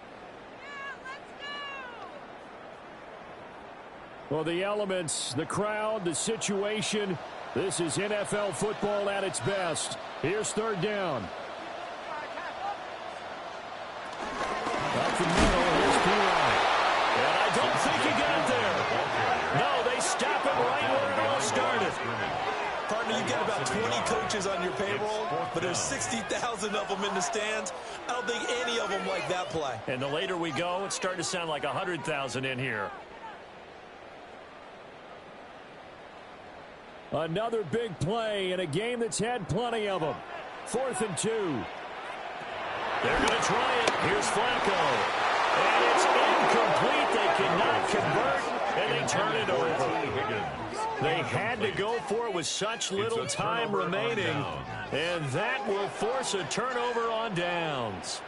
Well, the elements, the crowd, the situation, this is NFL football at its best. Here's 3rd down. Up the middle, here's P-Line. And I don't think he got there. No, they stop it right where it all started. Partner, you've got about 20 coaches on your payroll, but there's 60,000 of them in the stands. I don't think any of them like that play. And the later we go, it's starting to sound like 100,000 in here. Another big play in a game that's had plenty of them. 4th and 2. They're going to try it. Here's Flacco. And it's incomplete. They cannot convert, and they turn it over. They had to go for it with such little time remaining, and that will force a turnover on downs.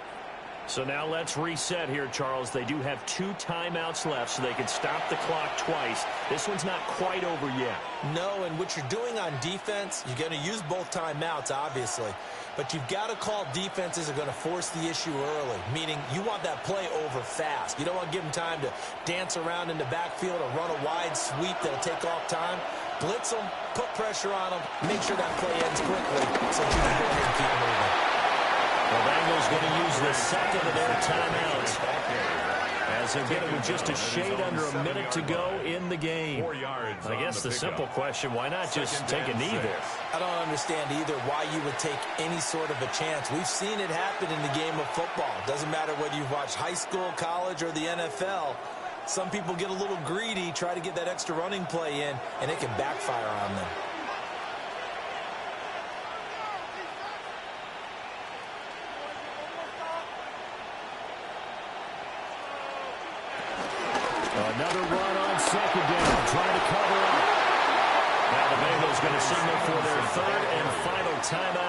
So now let's reset here, Charles. They do have 2 timeouts left, so they can stop the clock twice. This one's not quite over yet. No, and what you're doing on defense, you're going to use both timeouts, obviously. But you've got to call defenses are going to force the issue early, meaning you want that play over fast. You don't want to give them time to dance around in the backfield or run a wide sweep that'll take off time. Blitz them, put pressure on them, make sure that play ends quickly so you can go ahead and keep moving. The Bengals going to use the second of their timeouts as they're getting with just a shade under a minute to go in the game. I guess the simple question, why not just take a knee there? I don't understand either why you would take any sort of a chance. We've seen it happen in the game of football. Doesn't matter whether you've watched high school, college, or the NFL. Some people get a little greedy, try to get that extra running play in, and it can backfire on them. Another run on second down, trying to cover up. Now the Bengals going to signal for their third and final timeout.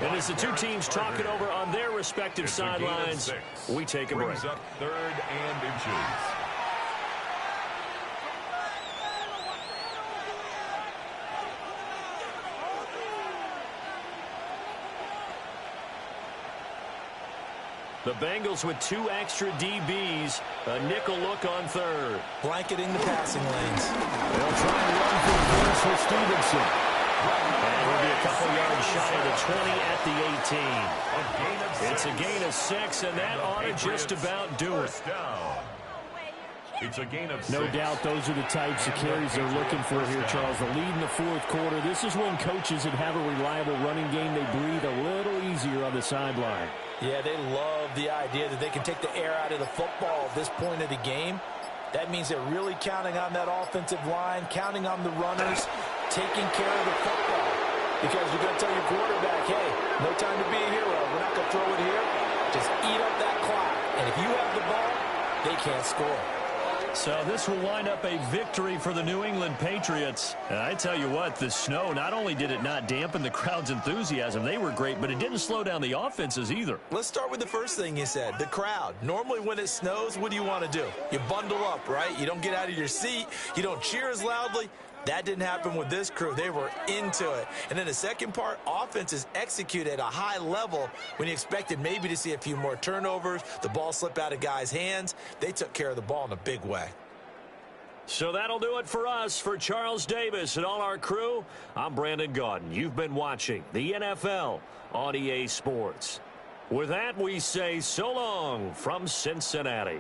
And as the two teams talk it over on their respective sidelines, we take a break. Brings up third and inches. The Bengals with two extra DBs, a nickel look on third. Blanketing the passing lanes. They'll try and run for the first with Stevenson. And we'll be a couple yards shy of the 20 at the 18. It's a gain of 6, and that ought to just about do it. It's a gain of 6. No doubt those are the types of carries they're looking for here, Charles. The lead in the fourth quarter. This is when coaches that have a reliable running game, they breathe a little easier on the sideline. Yeah, they love the idea that they can take the air out of the football at this point of the game. That means they're really counting on that offensive line, counting on the runners, taking care of the football. Because you're going to tell your quarterback, hey, no time to be a hero. We're not going to throw it here. Just eat up that clock. And if you have the ball, they can't score. So this will wind up a victory for the New England Patriots. And I tell you what, the snow, not only did it not dampen the crowd's enthusiasm, they were great, but it didn't slow down the offenses either. Let's start with the first thing you said, the crowd. Normally when it snows, what do you want to do? You bundle up, right? You don't get out of your seat. You don't cheer as loudly. That didn't happen with this crew. They were into it. And then the second part, offenses execute at a high level when you expected maybe to see a few more turnovers, the ball slip out of guys' hands. They took care of the ball in a big way. So that'll do it for us. For Charles Davis and all our crew, I'm Brandon Gaudin. You've been watching the NFL on EA Sports. With that, we say so long from Cincinnati.